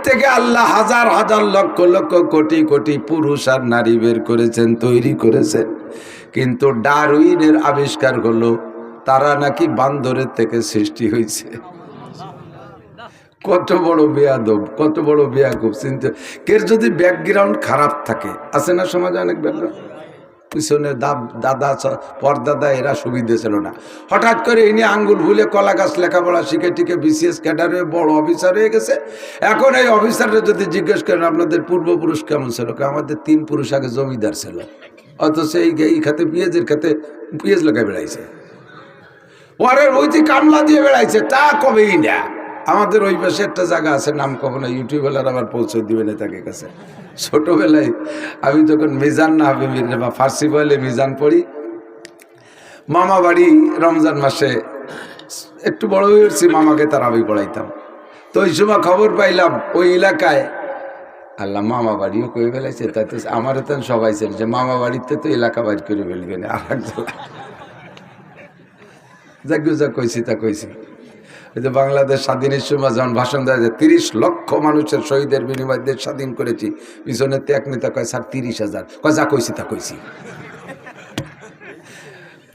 থেকে আল্লাহ হাজার হাজার লক্ষ লক্ষ কোটি কোটি পুরুষ আর নারী বের করেছেন, তৈরি করেছেন, কিন্তু ডারউইনের আবিষ্কার হলো তারা নাকি বান্দরের থেকে সৃষ্টি হয়েছে। কত বড় বেয়াদব, কত বড় বেয়াকুব! চিন্তা, কের যদি ব্যাকগ্রাউন্ড খারাপ থাকে, আছে না সমাজে অনেক ব্যাকগ্রাউন্ড, পিছনে দাদা পরদাদা এরা সুবিধে ছিল না, হঠাৎ করে ইনি আঙ্গুল ভুলে কলা গাছ লেখাপড়া শিখে টিকে বিসিএস ক্যাডারে বড় অফিসার হয়ে গেছে। এখন এই অফিসাররা যদি জিজ্ঞেস করেন আপনাদের পূর্বপুরুষ কেমন ছিল, আমাদের 3 পুরুষ আগে জমিদার ছিল, অথচ এই খাতে পেঁয়াজের খাতে পেঁয়াজ লেখা বেড়াইছে, পরের বইতে কামলা দিয়ে বেড়াইছে, তা কবেই না। আমাদের ওই পাশে একটা জায়গা আছে, নাম কবে না, ইউটিউবের আবার পৌঁছে দিবে না তাকে কাছে। ছোটবেলায় আমি যখন মিজান না হবে বা ফার্সি বলে মিজান পড়ি, মামা বাড়ি রমজান মাসে একটু বড় হয়ে উঠছি, মামাকে তারাবি পড়াইতাম। তো ওই সময় খবর পাইলাম ওই এলাকায় আল্লাহ মামা বাড়িও কয়ে ফেলাইছে, তাই তো আমার তো সবাই ছিল যে মামা বাড়িতে তো এলাকা বাইর করে ফেলবে না, আর এক যা কইছি তা কইছি। এই যে বাংলাদেশ স্বাধীনের সময় যখন ভাষণ দেওয়া যায় 30 লক্ষ মানুষের শহীদের বিনিময়ে দেশ স্বাধীন করেছি, পিছনে এক নেতা কয় স্যার 30,000, কয় যা কইছি তা কইছি।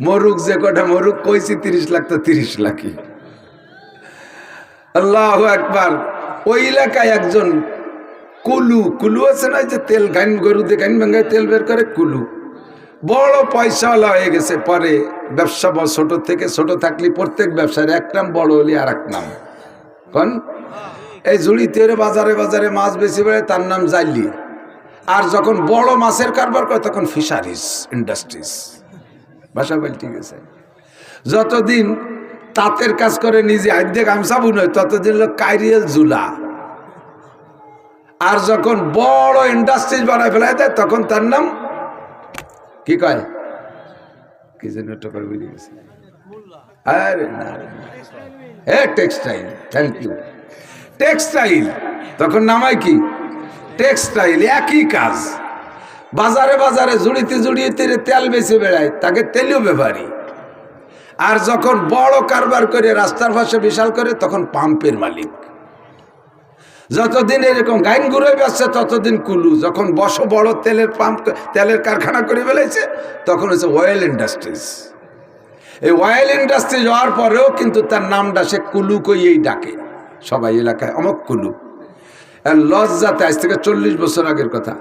মরুক যে কটা মরুক, কইছি 30 লাখ তো 30 লাখই। আল্লাহু আকবার। ওই এলাকায় একজন কুলু আছে না, যে তেল গাইন গরুতে গাইন ভাঙ্গায় তেল বের করে, কুলু বড় পয়সাওয়ালা হয়ে গেছে। পরে ব্যবসা ছোট থেকে, ছোট থাকলে প্রত্যেক ব্যবসার এক নাম, বড় হলি আর এক নাম। কোন এই জুড়িতে বাজারে বাজারে মাছ বেশি বেড়ে, তার নাম জাইলি। আর যখন বড় মাছের কারবার করে তখন ফিশারিজ ইন্ডাস্ট্রিজ, ভাষা পাল্টে গেছে। যতদিন তাঁতের কাজ করে নিজে আইডে গামছা বুনয়, ততদিন লোক কাইরিয়াল জুলা। আর যখন বড় ইন্ডাস্ট্রিজ বানায় ফেলায় দেয়, তখন তার নাম কি কয়, কি যেন একটা করে বেরিয়ে গেছে, আরে না, টেক্সটাইল। Thank you, textile. তখন নামায় কি, টেক্সটাইল। একই কাজ, বাজারে বাজারে জুড়িতে জুড়িতে তেল বেশি বেড়ায়, তাকে তেলীয় ব্যাপারী। আর যখন বড় কারবার করে রাস্তার পাশে বিশাল করে, তখন পাম্পের মালিক। যতদিন এরকম গাইন ঘুরে বেসছে ততদিন কুলু। যখন বড় তেলের পাম্প, তেলের কারখানা করে ফেলেছে, তখন হচ্ছে অয়েল ইন্ডাস্ট্রিজ। এই অয়েল ইন্ডাস্ট্রিজ হওয়ার পরেও কিন্তু তার নামটা সে কুলু কইয়েই ডাকে সবাই এলাকায়, অমক কুলু। আর লজ্জাতে, আজ থেকে 40 বছর আগের কথা,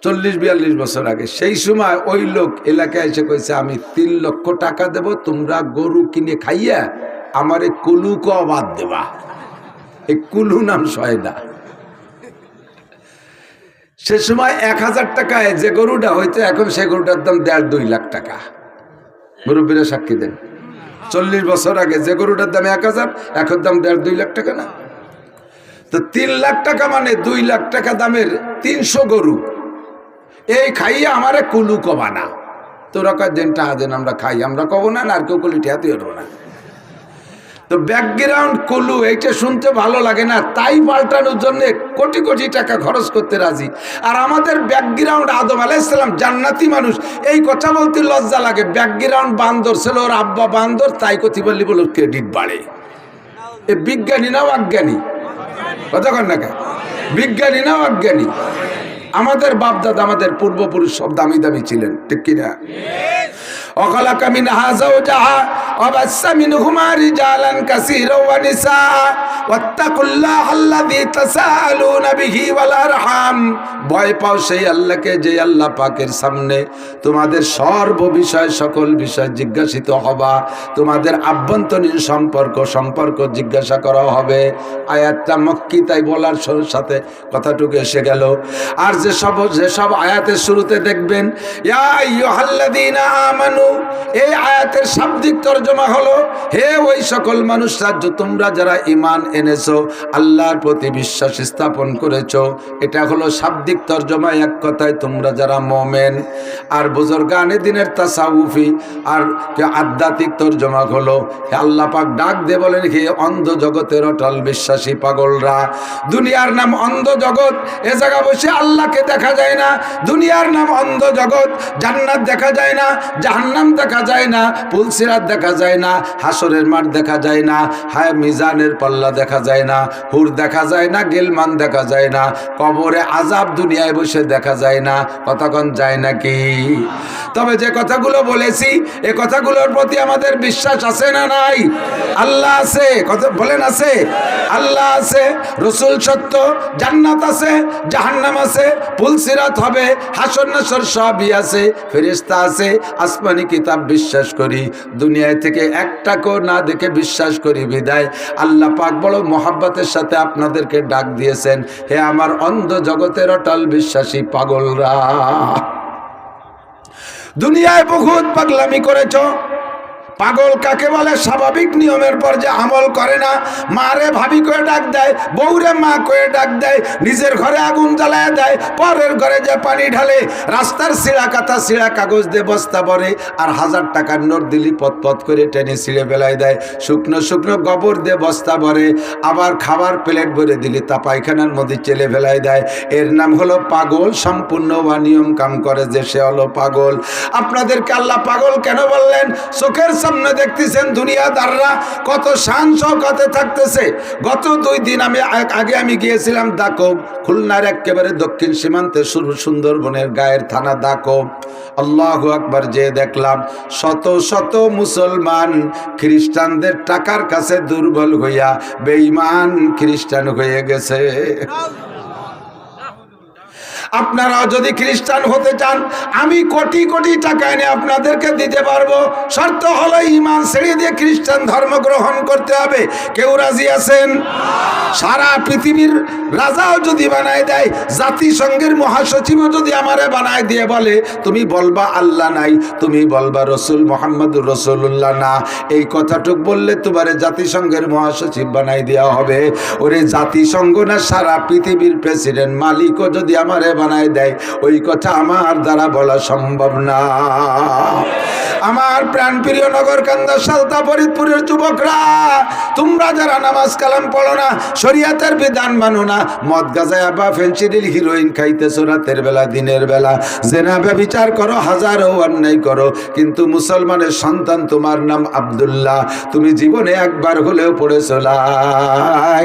40-42 বছর আগে, সেই সময় ওই লোক এলাকায় এসে কইছে আমি 3 লক্ষ টাকা দেব, তোমরা গরু কিনে খাইয়া আমার এই কুলুকে অবাদ দেবা। এই কুলু নাম সয় না। সে সময় 1000 টাকায় যে গরুটা হইতো, এখন সে গরুটার দাম 1.5-2 লাখ টাকা। মুরব্বীরা সাক্ষী দেন, 40 বছর আগে যে গরুটার দাম 1000, এখন দাম 1.5-2 লাখ টাকা না। তো 3 লাখ টাকা মানে 2 লাখ টাকা দামের 300 গরু, এই খাইয়ে আমারে কুলু কবা না। তোরা কয় দেন টাকা দেন, আমরা খাই, আমরা কব না, আর কেউ কলি ঠেয়াতে হলো না। তো ব্যাকগ্রাউন্ড কুলু, এইটা শুনতে ভালো লাগে না, তাই পাল্টানোর জন্য কোটি কোটি টাকা খরচ করতে রাজি। আর আমাদের ব্যাকগ্রাউন্ড আদম আলাইহিস সালাম জান্নাতি মানুষ, এই কথা বলতে লজ্জা লাগে। ব্যাকগ্রাউন্ড বান্দর ছিল, ওর আব্বা বান্দর, তাই কথি বললি বলো ক্রেডিট বাড়ে। এ বিজ্ঞানী না অজ্ঞানী? কথা কন না কেন? বিজ্ঞানী না অজ্ঞানী? আমাদের বাপদাদা, আমাদের পূর্বপুরুষ সব দামি দামি ছিলেন, ঠিক কিনা? وخلق منها زوجها وبث منهما رجالا كثيرا ونساء واتقوا الله الذي تساءلون به والارحام। ভয় পাও সেই আল্লাহকে, যে আল্লাহ পাকের সামনে তোমাদের সর্ব বিষয়, সকল বিষয় জিজ্ঞাসিত হবা। তোমাদের আভ্যন্তরীণ সম্পর্ক জিজ্ঞাসা করা হবে। আয়াতটা মক্কি, তাই বলার সাথে কথাটুকু এসে গেল। আর যেসব আয়াতের শুরুতে দেখবেন ইয়া আইয়ুহাল্লাযীনা আমানু, এই আয়াতের শাব্দিক তরজমা হলো হে ওই সকল মানুষরা তোমরা যারা ঈমান এনেছো, আল্লাহর প্রতি বিশ্বাস স্থাপন করেছো। এটা হলো শাব্দিক তরজমা, এক কথায় তোমরা যারা মুমিন। আর বুজুর্গানে দিনের তাসাউফি আর আধ্যাত্মিক তরজমা হলো হে আল্লাহ পাক ডাক দিয়ে বলেন হে অন্ধ জগতের অটল বিশ্বাসী পাগলরা। দুনিয়ার নাম অন্ধ জগৎ, এ জায়গা বসে আল্লাহকে দেখা যায় না। দুনিয়ার নাম অন্ধ জগৎ, জান্নাত দেখা যায় না, জাহান্নাম দেখা যায় না, পুলসিরাত দেখা দেখা যায় না, হাসরের মাঠ দেখা যায় না, হায় মিজানের পাল্লা দেখা যায় না, হুর দেখা যায় না, গেলমান দেখা যায় না, কবরে আযাব দুনিয়ায় বসে দেখা যায় না, কতক্ষণ যায় নাকি? তবে যে কথাগুলো বলেছি এই কথাগুলোর প্রতি আমাদের বিশ্বাস আছে না নাই? আল্লাহ আছে, কথা বলেন আছে? আল্লাহ আছে, রসুল সত্য, জান্নাত আছে, জাহান্নাম আছে, পুলসিরাত হবে, হাসর নাসর সবই আছে, ফেরেশতা আছে, আসমানি কিতাব বিশ্বাস করি, দুনিয়ায় থেকে একটাকেও না দেখে বিশ্বাস করি বিদায় আল্লাহ পাক বড় মোহাব্বতের সাথে আপনাদেরকে ডাক দিয়েছেন, হে আমার অন্ধ জগতের অটল বিশ্বাসী পাগলরা, দুনিয়ায় বহুত পাগলামি করেছ। পাগল কাকে বলে? স্বাভাবিক নিয়মের পর যে আমল করে না, মারে ভাবি করে ডাক দেয়, বউরে মা করে ডাক দেয়, নিজের ঘরে আগুন জ্বালায় দেয়, পরের ঘরে যে পানি ঢালে, রাস্তার ছিঁড়া কাতা ছিঁড়া কাগজ দিয়ে বস্তা ভরে, আর 1000 টাকার নোট দিলি পথ পথ করে টেনে ছিঁড়ে বেলায় দেয়, শুকনো শুকনো গোবর দিয়ে বস্তা ভরে, আবার খাবার প্লেট ভরে দিলি তা পায়খানার মধ্যে চেলে ফেলায় দেয়, এর নাম হলো পাগল। সম্পূর্ণ অনিয়ম কাম করে যে সে হলো পাগল। আপনাদেরকে আল্লাহ পাগল কেন বললেন? চোখের সামনে দেখতেছেন দুনিয়াদাররা কত শান শওকতে থাকতেছে। গত 2 দিন আগে আমি গিয়েছিলাম দাকব, খুলনার একেবারে দক্ষিণ সীমান্তে সুন্দরবনের গায়ের থানা দাকব। আল্লাহু আকবার, যে দেখলাম শত শত মুসলমান খ্রিস্টানদের টাকার কাছে দুর্বল হইয়া বেঈমান খ্রিস্টান হয়ে গেছে। আপনারাও যদি খ্রিস্টান হতে চান, আমি কোটি কোটি টাকা এনে আপনাদেরকে দিতে পারবো, শর্ত হলো ঈমান ছেড়ে দিয়ে খ্রিস্টান ধর্ম গ্রহণ করতে হবে। কেউ রাজি আছেন? সারা পৃথিবীর রাজাও যদি বানায় দেয়, জাতিসংঘের মহাসচিবও যদি আমারে বানায় দিয়ে বলে তুমি বলবা আল্লাহ নাই, তুমি বলবা রসুল মুহাম্মদুর রাসূলুল্লাহ না, এই কথাটুক বললে তোমারে জাতিসংঘের মহাসচিব বানাই দেওয়া হবে। ওরে জাতিসংঘ না, সারা পৃথিবীর প্রেসিডেন্ট মালিকও যদি আমারে বানায় দেয়, ওই কথা আমার দ্বারা বলা সম্ভব না। আমার প্রাণপ্রিয় নগরকান্দা সালতা ফরিদপুরের যুবকরা, তোমরা যারা নামাজ কালাম পড়ো না, শরীয়তের বিধান মানো না, মদ গাঁজা বা ফেন্সিডিল হিরোইন খাইতেছো রাতের বেলা দিনের বেলা, জেনা ব্যভিচার করো, হাজারো অন্যায় করো, কিন্তু মুসলমানের সন্তান, তোমার নাম আব্দুল্লাহ, তুমি জীবনে একবার হলেও পড়েছো লা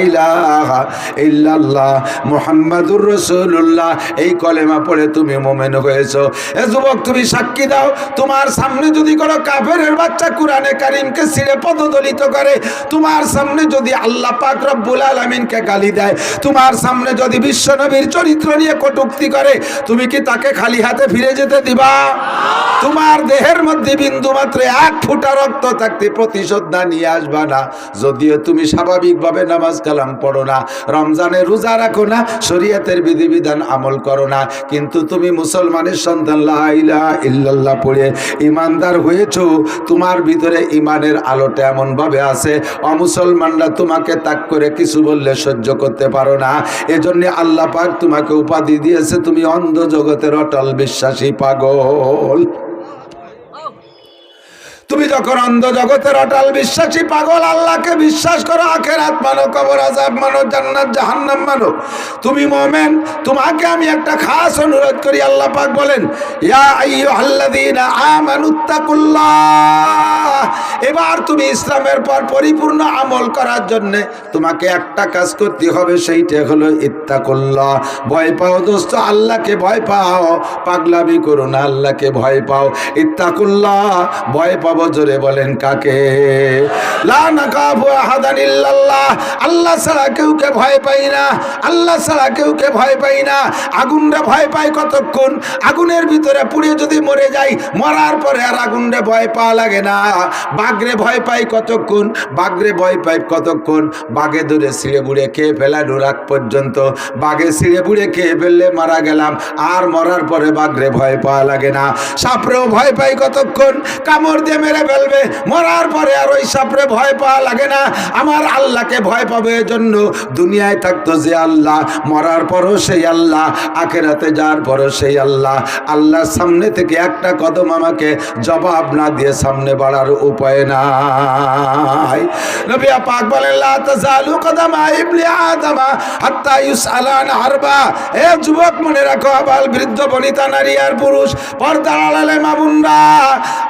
ইলাহা ইল্লাল্লাহ মুহাম্মাদুর রাসূলুল্লাহ, এই কলেমা পড়ে তুমি মুমিন হয়েছো। এ যুবক, তুমি সাক্ষী দাও, তোমার সামনে যদি কোনো কাফেরের বাচ্চা কুরআনে কারীমকে ছিঁড়ে পদদলিত করে, তোমার সামনে যদি আল্লাহ পাক রব্বুল আলামিনকে গালি দেয়, তোমার সামনে যদি বিশ্বনবীর চরিত্র নিয়ে কটূক্তি করে, তুমি কি তাকে খালি হাতে ফিরে যেতে দিবা? তোমার দেহের মধ্যে বিন্দু মাত্র 1 ফোঁটা রক্ত থাকতে প্রতিশোধ না নিয়ে আসবা না। যদিও তুমি স্বাভাবিকভাবে নামাজ কালাম পড়ো না, রমজানে রোজা রাখো না, শরীয়তের বিধিবিধান আমল করো না, কিন্তু তুমি মুসলমানের সন্তান লা ইলাহা ইল্লাল্লাহ পড়ে ইমানদার হয়েছো। তোমার ভিতরে ইমানের আলোটা এমন ভাবে আছে, অমুসলমানরা তোমাকে তাক করে কিছু বললে সহ্য করতে পারো না। এজন্য আল্লাহ পাক তোমাকে উপাধি দিয়েছে, তুমি অন্ধ জগতের অটল বিশ্বাসী পাগল। তুমি যখন অন্ধ জগতের অটল বিশ্বাসী পাগল, আল্লাহকে বিশ্বাস করো, আখিরাত মানো, কবর আযাব মানো, জান্নাত জাহান্নাম মানো, তুমি মুমিন। তোমাকে আমি একটা খাস অনুরোধ করি, আল্লাহ পাক বলেন ইয়া আইয়ুহাল্লাযীনা আমানুত্তাকুল্লাহ। এবার তুমি ইসলামের পর পরিপূর্ণ আমল করার জন্য তোমাকে একটা কাজ করতে হবে, সেইটা হলো ইত্তাকুল্লাহ। ভয় পাও দোস্ত, আল্লাহকে ভয় পাও, পাগলামি করো না, আল্লাহকে ভয় পাও। ইত্তাকুল্লাহ, ভয় পাও। জোরে বলেন কাকে? লা নাকাফু আহাদান ইল্লাল্লাহ, আল্লাহ ছাড়া কেউকে ভয় পাই না, আল্লাহ ছাড়া কেউকে ভয় পাই না। আগুনরে ভয় পাই কতক্ষণ? আগুনের ভিতরে পুড়ে যদি মরে যাই, মরার পরে আর আগুনরে ভয় পাওয়া লাগে না। বাঘরে ভয় পাই কতক্ষণ? বাঘরে ভয় পাই কতক্ষণ? বাঘে ধরে ছিঁড়ে বুড়ে খেয়ে ফেলানোর আগ পর্যন্ত। বাঘে ছিঁড়ে বুড়ে খেয়ে ফেললে মারা গেলাম, আর মরার পরে বাঘরে ভয় পাওয়া লাগে না। সাপরেও ভয় পাই কতক্ষণ? কামড় দিয়ে মেরে ফেলবে, মরার পরে আর ওই সাপরে ভয় পাওয়া লাগে না। আমার আল্লাহকে ভয় পাবে, এজন্য দুনিয়ায় থাকতো যে আল্লাহ, মরার পরও সেই আল্লাহ, আখিরাতে যাওয়ার পরও সেই আল্লাহ। আল্লাহর সামনে থেকে একটা কদম আমাকে জবাব না দিয়ে সামনে বাড়ার উপায় নাই। নবী পাক বলেন লা তাজালু কদামা ইবনি আদমা হাত্তা ইউসআলা আন আরবা। এ যুবক, মনে রাখো, আবাল বৃদ্ধ বনিতা নারী আর পুরুষ, পর্দার আড়ালে মা বোনরা,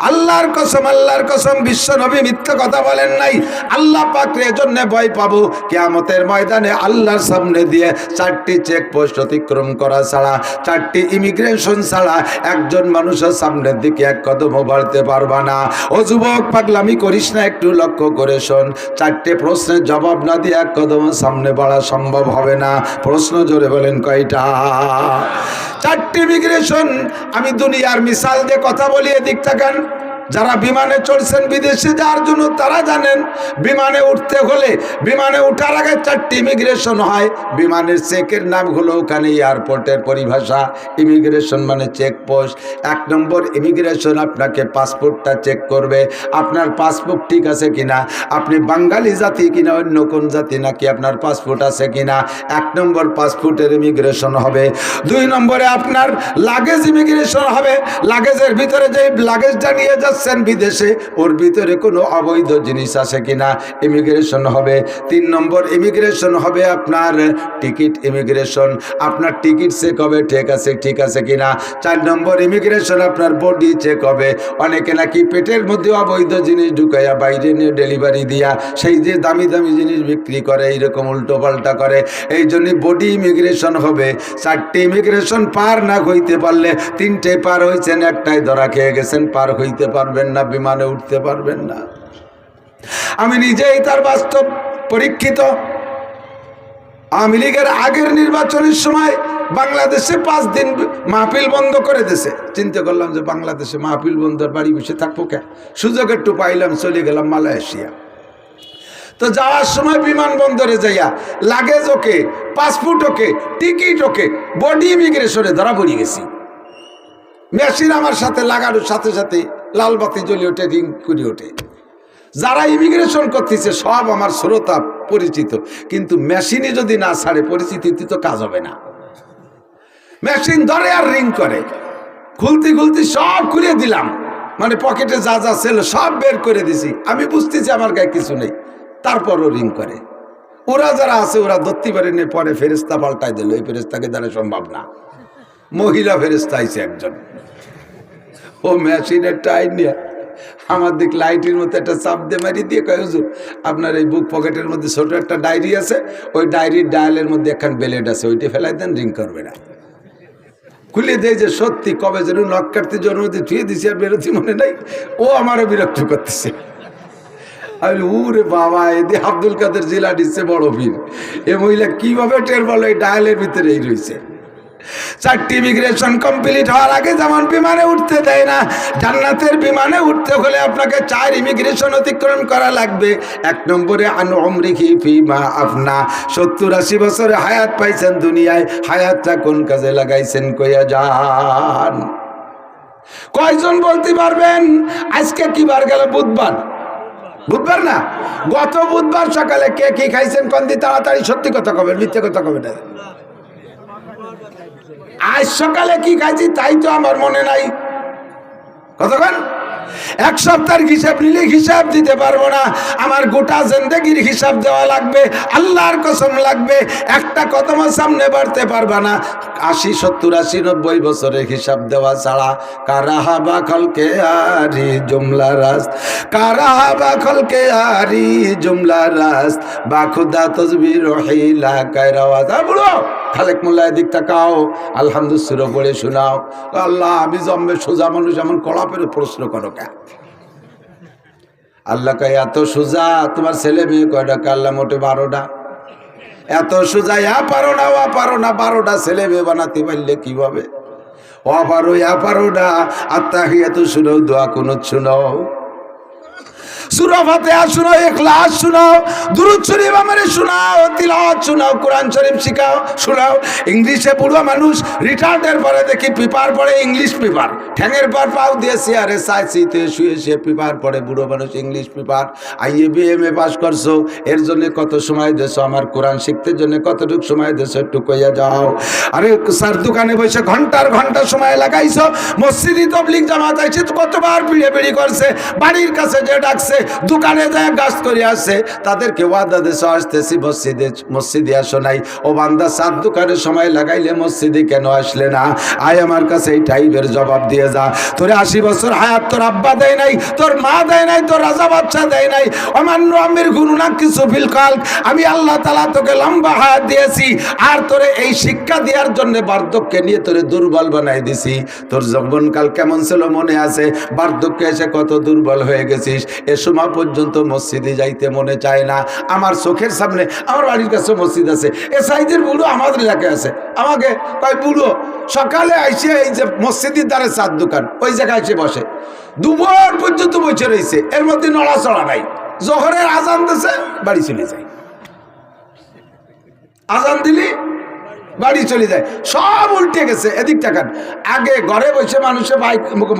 আল্লাহর কসম আল্লাহর কসম বিশ্ব নবী মিথ্যা কথা বলেন নাই। আল্লাহ পাকের এজন্য ভয় পাবো কিয়ামতের ময়দানে আল্লাহর সামনে দিয়ে 4টি চেকপোস্ট অতিক্রম করা ছাড়া, 4টি ইমিগ্রেশন ছাড়া একজন মানুষের সামনের দিকে এক কদমও বাড়তে পারবা না। ও যুবক, পাগলামি করিস না, একটু লক্ষ্য করে শোন। 4টে প্রশ্নের জবাব না দিয়ে এক কদম সামনে বাড়া সম্ভব হবে না। প্রশ্ন জোরে বলেন কয়টা? 4টি ইমিগ্রেশন। আমি দুনিয়ার মিসাল দিয়ে কথা বলি, এদিক তাকান। যারা বিমানে চড়ছেন বিদেশে যাওয়ার জন্য তারা জানেন বিমানে উঠতে হলে বিমানে উঠার আগে 4টি ইমিগ্রেশন হয়। বিমানের চেকের নাম হলো ওখানে এয়ারপোর্টের পরিভাষা। ইমিগ্রেশন মানে চেকপোস্ট। 1 নম্বর ইমিগ্রেশন আপনাকে পাসপোর্টটা চেক করবে, আপনার পাসপোর্ট ঠিক আছে কিনা, আপনি বাঙালি জাতি কিনা অন্য কোন জাতি, নাকি আপনার পাসপোর্ট আছে কিনা। 1 নম্বর পাসপোর্টের ইমিগ্রেশন হবে। 2 নম্বরে আপনার লাগেজ ইমিগ্রেশন হবে। লাগেজের ভিতরে যে লাগেজটা নিয়ে বিদেশে ওর ভিতরে কোনো অবৈধ জিনিস আছে কিনা, ইমিগ্রেশন হবে। 3 নম্বর ইমিগ্রেশন হবে আপনার টিকিট ইমিগ্রেশন। আপনার টিকিট চেক হবে, ঠিক আছে কিনা। 4 নম্বর ইমিগ্রেশন আপনার বডি চেক হবে। অনেকে নাকি পেটের মধ্যে অবৈধ জিনিস ঢুকাইয়া বাইরে নিয়ে ডেলিভারি দিয়া সেই যে দামি দামি জিনিস বিক্রি করে, এইরকম উল্টো পাল্টা করে। এই জন্য বডি ইমিগ্রেশন হবে। 4টি ইমিগ্রেশন পার না হইতে পারলে, 3টে পার হয়েছেন, একটাই ধরা খেয়ে গেছেন, পার হইতে পারবেন না, বিমানে উঠতে পারবেন না। আমি নিজেই তার বাস্তব পরীক্ষিত। আওয়ামী লীগের আগের নির্বাচনের সময় বাংলাদেশে 5 দিন মাহফিল বন্ধ করে দিয়েছে। চিন্তা করলাম যে বাংলাদেশে মাহফিল বন্ধ, বাড়ি বসে থাকবো কে, সুযোগ একটু পাইলাম, চলে গেলাম মালয়েশিয়া। তো যাওয়ার সময় বিমানবন্দরে যাইয়া লাগেজ ওকে, পাসপোর্ট ওকে, টিকিট ওকে, বডি ইমিগ্রেশনে ধরা পড়ে গেছি। মেশিন আমার সাথে লাগানোর সাথে সাথে লাল বাতি জ্বলে ওঠে, রিং করে ওঠে। যারা ইমিগ্রেশন করতেছে সব আমার শ্রোতা পরিচিত, কিন্তু মেশিনে যদি না ছাড়ে পরিচিতি তো কাজ হবে না। মেশিন ধরে আর রিং করে, খুলতে খুলতে সব খুলে দিলাম, মানে পকেটে যা যা ছিল সব বের করে দিছি। আমি বুঝতেছি আমার গায়ে কিছু নেই, তারপরও রিং করে। ওরা যারা আছে ওরা ধরতে পারেনি, পরে ফেরেস্তা পাল্টাই দিল। এই ফেরেস্তাকে দ্বারা সম্ভব না। মহিলা ফেরেস্তা আইছে একজন, ও মেশিনের টাইম নিয়ে আমার দিক লাইটের মতো একটা চাপ দিয়ে মারি দিয়ে কয়, হুজুর আপনার এই বুক পকেটের মধ্যে ছোট একটা ডায়েরি আছে, ওই ডায়েরির ডায়ালের মধ্যে একখান ব্লেড আছে, ওইটা ফেলাই দেন, রিং করবে না। খুলে দেয় যে সত্যি কবে যেন নখ কাটতে জন্মতে ধুয়ে দিছি আর বেরোতে মনে নাই। ও আমারও বিরক্ত করতেছে। আমি ওরে বাবা, এদি আব্দুল কাদের জিলানি সে বড় ভিড়। এ মহিলা কিভাবে টের বলো এই ডায়ালের ভিতরেই রয়েছে। 4টি ইমিগ্রেশন কমপ্লিট হওয়ার আগে যেমন বিমানে উঠতে দেয় না, জান্নাতের বিমানে উঠতে হলে আপনাকে 4 ইমিগ্রেশন অতিক্রম করা লাগবে। 1 নম্বরে আন উমরিহি ফিমা আফনা, 70-80 বছরে হায়াত পাইছেন দুনিয়ায়, হায়াতটা কোন কাজে লাগাইছেন কইয়া যান। কয়জন বলতে পারবেন আজকে কি বার গেল? বুধবার। বুধবার না, গত বুধবার সকালে কে কি খাইছেন কোন দিন? তাড়াতাড়ি সত্যি কথা কবেন, মিথ্যে কথা কবেন না। আজ সকালে কি খাইছি তাই তো আমার মনে নাই। কতক্ষণ? 1 সপ্তাহের হিসাব নিলে হিসাব দিতে পারবো না। আমার গোটা জিন্দেগির হিসাব দেওয়া লাগবে, আল্লাহর কসম লাগবে। একটা কদম সামনে বাড়তে পারবা না। 80, 70, 80, 90 বছরের হিসাব দেওয়া ছাড়া। কারাহাবা খলকে আরি জুমলা রাস্ত, কারাহাবা খলকে আরি জুমলা রাস্ত, বাখুদা তসবির রহিলা কায়রাওয়াজ। বুড়ো খালেক মোল্লা এদিক তাকাও, আলহামদুলিল্লাহ পড়ে শোনাও। আল্লাহ, আমি জম্মে সোজা মানুষ, এমন কড়া পেরে প্রশ্ন করো কে? আল্লাহ কয় এত সোজা তোমার ছেলে মেয়ে কয়টা? আল্লাহ মোটে 12টা। এত সোজা, পারো না, 12টা ছেলে মেয়ে বানাতে পারলে কিভাবে? পারো, পারো না। আত্তাহিয়াতু শুনাও, দোয়া কুনুত শুনাও, সূরা ফাতিহা শোনাও, ইখলাস শোনাও, দুরূদ শরীফ আমারে শোনাও, তিলাওয়াত শোনাও, কোরআন শরীফ শিখাও, শোনাও। ইংলিশে বুড়ো মানুষ রিটায়ার্ডের পরে দেখি পেপার পড়ে, ইংলিশ পেপার, ঠ্যাঙের পর পাও দিয়ে চেয়ারে সাইতে শুয়ে সে পেপার পড়ে। বুড়ো মানুষ English paper. IA BMA pass করছো, এর জন্য কত সময় দেছো? আমার কোরআন শিখতে জন্য কতটুকু সময় দেছো একটু কইয়া যাও। আরে স্যার দোকানে বসে ঘন্টার ঘন্টা সময় লাগাইছো। মসজিদে তাবলীগ জামাত আইছে, কতবার পিড়ে পিড়ি করছে, বাড়ির কাছে যে ডাকছে আছে, দোকানে যায় গাছ করে আসছে, তাদেরকে ওয়াদা দেশ আসতেছি মসজিদে আসো নাই। ও বান্দা 7 দোকানের সময় লাগাইলে মসজিদে কেন আসলে না? আয় আমার কাছে এই টাইপের জবাব দিয়ে যা। তোরে 80 বছর হায়াত তোর আব্বা দেয় নাই, তোর মা দেয় নাই, তোর রাজা বাচ্চা দেয় নাই। অমান্য আমির গুনুনা কিছু ফিল খালক, আমি আল্লাহ তাআলা তোকে লম্বা হায়াত দিয়েছি, আর তোরে এই শিক্ষা দেওয়ার জন্য বার্ধক্যে নিয়ে তোরে দুর্বল বানাই দিছি। তোর যৌবনকাল কেমন ছিল মনে আছে? বার্ধক্যে এসে কত দুর্বল হয়ে গেছিস। এ সময় পর্যন্ত মসজিদে যাইতে মনে চায় না। আমার চোখের সামনে আমার বাড়ির কাছে মসজিদ আছে, এ সাইজের বুড়ো আমাদের এলাকায় আছে। আমাকে কয় বুড়ো সকালে আইসে এই যে মসজিদের দ্বারে 4 দোকান, ওই জায়গায় এসে বসে দুপুর পর্যন্ত বসে রয়েছে, এর মধ্যে নড়াচড়া নাই। জোহরের আজান দিছে, বাড়ি চলে যায়। আজান দিলি বাড়ি চলে যায়। সব উল্টে গেছে। এদিক টাকান, আগে ঘরে বসে মানুষে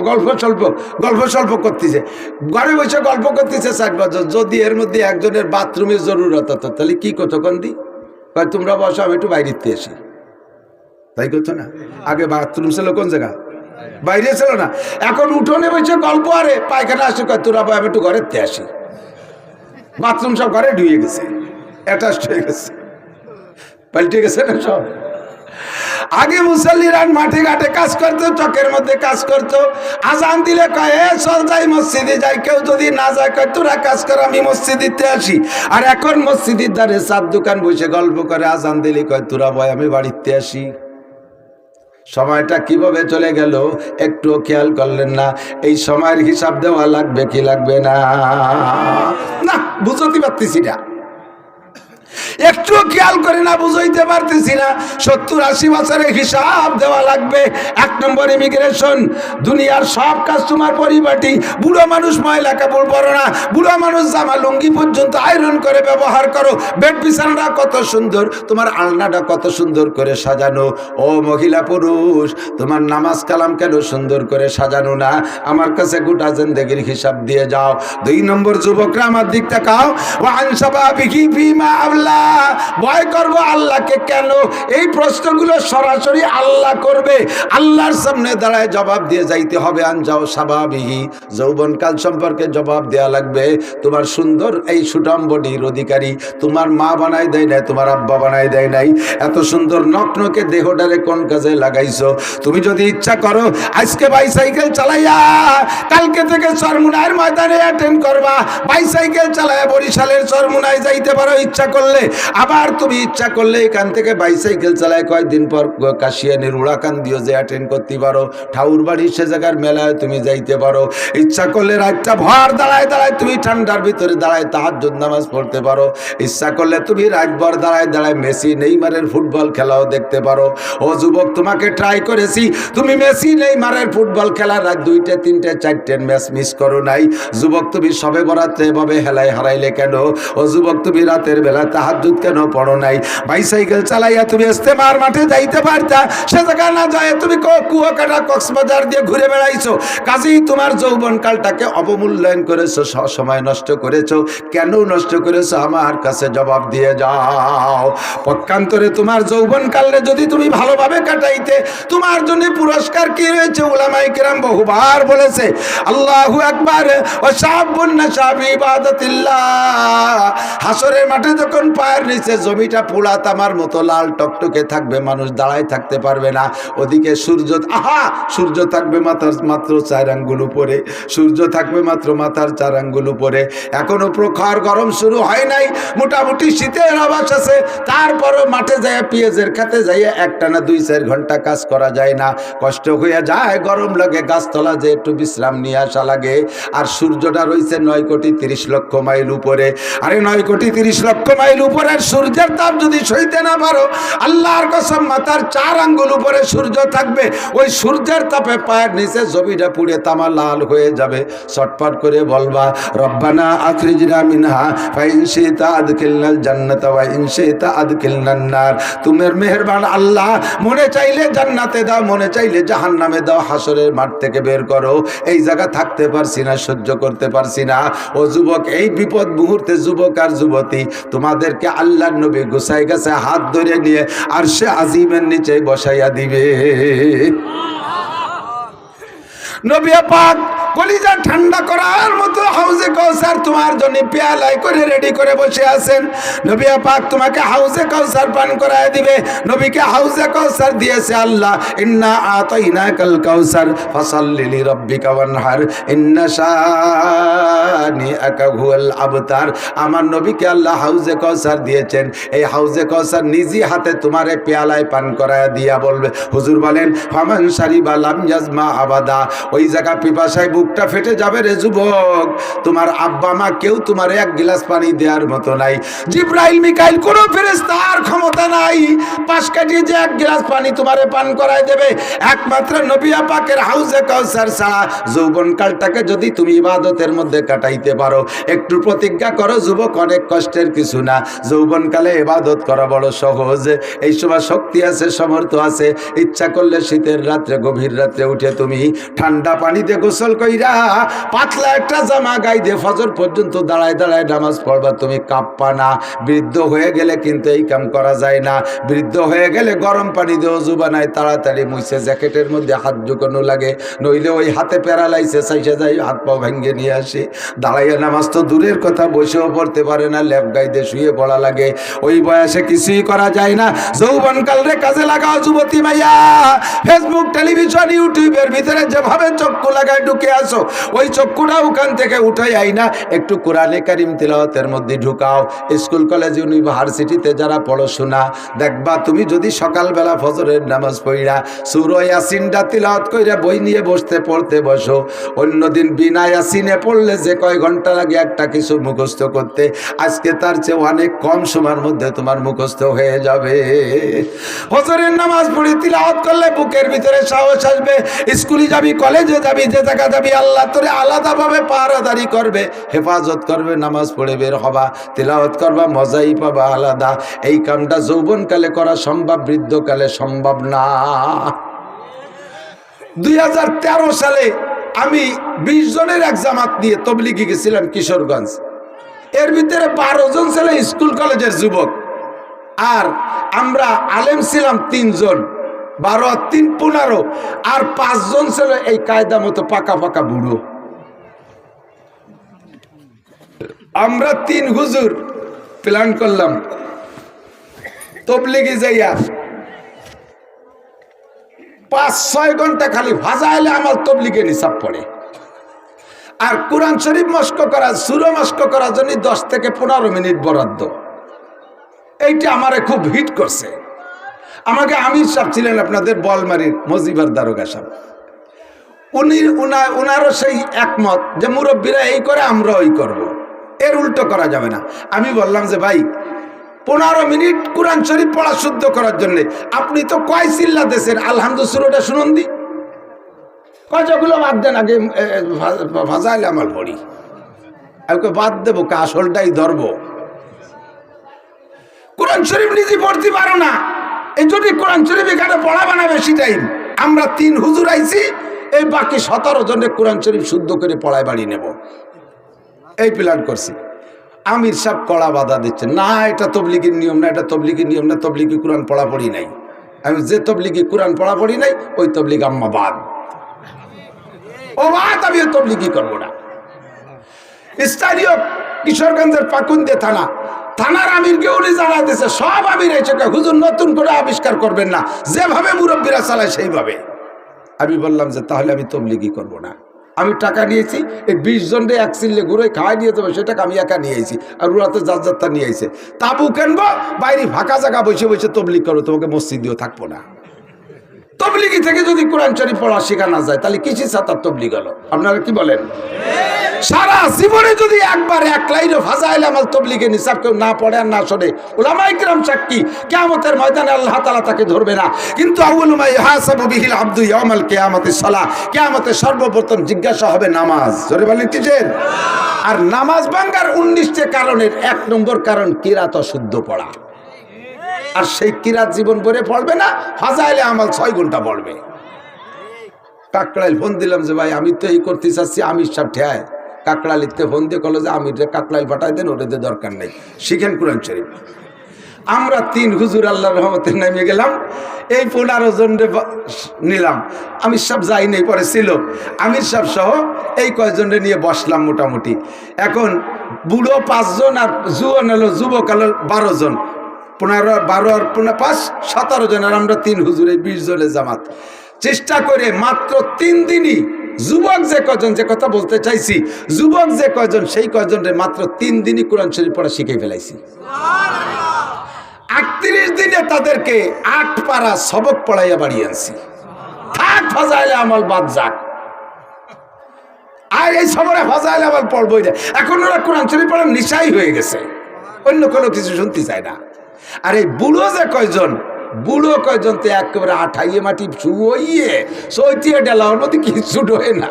গল্প স্বল্প করতেছে, ঘরে বসে গল্প করতেছে 4 বছর। যদি এর মধ্যে একজনের বাথরুমের জরুরত হতো, তাহলে কি কতক্ষণ দি তোমরা বসো, আমি একটু বাইরেতে আসি, তাই করতো না? আগে বাথরুম ছিল কোন জায়গা? বাইরে ছিল না। এখন উঠোনে বসে গল্প, আরে পায়খানা আসে, তোরা আমি একটু ঘরেতে আসি। বাথরুম সব ঘরে ঢুয়ে গেছে, অ্যাটাচড হয়ে গেছে, পাল্টে গেছে না সব। আগে মুসল্লিরা মাঠে ঘাটে কাজ করতো, চকের মধ্যে কাজ করতো। আজান দিলে কয় এ চল যাই মসজিদে যাই, কেউ যদি না যায় কয় তোরা কাজ কর, আমি মসজিদিতে আসি। আর এখন মসজিদের ধারে 4 দোকান বসে গল্প করে, আজান দিলে কয় তোরা বয় আমি বাড়িতে আসি। সময়টা কিভাবে চলে গেল একটু খেয়াল করলেন না? এই সময়ের হিসাব দেওয়া লাগবে কি লাগবে না? না বুঝতে পারতেছি না, একটু খেয়াল করে না, বুঝাইতে পারতেছি না। 70-80 বছরের হিসাব দেওয়া লাগবে। 1 নম্বর ইমিগ্রেশন, দুনিয়ার সব কাজ তোমার পরিপাটি। বুড়ো মানুষ ময়লা কাপড় পরো না, বুড়ো মানুষ জামা লুঙ্গি পর্যন্ত আয়রন করে ব্যবহার করো। বেড বিছানাটা কত সুন্দর, তোমার আলনাটা কত সুন্দর করে সাজানো। ও মহিলা পুরুষ, তোমার নামাজ কালাম কেন সুন্দর করে সাজানো না? আমার কাছে গোটা জিন্দেগির হিসাব দিয়ে যাও। 2 নম্বর যুবকরা আমার দিক তাকাও। ওয়ান শাবাবিহি ফিমা আল্লাহ, ভয় করব আল্লাহকে কেন? এই প্রশ্নগুলো সরাসরি আল্লাহ করবে। আল্লাহর সামনে দাঁড়ায় জবাব দিয়ে যাইতে হবে। আনজাও শাবাবিহি, যৌবনকাল সম্পর্কে জবাব দেয়া লাগবে। তোমার সুন্দর এই সুঠাম বডির অধিকারী তোমার মা বানাই দেয় নাই, তোমার আব্বা বানাই দেয় নাই। এত সুন্দর নকনকে দেহটারে কোন কাজে লাগাইছো? তুমি যদি ইচ্ছা করো আজকে বাইসাইকেল চালাইয়া কালকে থেকে চরমুনাইয়ের ময়দানে অ্যাটেন্ড করবা, বাইসাইকেল চালাইয়া বরিশালের চরমুনায় যাইতে পারো ইচ্ছা করলে। আবার তুমি ইচ্ছা করলে এখান থেকে বাইসাইকেল চালায় কয়েকদিন পর কাশিয়ানির উড়াকান্দিও যে অ্যাটেন্ড করতে পারো। ঠাউর বাড়ি সে জায়গার মেলায় তুমি যাইতে পারো। ইচ্ছা করলে রাতটা ভর দাঁড়ায় দাঁড়ায় তুমি ঠান্ডার ভিতরে দাঁড়ায় তাহাজ্জুদ নামাজ পড়তে পারো। ইচ্ছা করলে তুমি রাতভর দাঁড়ায় দাঁড়ায় মেসি নেইমারের ফুটবল খেলাও দেখতে পারো। ও যুবক, তোমাকে ট্রাই করেছি, তুমি মেসি নেইমারের ফুটবল খেলার রাত 2টে 3টে 4টে ম্যাচ মিস করো নাই। যুবক, তুমি সবে বরাতে এভাবে হেলায় হারাইলে কেন? ও যুবক, তুমি রাতের বেলা তাহাজ্জুদ কেন পড়ো নাই? বাইসাইকেল চালাইয়া তুমি ইস্তেমার মাঠে যাইতে পারতা, সে জায়গা না যায় তুমি কুয়াকাটা কক্সবাজার দিয়ে ঘুরে বেড়াইছো। কাজেই তোমার যৌবনকালটাকে অবমূল্যায়ন করেছো, সময় নষ্ট করেছো। কেন নষ্ট করেছো আমার কাছে জবাব দিয়ে যাও। পক্ষান্তরে তোমার যৌবনকালে যদি তুমি ভালোভাবে কাটাইতে, তোমার জন্য পুরস্কার কি রয়েছে? উলামায়ে কেরাম বহুবার বলেছে, আল্লাহু আকবার ওয়া শাবুন নাশা ফি ইবাদাতিল্লাহ। হাসরের মাঠে যখন পায়ের নিচে জমিটা পোড়া তামার মতো লাল টকটকে থাকবে, মানুষ দাঁড়ায় থাকতে পারবে না। ওদিকে সূর্য, সূর্য থাকবে মাত্র 4 আঙ্গুল উপরে, সূর্য থাকবে মাত্র মাথার 4 আঙ্গুল উপরে। এখনো প্রখর গরম শুরু হয় নাই, মোটামুটি শীতের আভাস আছে। তারপরও মাঠে যায় পেঁয়াজের খাতে যাইয়া একটানা 2-4 ঘন্টা কাজ করা যায় না, কষ্ট হয়ে যায়, গরম লাগে, গাছতলা যে একটু বিশ্রাম নিয়ে আসা লাগে। আর সূর্যটা রয়েছে 9,30,00,000 মাইল উপরে। আরে 9,30,00,000 মাইল উপরের সূর্যের তাপ যদি সইতে না পারো, আল্লাহর কসম মাথার 4 আঙ্গুল উপরে সূর্য থাকবে, ওই সূর্যের তাপে পায়ের নিচে জমিটা পুড়ে তামা লাল হয়ে যাবে। চটপট করে বলবা, রব্বানা আখরিজনা মিনহা ফাইন শিতা আদখিলনাল জান্নাতা ওয়া ইন শিতা আদখিলনান নার। তোমার মেহেরবান আল্লাহ, মনে চাইলে জান্নাতে দাও, মনে চাইলে জাহান্নামে দাও, হাসরের মাঠ থেকে বের করো। এই জায়গা থাকতে পারছি না, সহ্য করতে পারছি না। ও যুবক, এই বিপদ মুহূর্তে যুবক আর যুবতী, তোমাদেরকে আল্লাহর নবী গোসাই গেছে হাত ধরে নিয়ে আরশে আজিমের নিচে বসাইয়া দিবে। নবী পাক কলিজা ঠান্ডা করার মতো হাউজে কাউসার তোমার জন্য পেয়ালায় করে রেডি করে বসে আছেন। নবী পাক তোমাকে হাউজে কাউসার পান করায় দিবে। নবীকে হাউজে কাউসার দিয়েছে আল্লাহ। ইন্না আতাইনাকাল কাউসার ফাসাল্লি লিরাব্বিকা ওয়ানহার ইন্না শানিআকা হুয়াল আবতার। আমার নবীকে আল্লাহ হাউজে কাউসার দিয়েছেন। এই হাউজে কাউসার নিজি হাতে তোমারে পেয়ালায় পান করায় দিয়া বলবে, হুজুর বলেন ফামান শারিবা লাম ইয়াজমা আবাদা। ওই জায়গা পিপাসায় বুকটা ফেটে যাবে রে যুবক। তোমার আব্বা মা কেউ তোমার এক গ্লাস পানি দেওয়ার মতো নাই। জিবরাইল মিকাইল কোনো ফেরেশতার ক্ষমতা নাই পাশ কাটিয়ে যে এক গ্লাস পানি তোমারে পান করায় দেবে। একমাত্র নবী পাকের হাউজে কাউসার ছাড়া যৌবনকালটাকে যদি তুমি ইবাদতের মধ্যে কাটাইতে পারো, একটু প্রতিজ্ঞা করো যুবক, অনেক কষ্টের কিছু না। যৌবনকালে ইবাদত করা বড় সহজ। এই সময় শক্তি আছে, সমর্থ আছে। ইচ্ছা করলে শীতের রাত্রে গভীর রাত্রে উঠে তুমি ঠান্ডা পানিতে গোসল কইরা পাতলা একটা জামা গায়ে দিয়ে ফজর পর্যন্ত দাঁড়ায় দাঁড়ায় নামাজ পড়বা, তুমি কাঁপবা না। বৃদ্ধ হয়ে গেলে কিন্তু এই কাম করা যায় না। বৃদ্ধ হয়ে গেলে গরম পানি দিয়ে অজু বানায়, তাড়াতাড়ি মুছে জ্যাকেটের মধ্যে হাত ঢুকানো লাগে, নইলে ওই হাতে প্যারালাইসিস চাইছে যাই হাত পাও ভেঙে নিয়ে আসে। দাঁড়াইয়া নামাজ তো দূরের কথা, বসেও পড়তে পারে না, ল্যাপ গাইতে শুয়ে পড়া লাগে। ওই বয়সে কিছুই করা যায় না। যৌবনকাল রে কাজে লাগাও যুবতী মাইয়া। ফেসবুক, টেলিভিশন, ইউটিউবের ভিতরে যেভাবে চক্ষু লাগায় ঢুকে আসো, ওই চক্ষুটা ওখান থেকে উঠাই আই না, একটু কোরআনে কারিম তিলাওয়াতের মধ্যে ঢুকাও। স্কুল কলেজ ইউনিভার্সিটিতে যারা পড়াশোনা, দেখবা তুমি যদি সকালবেলা ফজরের নামাজ পড়া সূরা ইয়াসিনটা তিলাওয়াত কইরা বই নিয়ে পড়তে বসো, অন্যদিন বিনা ইয়াসিনে পড়লে যে কয় ঘন্টা লাগে একটা কিছু মুখস্থ করতে, আজকে তার চেয়ে অনেক কম সময়ের মধ্যে তোমার মুখস্থ হয়ে যাবে। ফজরের নামাজ পড়ে তিলাওয়াত করলে বুকের ভিতরে সাহস আসবে। স্কুলে যাবি, কলেজে যাবি, যে জায়গা যাবি, আল্লাহ তোরে আলাদাভাবে পাহারাদারি করবে, হেফাজত করবে। নামাজ পড়ে বের হবা, তিলাওয়াত করবা, মজাই পাবা আলাদা। এই কামটা যৌবনকালে করা সম্ভব, বৃদ্ধকালে সম্ভব না। 2013 সালে আমি 20 জনের এক জামাত নিয়ে তবলিগে গেছিলাম কিশোরগঞ্জ। এর ভিতরে 12 জন ছেলে স্কুল কলেজের যুবক, আর আমরা আলেম ছিলাম 3 জন, 12 আর 3 15, আর 5 জন ছিল এই কায়দা মতো পাকা পাকা বুড়ো। আমরা 3 হুজুর প্ল্যান করলাম তবলিগে যাইয়া 5-6 ঘন্টা খালি ফাজাইলে আমার তবলিগে নিসাব পড়ে। আর কোরআন শরীফ মস্ক করা, সূরা মস্ক করার জন্য 10 থেকে 15 মিনিট বরাদ্দ। এইটা আমারে খুব হিট করছে। আমাকে আমির সাহেব ছিলেন আপনাদের বলমারির মজিবার দারোগা সাহেব, উনারও সেই একমত যে মুরব্বীরা এই করে আমরা ওই করব, এর উল্টো করা যাবে না। আমি বললাম যে ভাই 15 মিনিট কোরআন শরীফ পড়া শুদ্ধ করার জন্য আপনি তো কয় চিল্লা দেশের আলহামদুলিল্লাহ সূরাটা শুনুন দি, কয়টাগুলো বাদ দেন, আগে ভাজাইলে আমার পড়ি। আমাকে বাদ দেবো, আসলটাই ধরবো। কোরআন শরীফ নিজে পড়তে পারো না, এই জন্য কোরআন শরীফ এখানে পড়াবে না বেশি টাইম। আমরা 3 হুজুর আইছি, এই বাকি 17 জনের কোরআন শরীফ শুদ্ধ করে পড়ায় বাড়ি নেব, এই প্ল্যান করছি। আমির সাহেব কড়া বাধা দিচ্ছে, না এটা তবলিগির নিয়ম না, এটা তবলিগির নিয়ম না, তবলিগি কোরআন পড়াপড়ি নাই। আমি যে তবলিগি কোরআন পড়াপড়ি নাই ওই তবলিগ আম্মা বাদ, ও বাদ, আমি ওই তবলিগি করবো না। স্থানীয় কিশোরগঞ্জের পাকুন্দে থানার আমিরকে উনি জানাই দিয়েছে, সব আমির এসে হুজুর নতুন করে আবিষ্কার করবেন না, যেভাবে মুরব্বীরা চালায় সেইভাবে। আমি বললাম যে তাহলে আমি তবলিগি করব না। আমি টাকা নিয়েছি, এই 20 জনরে এক চিল্লে ঘুরে খাওয়াই নিয়ে যাবো, সেটাকে আমি একা নিয়ে আইছি, আর ওরাতে যাত্রা নিয়ে আইছে। তাবু কেনবো, বাইরে ফাঁকা জায়গা বসে বসে তবলিগ করো, তোমাকে মসজিদেও থাকবো না। তবলিগি থেকে যদি কোরআন শরীফ পড়া শেখা না যায় তাহলে কিসের সাথে তবলিগ হলো? আপনারা কি বলেন? সারা জীবনে যদি একবার এক লাইনে ফাজাইল আমাল তবলিগে নিসাব কেউ না পড়ে আর না শোনে, উলামায়ে কিরাম সাক্ষী কিয়ামতের ময়দানে আল্লাহ তাআলা তাকে ধরবে না। কিন্তু আউয়ালু মা ইহাসাবু বিহিল আবদু ইয়াউমাল কিয়ামাতিস সালাহ, কিয়ামতে সর্বপ্রথম জিজ্ঞাসা হবে নামাজ। জোরে বলেন কিসের? আর নামাজ ভাঙার 19টা কারণের 1 নম্বর কারণ কিরাত অশুদ্ধ পড়া। আর সেই কিরাত জীবন ভরে পড়বে না, ফাজাইলে আমাল 6 ঘন্টা পড়বে। কাকড়াইল ফোন দিলাম যে ভাই আমি তো এই করতে চাচ্ছি, আমির সাহেব ঠেয়ায়। কাকড়া লিখতে ফোন দিয়ে কলো যে আমির কাকড়াইল পাঠাই দেন, ওটাতে দরকার নেই, শিখেন কোরআন শরীফ। আমরা 3 হুজুর আল্লাহর রহমতে নেমে গেলাম। এই 15 জন নিলাম। আমির সাহেব যাই নেই, পরে ছিল আমির সাহেব সহ এই কয়েকজনরে নিয়ে বসলাম মোটামুটি। এখন বুড়ো 5 জন আর জুয়ান হলো, যুবক হলো 12 জন, 15 12 আর 5 17 জন, আর আমরা 3 হুজুর, এই 20 জনের জামাত। চেষ্টা করে মাত্র 3 দিনই যুবক যে কজন, যে কথা বলতে চাইছি, যুবক যে কজন সেই কজনের মাত্র 3 দিনই কোরআন শরীফ পড়া শিখে ফেলাইছি। 38 দিনে তাদেরকে 8 পারা সবক পড়াইয়া বাড়িয়ে আনছি। থাক ফাজাইলে আমল বাদ যাক, আর এই সময় ফাজাইলে আমল পড়বই না। এখন ওরা কোরআন শরীফ পড়ার নিশাই হয়ে গেছে, অন্য কোনো কিছু শুনতে চায় না। আর এই বুড়ো যে কয়জন, বুড়ো কয়জন তো একেবারে আঠাইয়ে মাটি ছুঁয়ে সইতিয়ে ডেলার মধ্যে কিছু ডোয়ে না।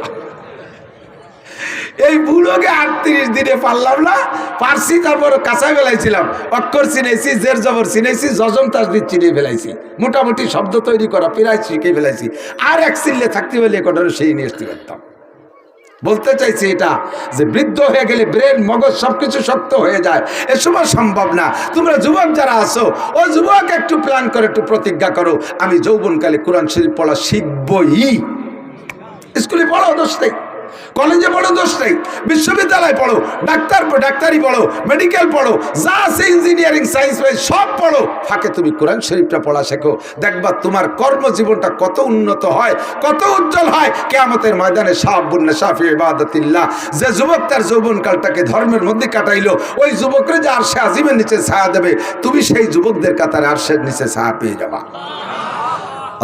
এই বুড়োকে 38 দিনে পারলাম না, পারছি। তারপর কাঁচাই ফেলাইছিলাম, অক্ষর চিনেছি, জের জবর চিনেছি, জজম তাসদিদ চিনে ফেলাইছি, মোটামুটি শব্দ তৈরি করা প্রায় শিখে ফেলাইছি। আর এক চিল্লে থাকতে হলে কটার সেই নিয়ে আসতে পারতাম। বলতে চাইছি এটা যে বৃদ্ধ হয়ে গেলে ব্রেন মগজ সবকিছু শক্ত হয়ে যায়, এ সময় সম্ভব না। তোমরা যুবক যারা আছো, ও যুবক একটু প্ল্যান করো, একটু প্রতিজ্ঞা করো, আমি যৌবনকালে কোরআন শরীফ পড়া শিখবই। স্কুলে পড়ো, দোষ নেই, কলেজে পড়ো, দোষ নেই, বিশ্ববিদ্যালয়ে পড়ো, ডাক্তারি পড়ো, মেডিকেল পড়ো, যা আছে ইঞ্জিনিয়ারিং, সায়েন্স সব পড়ো, ফাঁকে তুমি কোরআন শরীফটা পড়া শেখো। দেখবা তোমার কর্মজীবনটা কত উন্নত হয়, কত উজ্জ্বল হয় কিয়ামতের ময়দানে। শাবুন শাফি ইবাদাতিল্লাহ, যে যুবক তার যৌবনকালটাকে ধর্মের মধ্যে কাটাইলো, ওই যুবকরা যে আরশে আজিমের নিচে ছায়া দেবে, তুমি সেই যুবকদের কাতারে আরশের নিচে ছায়া পেয়ে যাবা।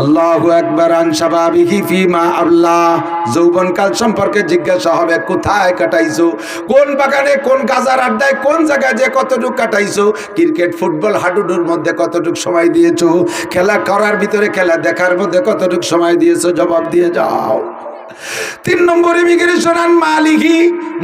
আল্লাহু আকবার। আন শাবাবিহি ফিমা আল্লাহ, যৌবনকাল সম্পর্কে জিজ্ঞাসা হবে, কোথায় কাটাইছো, কোন বাগানে, কোন গাজার আড্ডায়, কোন জায়গায় যে কতটুকু কাটাইছো, ক্রিকেট ফুটবল হাডুডুর মধ্যে কতটুকু সময় দিয়েছো, খেলা করার ভিতরে খেলা দেখার মধ্যে কতটুকু সময় দিয়েছো, জবাব দিয়ে যাও। 3 নম্বর ইমিগ্রেশন আন মালিহি,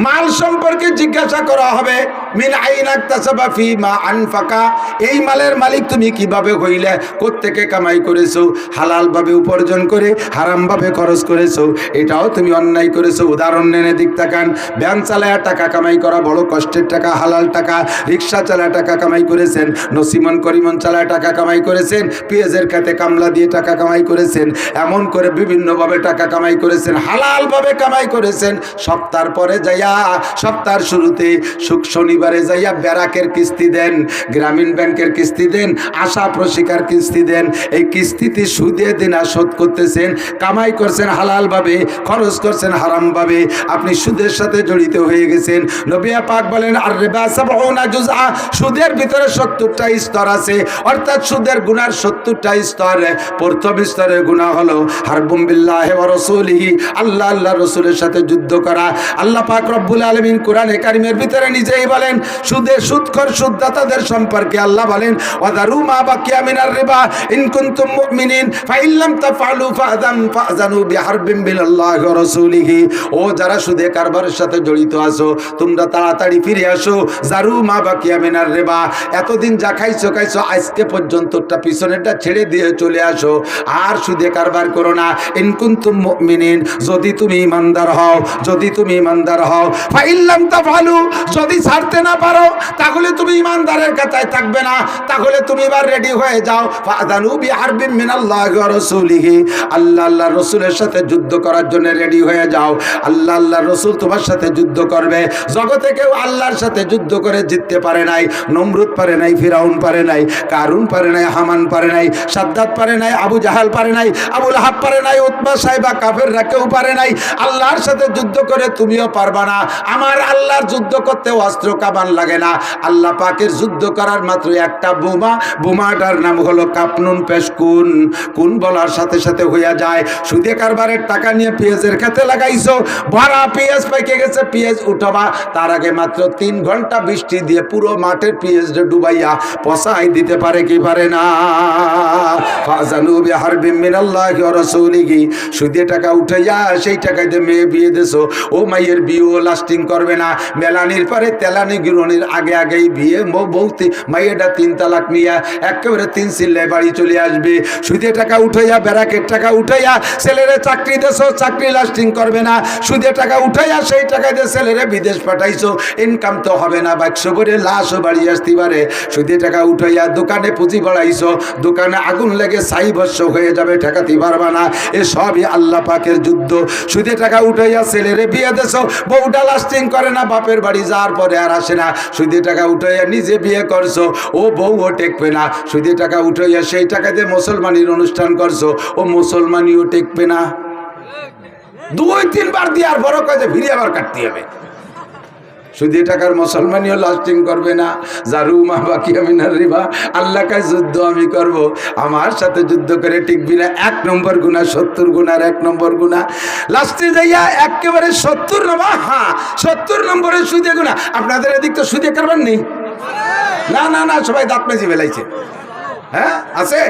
মাল সম্পর্কে জিজ্ঞাসা করা হবে, মিন আইন আকতাসাবা ফিমা আনফাকা, এই মালের মালিক তুমি কিভাবে হইলে, কোত্থেকে কামাই করেছো, হালাল ভাবে উপার্জন করে হারাম ভাবে খরচ করেছো, এটাও তুমি অন্যায় করেছো। উদাহরণ নেনে দিক তাকান, ভ্যান চালায়া টাকা কামাই করা বড় কষ্টের টাকা, হালাল টাকা। রিক্সা চালায় টাকা কামাই করেছেন, নসিমন করিমন চালায় টাকা কামাই করেছেন, পেঁয়াজের খাতে কামলা দিয়ে টাকা কামাই করেছেন, এমন করে বিভিন্নভাবে টাকা কামাই করেছেন, হালাল ভাবে কামাই করেছেন। সপ্তাহের পরে যাইয়া, সপ্তাহের শুরুতে শনিবারে যাইয়া ব্যারাকের কিস্তি দেন, গ্রামীণ ব্যাংকের কিস্তি দেন, আশা প্রশিকার কিস্তি দেন, এই কিস্তিতে সুদে দিনা শোধ করতেছেন। কামাই করছেন হালাল ভাবে, খরচ করছেন হারাম ভাবে, আপনি সুদের সাথে জড়িত হয়ে গেছেন। নবী পাক বলেন, আর রিবা সাবউনা জুজআ, সুদের ভিতরে 70টা স্তর আছে, অর্থাৎ সুদের গুনার 70টা স্তর। প্রথম স্তরের গুনাহ হলো হারবুম বিল্লাহি ওয়া রাসূলিহি, আল্লাহ রসুলের সাথে যুদ্ধ করা। আল্লাহ পাক রব্বুল আলামিন কোরআনে কারিমের ভিতরে নিজেই বলেন, সুদখোর সুদদাতাদের সম্পর্কে আল্লাহ বলেন, ওয়াদারু মা বাকিয়া মিনার রিবা ইন কুনতুম মুমিনিন ফাইন লাম তাফআলু ফাযানু বিহারবিন বিল্লাহি ওয়া রাসূলিহি। ও যারা সুদে কারবারের সাথে জড়িত আছো, তোমরা তাড়াতাড়ি ফিরে আসো। জারু মা বাকিয়া মিনার রিবা, এতদিন যা খাইছো আজকে পর্যন্তটা পিছনেরটা ছেড়ে দিয়ে চলে আসো, আর সুদে কারবার করো না। ইন কুনতুম মুমিনিন, যদি তুমি ইমানদার হও, যদি তুমি ইমানদার হও। ফাইল্লাম তাফআলু, যদি ছাড়তে না পারো তাহলে তুমি ইমানদারের কাতায় থাকবে না, তাহলে তুমি এবার রেডি হয়ে যাও। ফাযানু বিহারবিন মিনাল্লাহি ওয়া রাসূলিহি, আল্লাহ রাসূলের সাথে যুদ্ধ করার জন্য রেডি হয়ে যাও। আল্লাহ রাসূল তোমার সাথে যুদ্ধ করবে। জগতে কেউ আল্লাহর সাথে যুদ্ধ করে জিততে পারে নাই। নমরুদ পারে নাই, ফিরাউন পারে নাই, কারুন পারে নাই, হামান পারে নাই, সাদ্দাত পারে নাই, আবু জাহাল পারে নাই, আবু লাহাব পারে নাই, উতবা সাইবা কাফেররা কেউ পারে নাই। আল্লাহর সাথে যুদ্ধ করে তুমিও পারবা না। আমার আল্লাহর যুদ্ধ করতে অস্ত্র কামান লাগে না। আল্লাহ পাকের যুদ্ধ করার মাত্র একটা বোমা, বোমাটার নাম হলো কাপনুন পেশকুন। কোন বলার সাথে সাথে হইয়া যায়। সুদে কারবারের টাকা নিয়ে পেঁয়াজের খেতে লাগাইছো, ভরা পেঁয়াজ পাইকে গেছে, পেঁয়াজ উঠাবা তার আগে মাত্র 3 ঘন্টা বৃষ্টি দিয়ে পুরো মাঠের পেঁয়াজটা ডুবাইয়া পচাই দিতে পারে কি পারে না? ফাযানু বিহারবিন মিনাল্লাহি ওয়া রাসূলিহি, সুদে টাকা উঠাইয়া সেই টাকায় দিয়ে মেয়ে বিয়ে দেছো, ও মাইয়ের বিয়েও লাস্টিং করবে না। মেলানির পরে তেলানি গিরনির আগে আগেই বিয়ে, বউতে মাইয়েটা 3 তালাক নিয়ে একেবারে 3 চিল্লায় বাড়ি চলে আসবে। সুদে টাকা উঠাইয়া, ব্যারাকের টাকা উঠাইয়া ছেলেরে চাকরি দেছো, চাকরি লাস্টিং করবে না। সুদে টাকা উঠাইয়া সেই টাকা দিয়ে ছেলেরে বিদেশ পাঠাইছো, ইনকাম তো হবে না, বাক্সো করে লাশও বাড়ি আসতে পারে। সুদে টাকা উঠাইয়া দোকানে পুঁজি বাড়াইছো, দোকানে আগুন লেগে 4 বছর হয়ে যাবে, ঠেকাতে পারবা না। এ সবই আল্লাহ পাকের যুদ্ধ। সুদে টাকা উঠাইয়া ছেলেরে বিয়ে দেছো, বউটা লাস্টিং করে না, বাপের বাড়ি যাওয়ার পরে আর আসে না। সুদে টাকা উঠাইয়া নিজে বিয়ে করছো, ও বউও টেকবে না। সুদে টাকা উঠাইয়া সেই টাকা দিয়ে মুসলমানির অনুষ্ঠান করছো, ও মুসলমানিও টেকবে না। 2-3 বার দেওয়ার বড় কাজে ফিরে আবার কাটতে হবে। সুদে টাকার মুসলমানিও লাস্টিং করবে না। জারুমা বাকি আমিনার রিবা, আল্লাহ কাছে যুদ্ধ আমি করব, আমার সাথে যুদ্ধ করে টিকবি না। 1 নম্বর গুনাহ, 70 গুনার 1 নম্বর গুনাহ। লাস্টে যাইয়া একেবারে 70 নম্বর, হ্যাঁ 70 নম্বরের সুদে গুনাহ। আপনাদের এদিক তো সুদে কারবার নেই? না না না, সবাই দাঁত মেজে ফেলাইছে। হ্যাঁ আছে।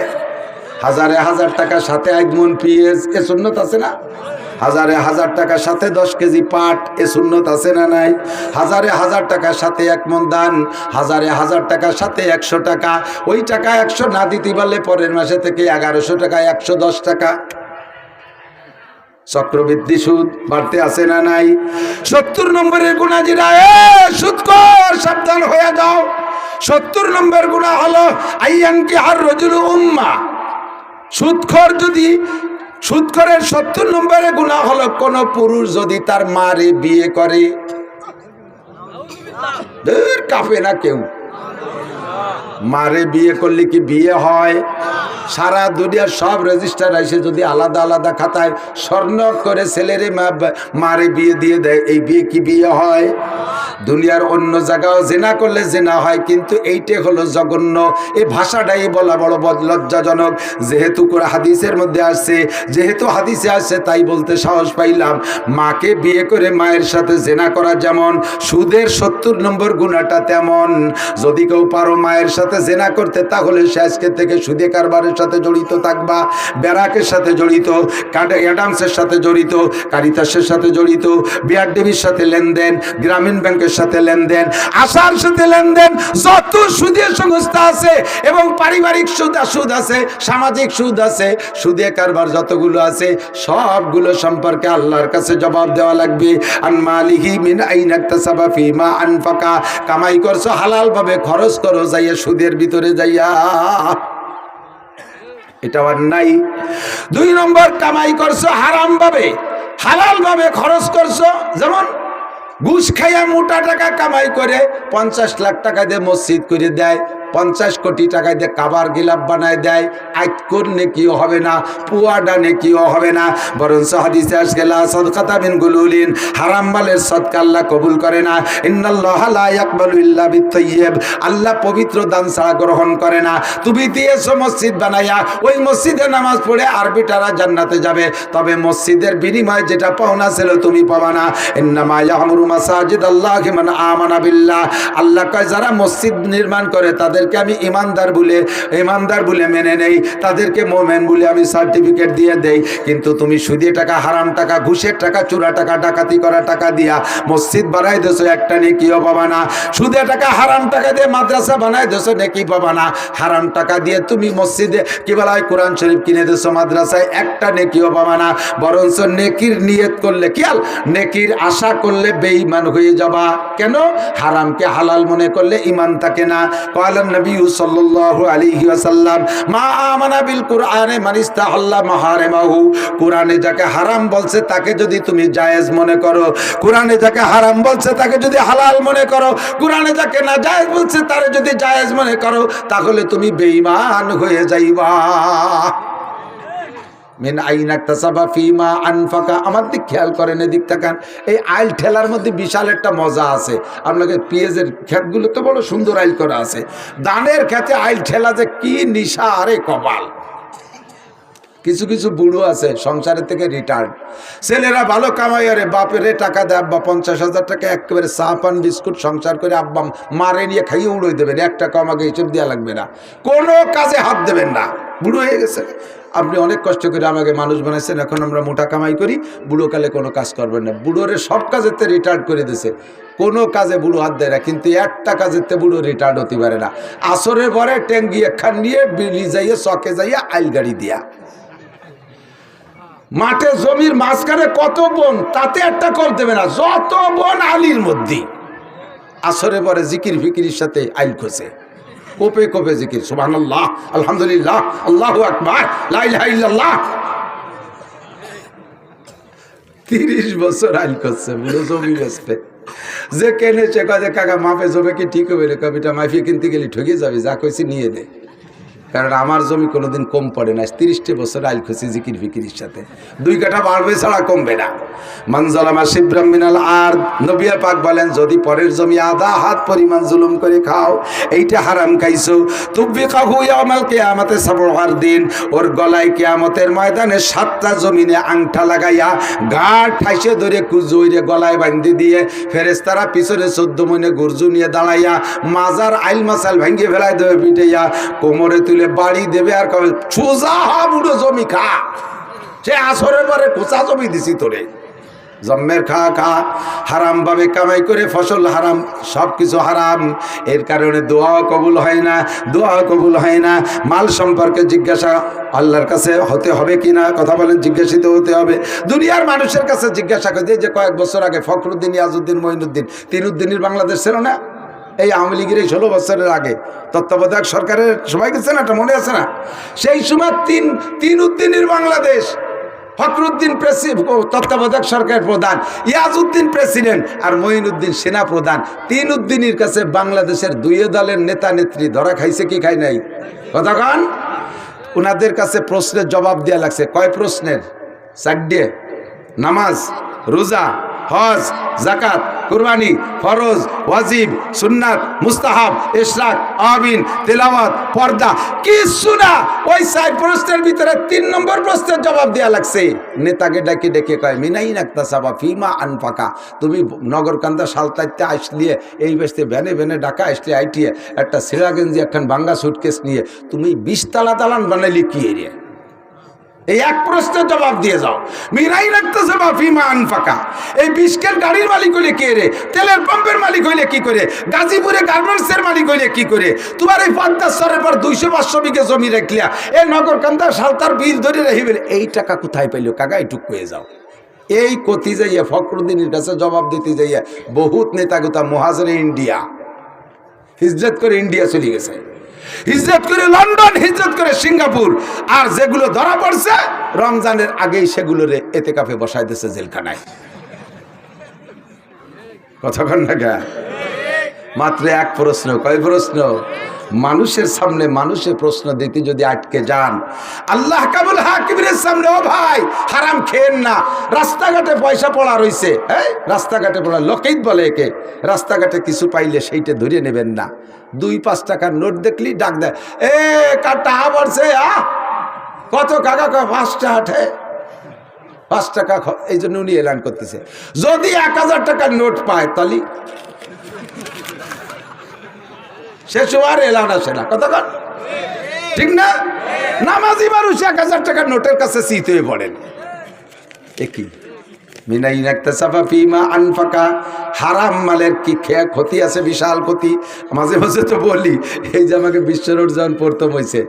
1000 টাকার সাথে 1 মণ পিএস, এ সুন্নত আছে না? 1000 টাকার সাথে 10 কেজি পাট, এ সুন্নত আছে না নাই? 1000 টাকার সাথে 1 মণ ধান, 1000 টাকার সাথে 100 টাকা। ওই টাকা 100 না দিতে পারলে পরের মাসে থেকে 1100 টাকা, 110 টাকা। চক্রবৃদ্ধি সুদ বাড়তে আছে না নাই? 70 নম্বরের গুনাহ যেটা, সুদখোর সাবধান হয়ে যাও। 70 নম্বর গুনাহ হলো আইয়ানকি আর রজুলু উম্মা। সুদখোর যদি, সুদখোরের 70 নম্বরের গুনাহ হলো কোন পুরুষ যদি তার মারে বিয়ে করে। কাঁপে না কেউ? মারে বিয়ে করলে কি বিয়ে হয়? সারা দুনিয়ার সব রেজিস্টার এসে যদি আলাদা আলাদা খাতায় স্বর্ণ করে ছেলেরে মারে বিয়ে দিয়ে দেয়, এই বিয়ে কি বিয়ে হয়? দুনিয়ার অন্য জায়গাও জেনা করলে জেনা হয়, কিন্তু এইটাই হলো জঘন্য। এই ভাষাটাই বলা বড় লজ্জাজনক। যেহেতু করে হাদিসের মধ্যে আসছে, যেহেতু হাদিসে আসছে তাই বলতে সাহস পাইলাম। মাকে বিয়ে করে মায়ের সাথে জেনা করা যেমন, সুদের 70 নম্বর গুনাহটা তেমন। যদি কেউ পারো মায়ের সাথে জেনা করতে, তাহলে সে আজকে থেকে সুদে কারবারের সাথে জড়িত থাকবা, ব্যারাকের সাথে জড়িত, অ্যাডামসের সাথে জড়িত, কারিতাসের সাথে জড়িত, বিআরডিবির সাথে লেনদেন, গ্রামীণ ব্যাংকের সাথে লেনদেন, আশার সাথে লেনদেন, যত সুদের সংস্থা আছে এবং পারিবারিক সুদ আছে, সামাজিক সুদ আছে, সুদে কারবার যতগুলো আছে সবগুলো সম্পর্কে আল্লাহর কাছে জবাব দেওয়া লাগবে। আন মালিহি মিন আইনা ইকতাসাবা ফিমা আনফাকা। কামাই করছো হালাল ভাবে, খরচ করো যাইয়া সুদের ভিতরে যাইয়া, এটা অন্যায়। 2 নম্বর, কামাই করছো হারাম ভাবে, হালাল ভাবে খরচ করছো। যেমন ঘুষ খাইয়া মোটা টাকা কামাই করে 50 লাখ টাকা দিয়ে মসজিদ করে দেয়, 50 কোটি টাকা দিয়ে কাবার গিলাপ বানায় দেয়, আইতকুর নেকিও হবে না, পুয়াডা নেকিও হবে না। বরং হাদিসে আসছে লা সাদকাতা মিন গুলুলিন, হারাম মালের সদকা আল্লাহ কবুল করে না। ইন্নাল্লাহা লা ইয়াকবালু ইল্লা বিত-তাইয়্যিব, আল্লাহ পবিত্র দান ছাড়া গ্রহণ করে না। তুমি দিয়েছো মসজিদ বানাইয়া, ওই মসজিদে নামাজ পড়ে আরবিটারা জান্নাতে যাবে, তবে মসজিদের বিনিময়ে যেটা পাওনা ছিল তুমি পাবা না। ইন্নামা ইয়ামুরু মাসাজিদাল্লাহি মান আমানা বিল্লাহ, আল্লাহ কয় যারা মসজিদ নির্মাণ করে তাদেরকে আমি ইমানদার বলে মেনে নেই, তাদেরকে মোমেন বলে আমি সার্টিফিকেট দিয়ে দেই। কিন্তু তুমি সুদে টাকা, হারাম টাকা, ঘুষের টাকা, চোরা টাকা, ডাকাতি করা টাকা দিয়া মসজিদ বানাই দেছো, একটা নেকিও পাবা না। সুদে টাকা, হারাম টাকা দিয়ে মাদ্রাসা বানাই দেছো, নেকি পাবা না। হারাম টাকা দিয়ে তুমি মসজিদে কি বলা হয় কোরআন শরীফ কিনে দেছো, মাদ্রাসায় একটা নেকিও পাবা না। বরঞ্চ নেকির নিয়ত করলে, খেয়াল, নেকির আশা করলে বেঈমান হয়ে যাবা। কেন? হারামকে হালাল মনে করলে ঈমান থাকে না। ক্বালা নবী সাল্লাল্লাহু আলাইহি ওয়াসাল্লাম মা আমানা বিল কুরআনে মান ইস্তাহাল্লা মাহারিমাহু, কুরআনে যাকে হারাম বলছে তাকে যদি তুমি জায়েজ মনে করো, কুরআনে যাকে হারাম বলছে তাকে যদি হালাল মনে করো, কুরআনে যাকে না জায়েজ বলছে তারে যদি জায়েজ মনে করো, তাহলে তুমি বেঈমান হয়ে যাইবা। মিন আইনা ইকতাসাবা ফিমা আনফাকা। আমার দিক খেয়াল করেন, এদিক তাকান। এই আইল ঠেলার মধ্যে বিশাল একটা মজা আছে। আপনাকে পেঁয়াজের ক্ষেতগুলো তো বড় সুন্দর আইল করা আছে, ধানের ক্ষেতে আইল ঠেলা যে কি নিশা, আরে কপাল। কিছু কিছু বুড়ো আছে সংসারের থেকে রিটায়ার্ড, ছেলেরা ভালো কামাই, আরে বাপেরে টাকা দেয়, আব্বা 50,000 টাকা একেবারে চা পান বিস্কুট সংসার করে আব্বা মারে নিয়ে খাইয়ে উড়োই দেবেন, 1 টাকা আমাকে হিসেব দেওয়া লাগবে না, কোনো কাজে হাত দেবেন না। বুড়ো হয়ে গেছে। আপনি অনেক কষ্ট করে আমাকে মানুষ বানাইছেন, এখন আমরা মোটা কামাই করি, বুড়োকালে কোনো কাজ করবেন না। বুড়োরে সব কাজেতে রিটায়ার্ড করে দিয়েছে, কোনো কাজে বুড়ো হাত দেয় না, কিন্তু একটা কাজেতে বুড়ো রিটায়ার্ড হতে পারে না। আসরের পরে ট্যাঙ্গি একখান নিয়ে বিলি যাইয়ে চকে যাইয়া আইল গাড়ি দিয়া মাঠে জমির মাঝখানে কত বন, তাতে একটা কল দেবে না, যত বন আলির মধ্যে আসরে পরে জিকির ফিকিরির সাথে আইল খোঁজে, কোপে কোপে জিকির, সুবহানাল্লাহ, আলহামদুলিল্লাহ, আল্লাহু আকবার, লা ইলাহা ইল্লাল্লাহ। 30 বছর আইল করছে, বুড়ো জমি বেচতে। যে কেনেছে কয় যে কাকা মাপে জমে কি ঠিক হবে রে, কবিটা মাফিয়ে কিনতে গেলে ঠকে যাবে, যা কইছি নিয়ে দে, কারণ আমার জমি কোনোদিন কম পড়ে না। 30টি বছর আইল খুশি জিকির ফিকিরির সাথে, 2 কাঠা বাড়বে ছাড়া কমবে না। মানজালামা শিবরাম মিনাল আরদ, নবী পাক বলেন যদি পরের জমি আধা হাত পরিমাণ জুলুম করে খাও, এইটা হারাম খাইছো, তুবিকাহু ইয়াউমাল কিয়ামাতে সাবউর দিন, ওর গলায় কিয়ামতের ময়দানে 7টা জমিনে আংটা লাগাইয়া গাঢ় ঠাইসে ধরে কুজুইরে গলায় বাঁধি দিয়ে ফেরেশতারা পিছনে 14 মনে গর্জু নিয়ে দাঁড়াইয়া মাজার আইল মাসাল ভাঙ্গি ফেলাই দেবে, পিটাইয়া কোমরে তুলে বাড়ি দেবে, আর কবে সোজা হা বুড়ো জমি খা, সে আসরের পরে কোচা জমি দিছি তোরে, জম্মের খা খা, হারাম ভাবে কামাই করে ফসল হারাম, সব কিছু হারাম। এর কারণে দোয়া কবুল হয় না, দোয়া কবুল হয় না। মাল সম্পর্কে জিজ্ঞাসা আল্লাহর কাছে হতে হবে কিনা, কথা বলেন, জিজ্ঞাসিত হতে হবে। দুনিয়ার মানুষের কাছে জিজ্ঞাসা করে, যে কয়েক বছর আগে ফখরুদ্দিন, ইয়াজউদ্দিন, মঈনুদ্দিন, তিনউদ্দিনের বাংলাদেশ ছিল না, এই আওয়ামী লীগের 16 বছরের আগে তত্ত্বাবধায়ক সরকারের সবাই গেছে না, এটা মনে আছে না? সেই সময় তিনউদ্দিনের বাংলাদেশ, ফখরুদ্দিন তত্ত্বাবধায়ক সরকারের প্রধান, ইয়াজউদ্দিন প্রেসিডেন্ট, আর মঈনুদ্দিন সেনা প্রধান। তিনউদ্দিনের কাছে বাংলাদেশের 2 দলের নেতা নেত্রী ধরা খাইছে কি খাই নাই, কথা কন? ওনাদের কাছে প্রশ্নের জবাব দেওয়া লাগছে। কয় প্রশ্নের? 4টে। নামাজ, রোজা, হজ, যাকাত, কুরবানি, ফরজ, ওয়াজিব, সুন্নাত, মুস্তাহাব, ইশরাক, আমিন, তেলাওয়াত, পর্দা, কিছু না। ওই 4 প্রশ্নের ভিতরে 3 নম্বর প্রশ্নের জবাব দেওয়া লাগছে। নেতাকে ডেকে ডেকে কয়, মিনাই নাক্তাসাবা ফিমা আনফাকা, তুমি নগরকান্দা সালতাইতে আসলিয়ে, এই বেসতে ভ্যানে ভ্যানে ডাকা আসলে আইটিয়ে একটা সিরা গেঞ্জি একখান ভাঙ্গা সুটকেস নিয়ে তুমি 20 তালা দালান বানাইলি কি এরিয়া? এই এক প্রশ্নের জবাব দিয়ে যাও। মিরাই রাখতেছে বা ফিমা আনফাকা, এই 20 গাড়ির মালিক হইলে কে রে, তেলের পাম্পের মালিক হইলে কি করে, গাজীপুরে গার্মেন্টসের মালিক হইলে কি করে, তোমার এই 50 সরের পর 200-500 বিঘে জমি রাখলিয়া এই নগরকান্দা সালতার বিল ধরে রাখিবেন, এই টাকা কোথায় পাইলো কাকা, এইটুক হয়ে যাও। এই কতি যাইয়া ফখরুদ্দিনের কাছে জবাব দিতে যাইয়া বহুত নেতাগুতা মহাজনে ইন্ডিয়া হিজরত করে ইন্ডিয়া চলে গেছে, হিজরত করে লন্ডন, হিজরত করে সিঙ্গাপুর, আর যেগুলো ধরা পড়ছে রমজানের আগেই সেগুলোরে এতেকাফে বসাই দিয়েছে জেলখানায়। কতক্ষণ না গা? মাত্র এক প্রশ্ন। কয় প্রশ্ন? মানুষের সামনে মানুষের প্রশ্ন দিতে যদি আটকে যান, আল্লাহ কাবুল হাকিমের সামনে, ও ভাই হারাম খেয়েন না। রাস্তাঘাটে পয়সা পড়া রইছে, হ্যাঁ রাস্তাঘাটে পড়া, লোকেই বলে একে, রাস্তাঘাটে কিছু পাইলে সেইটা ধরে নেবেন না। 2-5 টাকার নোট দেখলি ডাক দেয়, এ কাটা পড়ছে, কত কাকা? 5 টাকা। 5 টাকা। এই জন্য উনি এলান করতেছে, যদি 1000 টাকার নোট পায় তাহলে শেষ আর এলান আসে না, কথা কন ঠিক না? নামাজি মানুষ 1000 টাকার নোটের কাছে শীত হয়ে পড়েন। একই মিনাই নাক্তাসাফা ফিমা আনফাকা, হারাম মালের কি ক্ষতি আছে, বিশাল ক্ষতি। মাঝে মাঝে তো বলি, এই যে আমাকে বিশ্ব রোড যখন প্রথম হয়েছে,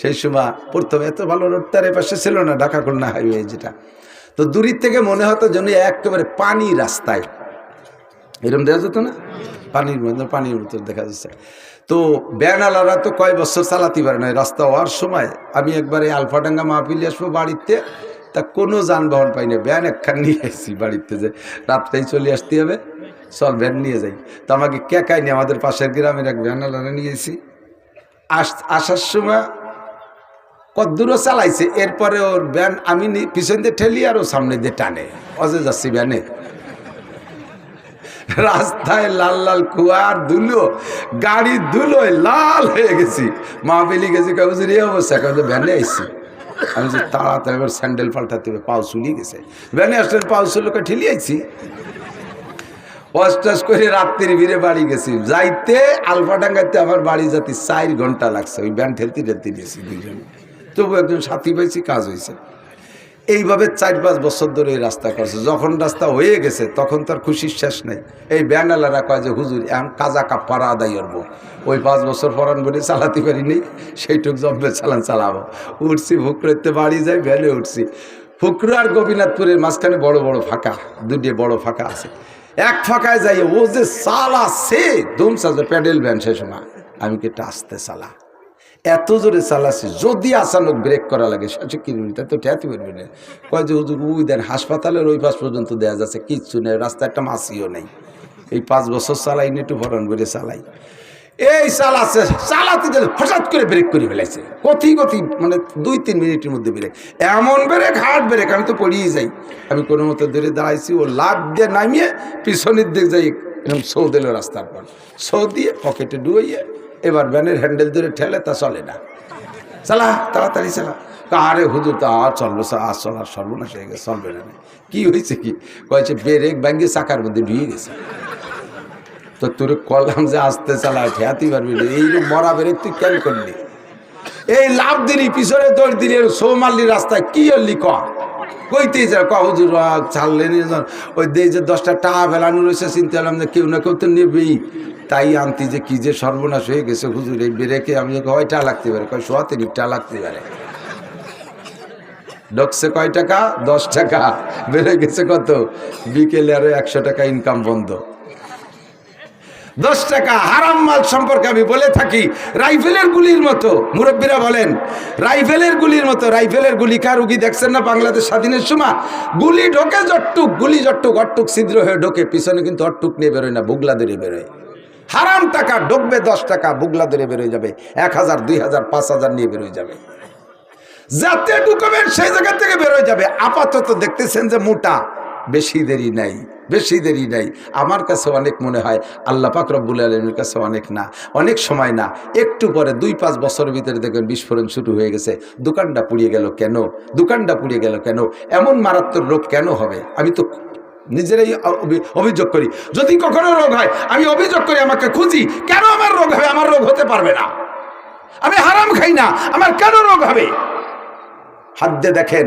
সেই সময় প্রথম এত ভালো রোড তার এপাশে ছিল না, ঢাকা খুলনা হাইওয়ে যেটা, তো দূরের থেকে মনে হতো যেন একেবারে পানি রাস্তায়, এরকম দেখা যেত না, পানির মতো দেখা যাচ্ছে। তো ব্যানালারা তো কয় বছর চালাতে পারে না রাস্তা হওয়ার সময়। আমি একবারে আলফাডাঙ্গা মাহফিলে আসবো বাড়িতে, তা কোনো যানবাহন পাই না, ভ্যান একখান নিয়ে আসছি বাড়িতে, যে রাত্রেই চলে আসতে হবে, চল ভ্যান নিয়ে যাই। তো আমাকে কেকাই নিয়ে আমাদের পাশের গ্রামের এক ভ্যানালারা নিয়েছি। আসার সময় কদ্দূরও চালাইছে, এরপরে ওর ভ্যান আমি পিছন দিয়ে ঠেলি আর ও সামনে দিয়ে টানে, অজে যাচ্ছি ভ্যানে। রাস্তায় লাল লাল কুয়ার ধুলো, গাড়ির ধুলোয় লাল হয়ে গেছি। মাহফিলি গেছি, কাগজের এই অবস্থা, কাগজে ভ্যানে আইসি। আমি যে তাড়াতাড়ি স্যান্ডেল পাল্টাতে হবে, পাও চুলি গেছে, ভ্যানে আসলে পাও চুলোকে ঠেলি আইছি। অষ্টাস করে রাত্রির ভিড়ে বাড়ি গেছি, যাইতে আলফাডাঙ্গাইতে আমার বাড়ি যাতে 4 ঘন্টা লাগছে, ওই ভ্যান ঠেলতে ঠেলতে গেছি 2 জন। তবু একজন সাথী পাইছি, কাজ হয়েছে। এইভাবে 4-5 বছর ধরে এই রাস্তা করছে। যখন রাস্তা হয়ে গেছে তখন তার খুশির শেষ নেই। এই ব্যানালারা কয় যে হুজুর এখন কাজা কাপ্পারা আদায় করবো, ওই 5 বছর পরান বলে চালাতে পারিনি, সেইটুক জব্বে চালাবো। উঠছি ফুকরেতে, বাড়ি যাই ভ্যানে উঠছি। ফুকরু আর গোপীনাথপুরের মাঝখানে বড় বড় ফাঁকা, দুটি বড় ফাঁকা আছে। এক ফাঁকায় যাই, ও যে চালাচ্ছে দুমসা যে প্যাডেল ভ্যান, সে সময় আমি কি আস্তে চালা, এত জোরে চালাচ্ছি, যদি আচানক ব্রেক করা লাগে 60 কিলোমিটার তো ঠেয়াতে পারবি না। কয় যে হুজুর ওই দেন হাসপাতালের ওই পাশ পর্যন্ত দেওয়া যাচ্ছে, কিচ্ছু নেই, রাস্তা একটা মাছিও নেই। এই 5 বছর চালাই নি, একটু ভরণ করে চালাই। এই চালাচ্ছে, চালাতে গেলে হঠাৎ করে ব্রেক করে ফেলেছে, কথি মানে 2-3 মিনিটের মধ্যে ব্রেক, এমন ব্রেক, হার্ড ব্রেক, আমি তো পড়িয়ে যাই। আমি কোনো মতো ধরে দাঁড়াইছি, ও লাভ দিয়ে নামিয়ে পিছনের দিক যাই, এরকম সৌ দিল রাস্তার পর, সৌ দিয়ে পকেটে ডুবাইয়ে এবার ভ্যানের হ্যান্ডেল ধরে ঠেলে, তা চলে না, চালা তাড়াতাড়ি চালা। আরে হুজুর তা আর চলবো, আর চলা সর্বনাশ হয়ে গেছে, চলবে না। কি হয়েছে কি কয়েছে, ব্রেক ব্যাঙ্গে চাকার মধ্যে ঢুয়ে গেছে। তো তোর কলাম যে আসতে চালা, ঠেয়াতে পারবি না, এই মরা ব্রেক তুই কেন করলি? এই লাভ দিলি, পিছনে দৌড় দিলি, সৌ মারলি রাস্তায়, কি হলি কইতেই যা হুজুর ছাড়লেন। ওই দিয়ে যে 10টা টাকা ফেলানো রয়েছে, চিন্তা করলাম যে কেউ না কেউ তো নেবেই, তাই আনতি যে কি যে সর্বনাশ হয়ে গেছে হুজুর। এই ব্রেকে আমি কয় টাকা লাগতে পারে, কয় 37 টাকা লাগতে পারে। ঢুকছে কয় টাকা? 10 টাকা। বেড়ে গেছে কত? বিকেলে আরো 100 টাকা ইনকাম বন্ধ। 10 টাকা হারাম মাল সম্পর্কে আমি বলে থাকি, রাইফেলের গুলির মতো। মুরব্বীরা বলেন রাইফেলের গুলির মতো। রাইফেলের গুলি কার রুগী দেখছেন না বাংলাদেশ স্বাধীনের সময়? গুলি ঢোকে জট্টুক, গুলি জট্টুক, অট্টুক ছিদ্র হয়ে ঢোকে, পিছনে কিন্তু অট্টুক নিয়ে বেরোয় না, বুগলা ধরে বেরোয়। হারাম টাকা ঢুকবে 10 টাকা, বুগলা ধরে বেরোয় যাবে, 1000, 2000, 5000 নিয়ে বেরোয় যাবে। যাতে ঢুকবেন সেই জায়গা থেকে বেরোয় যাবে। আপাতত দেখতেছেন যে মোটা, বেশি দেরি নাই, বেশি দেরি নাই। আমার কাছে অনেক মনে হয়, আল্লাহ পাক রব্বুল আলামিনের কাছে অনেক না, অনেক সময় না, একটু পরে 2-5 বছরের ভিতরে দেখবেন বিস্ফোরণ শুরু হয়ে গেছে। দোকানটা পুড়িয়ে গেল কেন? দোকানটা পুড়িয়ে গেল কেন? এমন মারাত্মক রোগ কেন হবে? আমি তো নিজেরাই অভিযোগ করি, যদি কখনো রোগ হয় আমি অভিযোগ করি, আমাকে খুঁজি, কেন আমার রোগ হবে? আমার রোগ হতে পারবে না, আমি হারাম খাই না, আমার কেন রোগ হবে? হাত দিয়ে দেখেন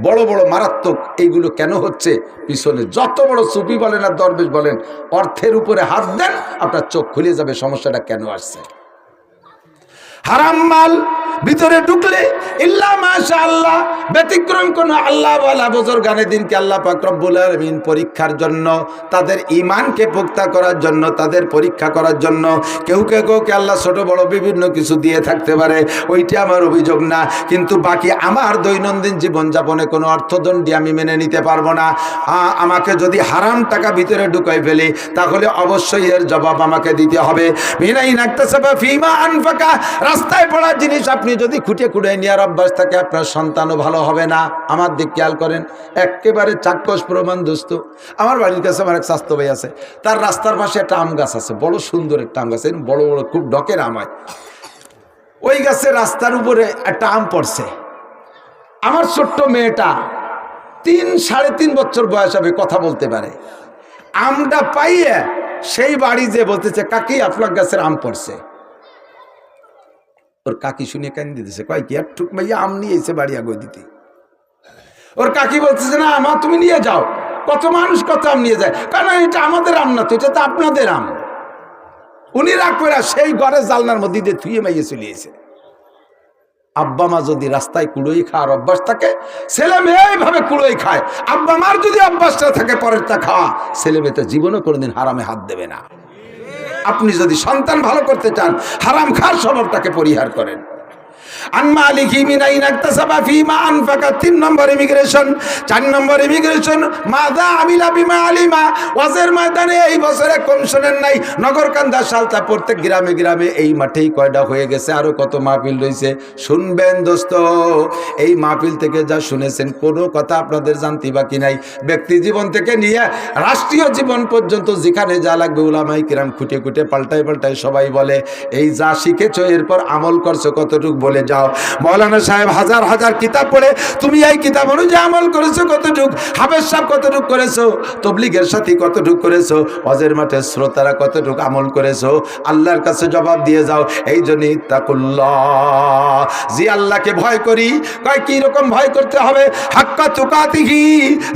বড় বড় মারাত্মক এইগুলো কেন হচ্ছে? পিছনে যত বড় সুফি বলেন আর দরবেশ বলেন, অর্থের উপরে হাত দেন, আপনার চোখ খুলে যাবে সমস্যাটা কেন আসছে। হারাম মাল ভিতরে ঢুকলে ইল্লা মাশাআল্লাহ, ব্যতিক্রম কোন আল্লাহ ওয়ালা বুজুর্গানে দিনকে আল্লাহ পাক রব্বুল আলামিন পরীক্ষার জন্য, তাদের ঈমানকে পুক্তা করার জন্য, তাদের পরীক্ষা করার জন্য কেউ আল্লাহ ছোট বড় বিভিন্ন কিছু দিয়ে থাকতে পারে, ওইটা আমার অভিযোগ না। কিন্তু বাকি আমার দৈনন্দিন জীবনযাপনে কোনো অর্থদণ্ডী আমি মেনে নিতে পারবো না। আমাকে যদি হারাম টাকা ভিতরে ঢুকাই ফেলি, তাহলে অবশ্যই এর জবাব আমাকে দিতে হবে। মিনাই নাকতাসাবা ফিমা আনফাকা, রাস্তায় পড়া জিনিস আপনি যদি খুঁটে খুঁড়ে নেওয়ার অভ্যাস থাকে, আপনার সন্তানও ভালো হবে না। আমার দিক খেয়াল করেন, একেবারে চাক্ষুষ প্রমাণ দোস্ত। আমার বাড়ির কাছে আমার এক স্বাস্থ্য ভাই আছে, তার রাস্তার পাশে একটা আম গাছ আছে, বড় সুন্দর একটা আম গাছ, বড় বড় খুব ডকের আম হয়। ওই গাছের রাস্তার উপরে একটা আম পড়ছে। আমার ছোট্ট মেয়েটা 3-3.5 বছর বয়স হবে, কথা বলতে পারে। আমটা পাইয়ে সেই বাড়ি যে বলতেছে, কাকি আপনার গাছের আম পড়ছে। ওর কাকি শুনে কান্দি দিতেছে, কয় কি একটুক ভাইয়া আম নিয়ে এসে বাড়ি আগে দিতে। ওর কাকি বলতেছে, না মা তুমি নিয়ে যাও, কত মানুষ কত আম নিয়ে যায়, কারণ এটা আমাদের আম না তো, এটা তো আপনাদের আম। উনি রাগ করে সেই ঘরে জালনার মধ্যে দিয়ে থুয়ে মাইয়ে চলে এসে। আব্বা মা যদি রাস্তায় কুড়োই খাওয়ার অভ্যাস থাকে, ছেলে মেয়ে এইভাবে কুড়োই খায়। আব্বা মার যদি অভ্যাসটা থাকে পরেরটা খাওয়া, ছেলে মেয়ে তো জীবনও কোনোদিন হারামে হাত দেবে না। আপনি যদি সন্তান ভালো করতে চান, হারাম খাওয়ার স্বভাবটাকে পরিহার করেন। আনমা আলিকি মিনাই নাকতাসাবা ফিমা আনফাকা, 3 নম্বর ইমিগ্রেশন। 4 নম্বর ইমিগ্রেশন, মাদা আমিলা বিমা আলিমা। ওয়াজের ময়দানে এই বছরে কম শোনেন নাই, নগরকান্দা সালতা প্রত্যেক গ্রামে গ্রামে, এই মাঠেই কয়টা হয়ে গেছে, আরো কত মাহফিল রয়েছে। শুনবেন দোস্ত, এই মাহফিল থেকে যা শুনেছেন কোনো কথা আপনাদের জানতে বাকি নাই। ব্যক্তি জীবন থেকে নিয়ে রাষ্ট্রীয় জীবন পর্যন্ত যেখানে যা লাগবে উলামায়ে কিরাম খুঁটে খুঁটে পাল্টায় পাল্টায় সবাই বলে, এই যা শিখেছো এরপর আমল করছো কতটুকু বলে যাও। যাও। মৌলানা সাহেব হাজার হাজার কিতাব পড়ে তুমি এই কিতাব অনুযায়ী আমল করেছো কতটুক, হাফেজ সাহেব কতটুক করেছো, তবলিগের সাথী কতটুক করেছো, হজের মাঠে শ্রোতারা কতটুক আমল করেছো, আল্লাহর কাছে জবাব দিয়ে যাও। এই জন্য ইত্তাকুল্লাহ, যে আল্লাহকে ভয় করি। কয় কি রকম ভয় করতে হবে? হাক্কা তুকাতিহি,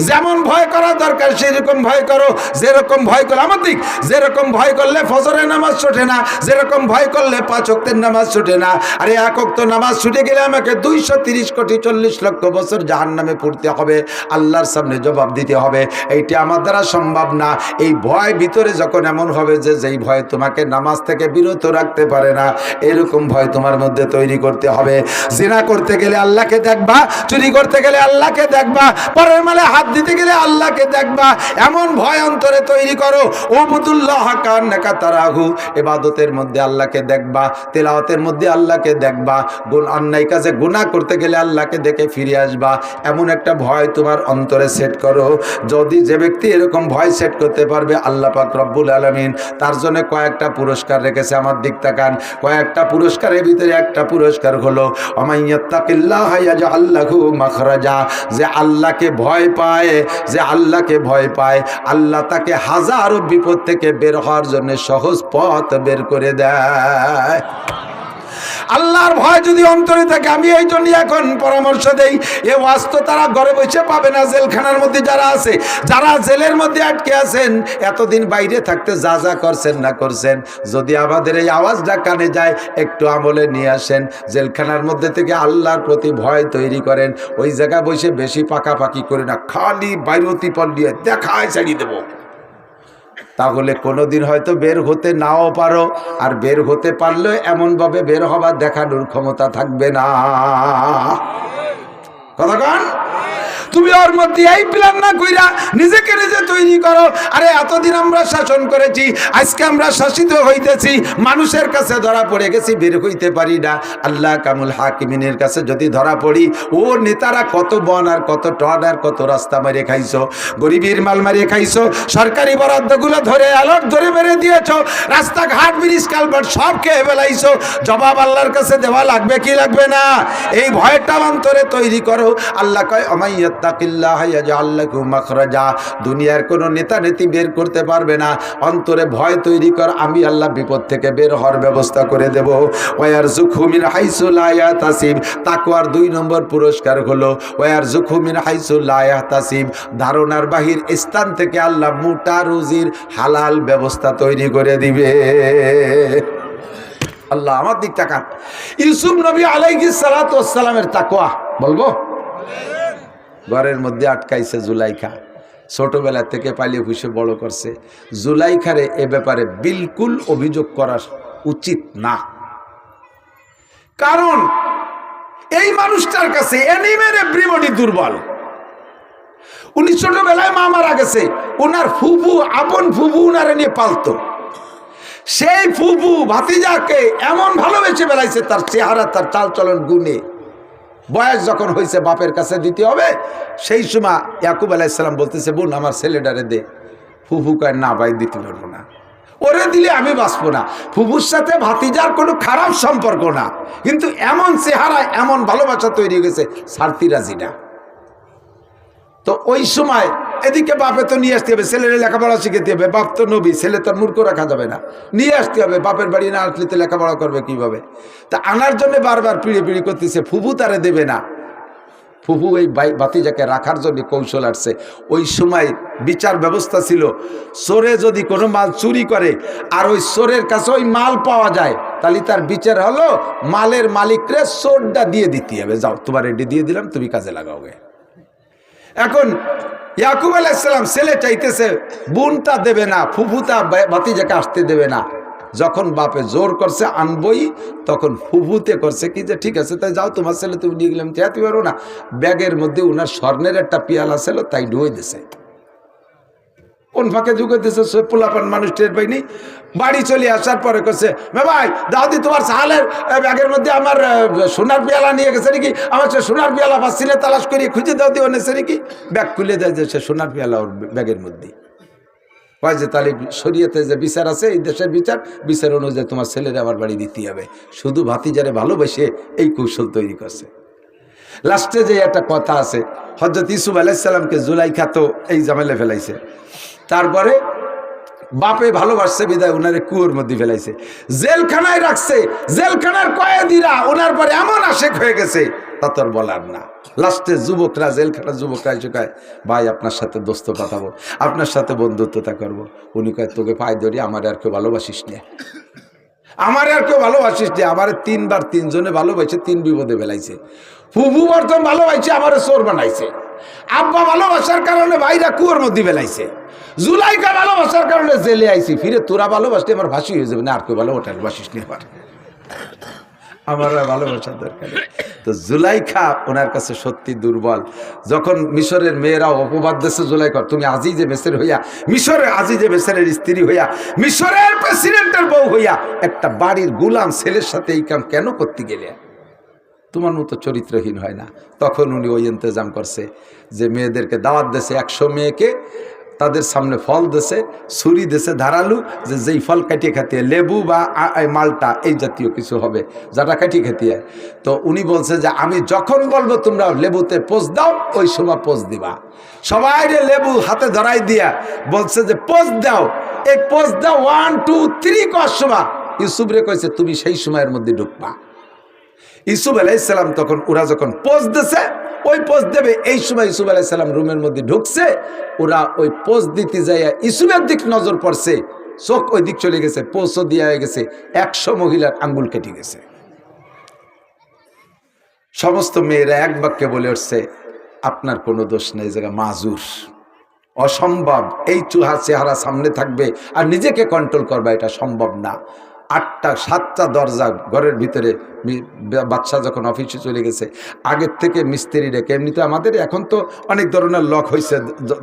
যেমন ভয় করা দরকার সেরকম ভয় করো। যেরকম ভয় করলে আমাদের, যেরকম ভয় করলে ফজরের নামাজ ছুটে না, যেরকম ভয় করলে 5 ওয়াক্তের নামাজ ছুটে না। আরে 1 ওয়াক্ত নামাজ ছুটে গেলে আমাকে 230 কোটি 40 লক্ষ বছর জাহান্নামে পড়তে হবে, আল্লাহর সামনে জবাব দিতে হবে। এইটা আমার দ্বারা সম্ভব না। এই ভয় ভিতরে যখন এমন হবে যে যেই ভয় তোমাকে নামাজ থেকে বিরত রাখতে পারে না, এরকম ভয় তোমার মধ্যে তৈরি করতে হবে। জিনা করতে গেলে আল্লাহকে দেখবা, চুরি করতে গেলে আল্লাহকে দেখবা, পরের মালে হাত দিতে গেলে আল্লাহকে দেখবা। এমন ভয় অন্তরে তৈরি করো। উবুদুল্লাহ কান্নাকা তারাহু, ইবাদতের মধ্যে আল্লাহকে দেখবা, তেলাওয়াতের মধ্যে আল্লাহকে দেখবা, অন্যায় কাজে গুনাহ করতে গেলে আল্লাহকে দেখে ফিরে আসবা। এমন একটা ভয় তোমার অন্তরে সেট করো। যদি যে ব্যক্তি এরকম ভয় সেট করতে পারবে, আল্লাহ পাক রব্বুল আলামিন তার জন্য কয়েকটা পুরস্কার রেখেছে। আমার দিক তাকান, কয়েকটা পুরস্কারের ভিতরে একটা পুরস্কার হলো ওমাইয়াত্তাকিল্লাহা ইয়াজআল লাহু মাখরাজা, যে আল্লাহকে ভয় পায়, যে আল্লাহকে ভয় পায়, আল্লাহ তাকে হাজারো বিপদ থেকে বের হওয়ার জন্য সহজ পথ বের করে দেয়। আল্লাহর ভয় যদি অন্তরে থাকে, আমি এই জন্য এখন পরামর্শ দেই, এ ওয়াজ তো তারা ঘরে বসে পাবে না। জেলখানার মধ্যে যারা আছে, যারা জেলের মধ্যে আটকে আছেন, এতদিন বাইরে থাকতে যা যা করছেন না করছেন, যদি আমাদের এই আওয়াজটা কানে যায়, একটু আমলে নিয়ে আসেন। জেলখানার মধ্যে থেকে আল্লাহর প্রতি ভয় তৈরি করেন। ওই জায়গায় বসে বেশি পাকাপাকি করে না, খালি বাইরতি পল্লিয়ে দেখায় ছাড়িয়ে দেবো। তাহলে কোনোদিন হয়তো বের হতে নাও পারো, আর বের হতে পারলেও এমনভাবে বের হবার দেখানোর ক্ষমতা থাকবে না। কথা কন? তুমি ওর মধ্যে এই প্ল্যান না কইরা নিজেকে নিজে তৈরি করো। আরে এতদিন আমরা শাসন করেছি, আজকে আমরা শাসিত হইতেছি, মানুষের কাছে ধরা পড়ে গেছি, বের হইতে পারি না। আল্লাহ কামুল হাকিমিনের কাছে যদি ধরা পড়ি, ও নেতারা কত বন আর কত টন আর কত রাস্তা মেরে খাইছো, গরিবের মাল মারিয়ে খাইছো, সরকারি বরাদ্দগুলো ধরে আলোট ধরে মেরে দিয়েছো, রাস্তাঘাট ব্রিজ কালভার্ট সব খেয়ে ফেলাইছো। জবাব আল্লাহর কাছে দেওয়া লাগবে কি লাগবে না? এই ভয়টা অন্তরে তৈরি করো। আল্লাহ কয় ওমাইয়াত্তাকিল্লাহা ইয়াজআল লাহু মাখরাজা, দুনিয়ার কোনো নেতা নেতি বের করতে পারবে না। অন্তরে ভয় তৈরি কর, আমি আল্লাহ বিপদ থেকে বের হওয়ার ব্যবস্থা করে দেব। ওয়ারযুকহু মিন হাইসু লা ইয়াহতাসিব, তাকওয়ার 2 নম্বর পুরস্কার হলো ওয়ারযুকহু মিন হাইসু লা ইয়াহতাসিব, ধারণার বাহির স্থান থেকে আল্লাহ মোটা রুজির হালাল ব্যবস্থা তৈরি করে দিবে। আল্লাহ আমার দিক তাকান। ইউসুফ নবী আলাইহিস সালাতু ওয়াস সালামের তাকওয়া বলবো। ঘরের মধ্যে আটকাইছে জুলাইখা, ছোটবেলা থেকে পালিয়ে পুষে বড় করছে। জুলাইখারে এ ব্যাপারে বিলকুল অভিযোগ করা উচিত না, কারণ এই মানুষটার কাছে অ্যানিমের এভরিবডি দুর্বল। উনি ছোটবেলায় মা মারা গেছে, ওনার ফুফু, আপন ফুফু উনারে নিয়ে পালতো। সেই ফুফু ভাতিজাকে এমন ভালোবেসে বেলাইছে, তার চেহারা, তার চালচলন গুণে। বয়স যখন হয়েছে বাপের কাছে দিতে হবে, সেই সময় ইয়াকুব আলাইহিস সালাম বলতেছে, বোন আমার ছেলেটারে দে। ফুফু কয় না ভাই, দিতে পারবো না, ওরে দিলে আমি বাঁচবো না। ফুফুর সাথে ভাতিজার কোনো খারাপ সম্পর্ক না, কিন্তু এমন চেহারা, এমন ভালোবাসা তৈরি গেছে, ছাড়তি রাজি না। তো ওই সময় এদিকে বাপে তো নিয়ে আসতে হবে, ছেলের লেখাপড়া শিখাতে হবে। বাপ তো নবী, ছেলে তো মূর্খ রাখা যাবে না, নিয়ে আসতে হবে। বাপের বাড়ি না আসলে তো লেখাপড়া করবে কিভাবে? তা আনার জন্য বারবার পিড়ি করতেছে, ফুফু তারে দেবে না। ফুফু এই ভাতিজাকে রাখার জন্য কৌশল আসছে। ওই সময় বিচার ব্যবস্থা ছিল, চোরে যদি কোনো মাল চুরি করে আর ওই চোরের কাছে ওই মাল পাওয়া যায়, তাহলে তার বিচার হলো মালের মালিকরে চোরটা দিয়ে দিতে হবে। যাও, তোমার এটি দিয়ে দিলাম, তুমি কাজে লাগাওগে। এখন ইয়াকুব আলাইহিস সালাম ছেলে চাইতেছে, বোনটা দেবে না, ফুফুতা ভাতিজাকে আসতে দেবে না। যখন বাপে জোর করছে আনবই, তখন ফুফুতে করছে কি যে ঠিক আছে তাই যাও, তোমার ছেলে তুমি নিয়ে গেলাম, চেয়াতে পারো না। ব্যাগের মধ্যে উনার স্বর্ণের একটা পিয়ালা ছিল, তাই ডুয়ে দিছে। কোন ফাঁকে ঢুকে দিছে, সে পোলাপান মানুষ টের পাইনি। বাড়ি চলে আসার পরে করছে, ভাই দাদি তোমার সাহালের ব্যাগের মধ্যে আমার সোনার পেয়ালা নিয়ে গেছে নাকি? আমার সে সোনার পেয়ালা পাচ্ছিলে, তালাশ করিয়ে খুঁজে দাও দিয়ে এনেছে নাকি? ব্যাগ খুলে দেয় যে সে সোনার পেয়ালা ওর ব্যাগের মধ্যে। কয় যে তাহলে শরীয়তে যে বিচার আছে, এই দেশের বিচার অনুযায়ী তোমার ছেলেরে আমার বাড়ি দিতে হবে। শুধু ভাতিজারে ভালোবেসে এই কৌশল তৈরি করছে। লাস্টে যে একটা কথা আছে, হযরত ইউসুফ আলাইহিস সালামকে জুলাইখা তো এই ঝামেলা ফেলাইছে, তারপরে বাপে ভালোবাসছে বিদায় ওনারে কুয়োর মধ্যে ফেলাইছে, জেলখানায় রাখছে, জেলখানার কয়েদিরা ওনার পরে এমন আশেক হয়ে গেছে তা তোর বলার না। লাস্টে যুবকরা, জেলখানার যুবকরা এসে কয় ভাই আপনার সাথে দোস্ত পাঠাবো, আপনার সাথে বন্ধুত্বতা করবো। উনি কয় তোকে পায়ে ধরি, আমার আর কেউ ভালোবাসিস না, আমার আর কেউ ভালোবাসিস না। আমার 3 বার 3 জনে ভালোবাসে, 3 বিপদে ফেলাইছে। ফুফু বর্তন ভালোবাসছে, আমার চোর বানাইছে। আব্বা ভালোবাসার কারণে ভাইরা কুয়োর মধ্যে ফেলাইছে। জুলাইখা ভালোবাসার কারণে জেলে আইছি। ফিরে তোরা ভালোবাসলে আমার ফাঁসি হয়ে যাবে না, আর কেউ ভালোবাসিস নি আমার ভালোবাসার দরকার। তো জুলাইখা ওনার কাছে সত্যি দুর্বল। যখন মিশরের মেয়েরা অপবাদ দিয়েছে জুলাইখা, তুমি আজিজে মেসের হইয়া, মিশরের আজিজে মেসেরের স্ত্রী হইয়া, মিশরের প্রেসিডেন্টের বউ হইয়া একটা বাড়ির গোলাম ছেলের সাথে এই কাম কেন করতে গেলে? তোমার মতো চরিত্রহীন হয় না। তখন উনি ওই ইন্তজাম করছে যে মেয়েদেরকে দাওয়াত দিয়েছে, 100 মেয়েকে তাদের সামনে ফল দেছে, ছুরি দেছে ধারালু, যে যেই ফল কাটিয়ে খাতিয়ে, লেবু বা মালটা এই জাতীয় কিছু হবে যাটা কাটিয়ে খাতিয়ে। তো উনি বলছে যে আমি যখন বলবো তোমরা লেবুতে পোজ দাও, ওই সময় পোজ দিবা। সবাই লেবু হাতে ধরাই দিয়া বলছে যে পোজ দাও, এই পোজ দাও 1 2 3 করার সময় ইউসুফ রে কইছে তুমি সেই সময়ের মধ্যে ঢুকবা। ইউসুফ আলাইহিস সালাম তখন ওরা যখন পোজ দিছে, ওই পোজ দেবে এই সময় ইউসুফ আলাইহিস সালাম রুমের মধ্যে ঢুকছে। ওরা ওই পোজ দিতে যাইয়া ইউসুফের দিক নজর পড়ছে, চোখ ওই দিক চলে গেছে, পোজও দিয়া হয়ে গেছে, 100 মহিলার আঙ্গুল কেটে গেছে। সমস্ত মেয়েরা এক বাক্যে বলে উঠছে আপনার কোনো দোষ নেই, জায়গা মাজুর, অসম্ভব। এই চুহা চেহারা সামনে থাকবে আর নিজেকে কন্ট্রোল করবা, এটা সম্ভব না। 8টা 7টা দরজা ঘরের ভিতরে, বাচ্চা যখন অফিসে চলে গেছে আগের থেকে মিস্ত্রি রেখে, এমনিতে আমাদের এখন তো অনেক ধরনের লক হয়েছে,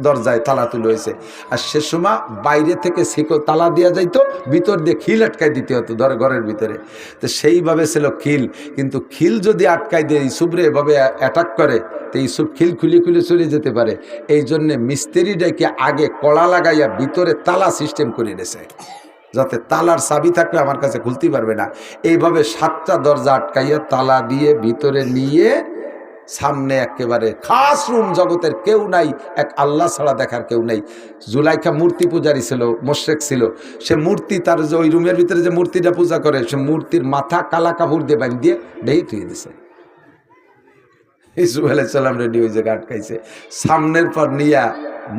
দরজায় তালা তুলে হয়েছে, আর সে সময় বাইরে থেকে শিকো তালা দেওয়া যাইতো, ভিতর দিয়ে খিল আটকাই দিতে হতো ঘরের ভিতরে। তো সেইভাবে ছিল খিল, কিন্তু খিল যদি আটকাই দিয়ে ইউসুফরে এভাবে অ্যাটাক করে তো ইউসুফ খিল খুলে খুলে চলে যেতে পারে। এই জন্যে মিস্ত্রি ডেকে আগে কড়া লাগাইয়া ভিতরে তালা সিস্টেম করে নিয়েছে, যাতে তালার চাবি থাকলে আমার কাছে খুলতে পারবে না। এইভাবে 7টা দরজা আটকাইয়া তালা দিয়ে ভিতরে নিয়ে সামনে একেবারে খাস রুম, জগতের কেউ নাই, এক আল্লাহ ছাড়া দেখার কেউ নেই। জুলাইখা মূর্তি পূজারী ছিল, মোশরেক ছিল। সে মূর্তি, তার যে ওই রুমের ভিতরে যে মূর্তিটা পূজা করে, সে মূর্তির মাথা কালা কাপড় দিয়ে বাঁধিয়ে ঢেই থুয়ে দিছে। ইউসুফ আলাইহিস সালাম রেডি ওই জায়গা আটকাইছে, সামনের পর নিয়া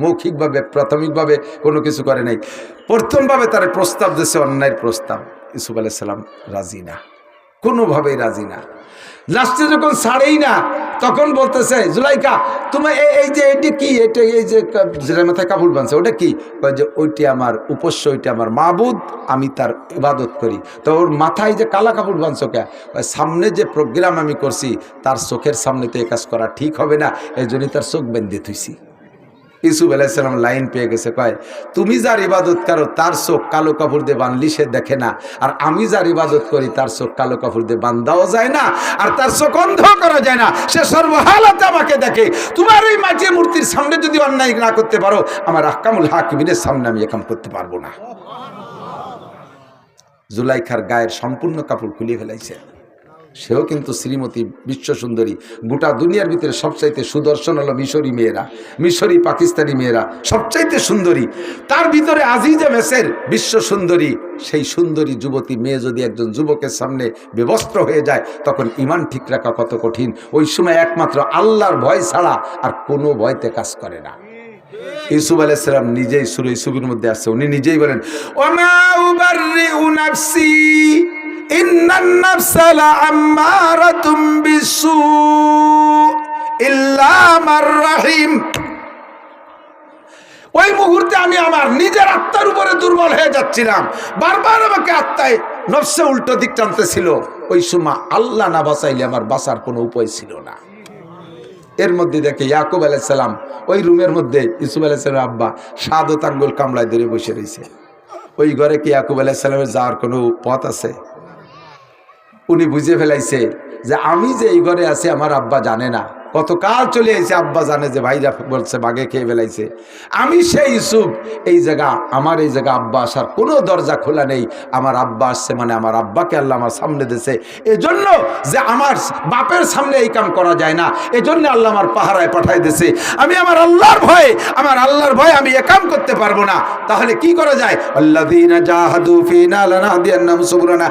মৌখিকভাবে প্রাথমিকভাবে কোনো কিছু করে নাই, প্রথমভাবে তার প্রস্তাব দিয়েছে, অন্যায়ের প্রস্তাব। ইউসুফ আলাইহিস সালাম রাজি না, কোনোভাবেই রাজি না। লাস্টে যখন ছাড়েই না, তখন বলতেছে জুলাইখা তোমার এই যে এটা কি, এটা এই যে যেটা মাথায় কাপড় বাঁধছে ওটা কি? যে ওইটি আমার উপস্য, ওইটা আমার মাবুদ, আমি তার ইবাদত করি। তো ওর মাথায় যে কালা কাপড় বাঁধছো কে? সামনে যে প্রোগ্রাম আমি করছি তার চোখের সামনে তো এ কাজ করা ঠিক হবে না, এই জন্যই তার চোখ বেঁধে থুইছি। ইউসুফ আলাইহিস সালাম লাইন পেয়ে গেছে, কয় তুমি যার ইবাদত করো তার চোখ কালো কাপড় দিয়ে বাঁধলি সে দেখে না, আর আমি যার ইবাদত করি তার চোখ কালো কাপড় দিয়ে বাঁধাও যায় না, আর তার চোখ অন্ধ করা যায় না, সে সর্বহালাতে আমাকে দেখে। তোমার এই মাটি মূর্তির সামনে যদি অন্যায় না করতে পারো, আমার আহকামুল হাকিমিনের সামনে আমি এ কাম করতে পারবো না। জুলাইখার গায়ের সম্পূর্ণ কাপড় খুলে ফেলাইছে। সেও কিন্তু শ্রীমতী, বিশ্ব সুন্দরী। গোটা দুনিয়ার ভিতরে সবচাইতে সুদর্শন হলো মিশরি মেয়েরা, মিশরি পাকিস্তানি মেয়েরা সবচাইতে সুন্দরী। তার ভিতরে আজিজে মেসের বিশ্ব সুন্দরী, সেই সুন্দরী যুবতী মেয়ে যদি একজন যুবকের সামনে বিবস্ত্র হয়ে যায়, তখন ইমান ঠিক রাখা কত কঠিন। ওই সময় একমাত্র আল্লাহর ভয় ছাড়া আর কোনো ভয়তে কাজ করে না। ইউসুফ আলাইহিস সালাম নিজেই সূরা ইউসুফের মধ্যে আছে, উনি নিজেই বলেন ওমা উবাররিউ নাফসি ইন্নান নাফসা লাআম্মারাতুম বিসু ইল্লা মার রাহিম। ওই মুহূর্তে আমি আমার নিজের আত্মার উপরে দুর্বল হয়ে যাচ্ছিলাম, বারবার আমাকে আত্মায় নফসে উল্টো দিক টানতেছিল। ওই সময় আল্লাহ না বাঁচাইলে আমার বাঁচার কোনো উপায় ছিল না। এর মধ্যে দেখে ইয়াকুব আলাইহিস সালাম ওই রুমের মধ্যে, ইউসুফ আলাইহিস সালামের আব্বা শাহাদাত আঙ্গুল কামড়ায় ধরে বসে রয়েছে। ওই ঘরে কি ইয়াকুব আলাইহিস সালামের যাওয়ার কোনো পথ আছে? উনি বুঝে ফেলাইছে যে আমি যে এই ঘরে আছি আমার আব্বা জানে না, কতকাল চলে এসে আব্বা জানে যে ভাইরা বলছে বাঘে খেয়ে ফেলাইছে। আমি সেই ইউসুফ, এই জায়গা আমার, এই জায়গা আব্বা আসার কোনো দরজা খোলা নেই। আমার আব্বা আসছে মানে আমার আব্বাকে আল্লাহ আমার সামনে দিয়েছে, এজন্য যে আমার বাপের সামনে এই কাম করা যায় না, এজন্য আল্লাহ আমার পাহারায় পাঠাই দিয়েছে। আমি আমার আল্লাহর ভয়ে আমি এ কাম করতে পারবো না। তাহলে কি করা যায়? আল্লাযীনা জাহাদু ফীনা লানাহদিয়ান্নাহুম সুবুলানা।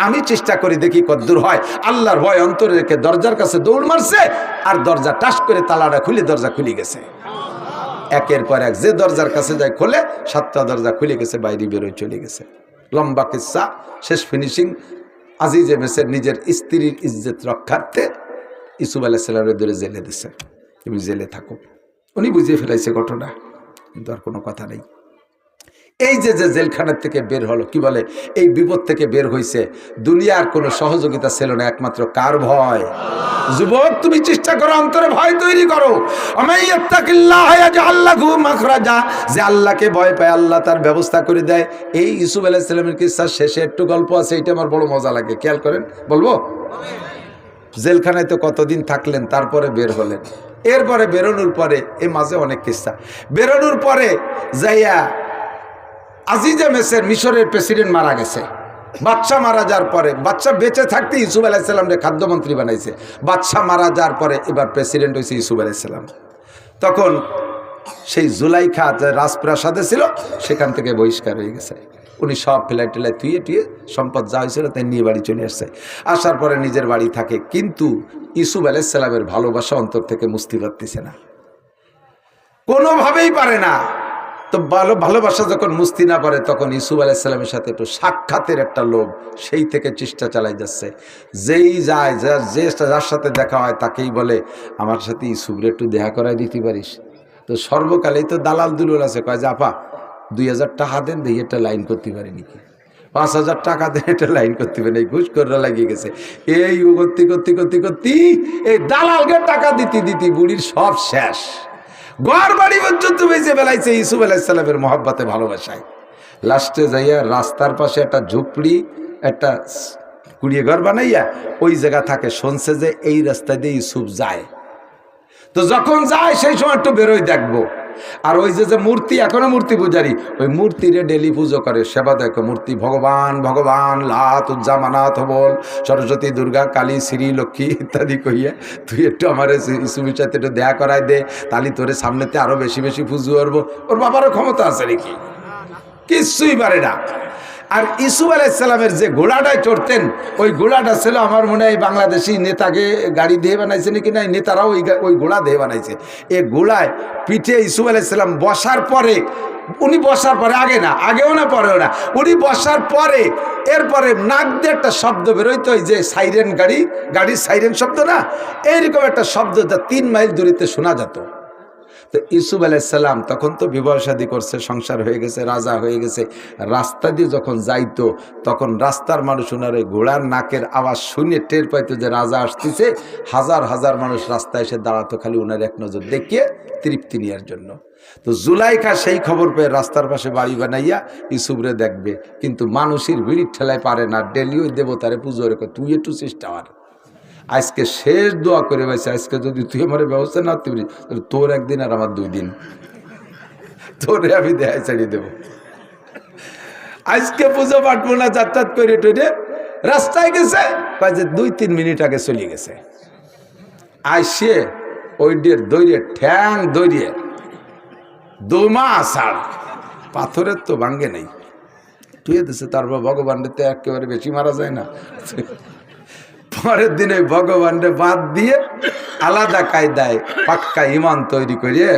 আমি চেষ্টা করি দেখি কতদূর হয়। আল্লাহর ভয় অন্তরে রেখে দরজার কাছে দৌড় মারছে, আর দরজা টাস করে তালাটা খুলে দরজা খুলে গেছে। একের পর এক যে দরজার কাছে যায় খোলে, 7টা দরজা খুলে গেছে, বাইরে বেরোয় চলে গেছে। লম্বা কিস্সা, শেষ ফিনিশিং। আজিজে মিসর নিজের স্ত্রীর ইজ্জত রক্ষার্থে ইউসুফ আলাইহিস সালামের ধরে জেলে দিছে, তুমি জেলে থাকো। উনি বুঝিয়ে ফেলাইছে ঘটনা, কিন্তু আর কোনো কথা নেই। এই যে জেলখানার থেকে বের হলো, কি বলে, এই বিপদ থেকে বের হয়েছে, দুনিয়ার কোনো সহযোগিতা ছিল না, একমাত্র কার ভয়? যুবক, তুমি চেষ্টা করো, অন্তরে ভয় তৈরি করো। যে আল্লাহকে ভয় পায় আল্লাহ তার ব্যবস্থা করে দেয়। এই ইউসুফ আলাইহিস সালামের কিসসার শেষে একটু গল্প আছে, এটা আমার বড় মজা লাগে, খেয়াল করেন, বলবো। জেলখানায় তো কতদিন থাকলেন, তারপরে বের হলেন। এরপরে বেরোনোর পরে, এই মাঝে অনেক কিস্সা। বেরোনোর পরে যাইয়া আজিজে মিসর, মিশরের প্রেসিডেন্ট মারা গেছে। বাদশা মারা যাওয়ার পরে, বাদশা বেঁচে থাকতে ইউসুফ আলাইহিস সালামকে খাদ্যমন্ত্রী বানাইছে। বাদশা মারা যাওয়ার পরে এবার প্রেসিডেন্ট হয়েছে ইউসুফ আলাইহিস সালাম। তখন সেই জুলাইখা যে রাজপ্রাসাদে ছিল, সেখান থেকে বহিষ্কার হয়ে গেছে। উনি সব ফেলাই টেলাই টুয়ে সম্পদ যা হয়েছিল তাই নিয়ে বাড়ি চলে আসছে। আসার পরে নিজের বাড়ি থাকে, কিন্তু ইউসুফ আলাইহিস সালামের ভালোবাসা অন্তর থেকে মুছতে পারতেছে না, কোনোভাবেই পারে না। তো ভালোবাসা যখন মুস্তি না পারে, তখন ইউসুফ আলাইহিস সালামের সাথে একটু সাক্ষাতের একটা লোভ, সেই থেকে চেষ্টা চালাই যাচ্ছে। যেই যায়, যার সাথে দেখা হয় তাকেই বলে, আমার সাথে ইউসুফরে একটু দেখা করাই দিতে পারিস? তো সর্বকালেই তো দালাল দুলুল আছে, কয় যে আপা 2000 টাকা দেন, দিয়ে একটা লাইন করতে পারি নাকি, 5000 টাকা দেন, একটা লাইন করতে পারি, ঘুষ করে লাগিয়ে গেছে। এই করতে এই দালালকে টাকা দিতে বুড়ির সব শেষ, ঘর বাড়ি পর্যন্ত বেঁচে ফেলাইছে ইউসুফ আলাইহিস সালামের মহব্বতে, ভালোবাসায়। লাস্টে যাইয়া রাস্তার পাশে একটা ঝুপড়ি, একটা কুড়িয়ে ঘর বানাইয়া ওই জায়গা থাকে। শুনছে যে এই রাস্তা দিয়ে ইউসুফ যায়, তো যখন যায় সেই সময় একটু বেরোয় দেখবো। আর ওই যে মূর্তি, এখনো মূর্তি পূজারি, ওই মূর্তিরে ডেলি পুজো করে, সেবা দেখো। মূর্তি ভগবান ভগবান, লাত উজ্জামানাত বল, সরস্বতী দুর্গা কালী শ্রী লক্ষ্মী ইত্যাদি কইয়া, তুই একটু আমার ইসুফের সাথে একটু দেখা করাই দে, তাহলে তোরে সামনেতে আরো বেশি বেশি পুজো করবো। ওর বাবারও ক্ষমতা আছে নাকি? কিছুই পারে না। আর ইউসুফ আলাইহিস সালামের যে ঘোড়াটায় চড়তেন, ওই ঘোড়াটা ছিল আমার মনে হয় বাংলাদেশি নেতাকে গাড়ি দিয়ে বানাইছে নাকি, না নেতারাও ওই ঘোড়া দিয়ে বানাইছে। এই ঘোড়ায় পিঠে ইউসুফ আলাইহিস সালাম বসার পরে, উনি বসার পরে, আগেও না পরেও না, উনি বসার পরে এরপরে নাক দিয়ে একটা শব্দ বেরোইতো, ওই যে সাইরেন, গাড়ির সাইরেন শব্দ না, এইরকম একটা শব্দ যা 3 মাইল দূরিতে শোনা যেত। তো ইউসুফ আলাইহিস সালাম তখন তো বিবাহ শাদী করছে, সংসার হয়ে গেছে, রাজা হয়ে গেছে। রাস্তা দিয়ে যখন যাইতো, তখন রাস্তার মানুষ ওনার ওই ঘোড়ার নাকের আওয়াজ শুনে টের পাইতো যে রাজা আসতেছে। হাজার হাজার মানুষ রাস্তায় এসে দাঁড়াতো, খালি ওনার এক নজর দেখিয়ে তৃপ্তি নেওয়ার জন্য। তো জুলাইখা সেই খবর পেয়ে রাস্তার পাশে বাড়ি বানাইয়া ইউসুফরে দেখবে, কিন্তু মানুষের ভিড়ির ঠেলায় পারে না। ডেলি ওই দেবতারে পুজো রেখে, তুই একটু চেষ্টা কর। আজকে শেষ দোয়া করে পাইছে, আজকে যদি তুই আমার ব্যবস্থা না করতে পারিস, তাহলে তোর একদিন আর আমার 2 দিন, তোরে আমি দেখাই ছাড়িয়ে দেবো। আজকে পুজো পাঠবো না, যাতায়াত করে টরে রাস্তায় গেছে, যে 2-3 মিনিট আগে চলে গেছে। আইসে ওই ডের দৈরে ঠ্যাং দৈরিয়ে দোমা আষাঢ়, পাথরের তো ভাঙ্গে নেই, টুয়ে দিছে। তারপর ভগবানের তো একেবারে বেশি মারা যায় না। পরের দিনে ভগবানরে বাদ দিয়ে আলাদা কায়দায় পাক্কা ইমান তৈরি করিয়ে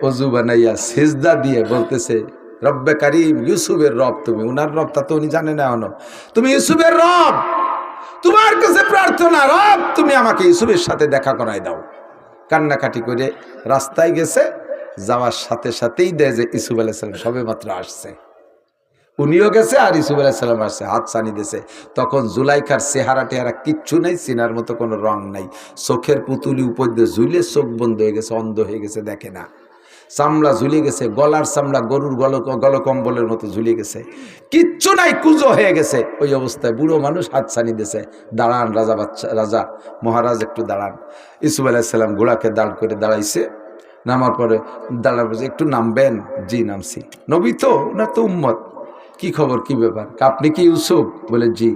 অজু বানাইয়া সিজদা দিয়ে বলতেছে, রব্বে কারিম, ইউসুফের রব তুমি। উনার রব তা তো উনি জানে না এখনো। তুমি ইউসুফের রব, তোমার কাছে প্রার্থনা, রব তুমি আমাকে ইউসুফের সাথে দেখা করাই দাও। কান্নাকাটি করে রাস্তায় গেছে, যাওয়ার সাথে সাথেই দেয় যে ইউসুফ আলাইহিস সালাম সবে মাত্র আসছে। উনিও গেছে আর ইউসুফ আলাইহিস সালাম আসছে, হাত ছানি দিয়েছে। তখন জুলাইখার চেহারা টেহারা কিচ্ছু নাই, চিনার মতো কোনো রং নাই, চোখের পুতুলি উপর দিয়ে ঝুলে চোখ বন্ধ হয়ে গেছে, অন্ধ হয়ে গেছে, দেখে না। চামড়া ঝুলে গেছে, গলার চামড়া গরুর গলকম্বলের মতো ঝুলে গেছে, কিচ্ছু নাই, কুজো হয়ে গেছে। ওই অবস্থায় বুড়ো মানুষ হাতছানি দিয়েছে, দাঁড়ান রাজা মহারাজ একটু দাঁড়ান। ইউসুফ আলাইহিস সালাম ঘোড়াকে দাঁড় করে দাঁড়াইছে, নামার পরে দাঁড়ার বলছে একটু নামবেন? জি নামছি। নবী তো, ওনার তো উম্মত। কি খবর, কি ব্যাপার? আপনি কি ইউসুফ? বলে জি।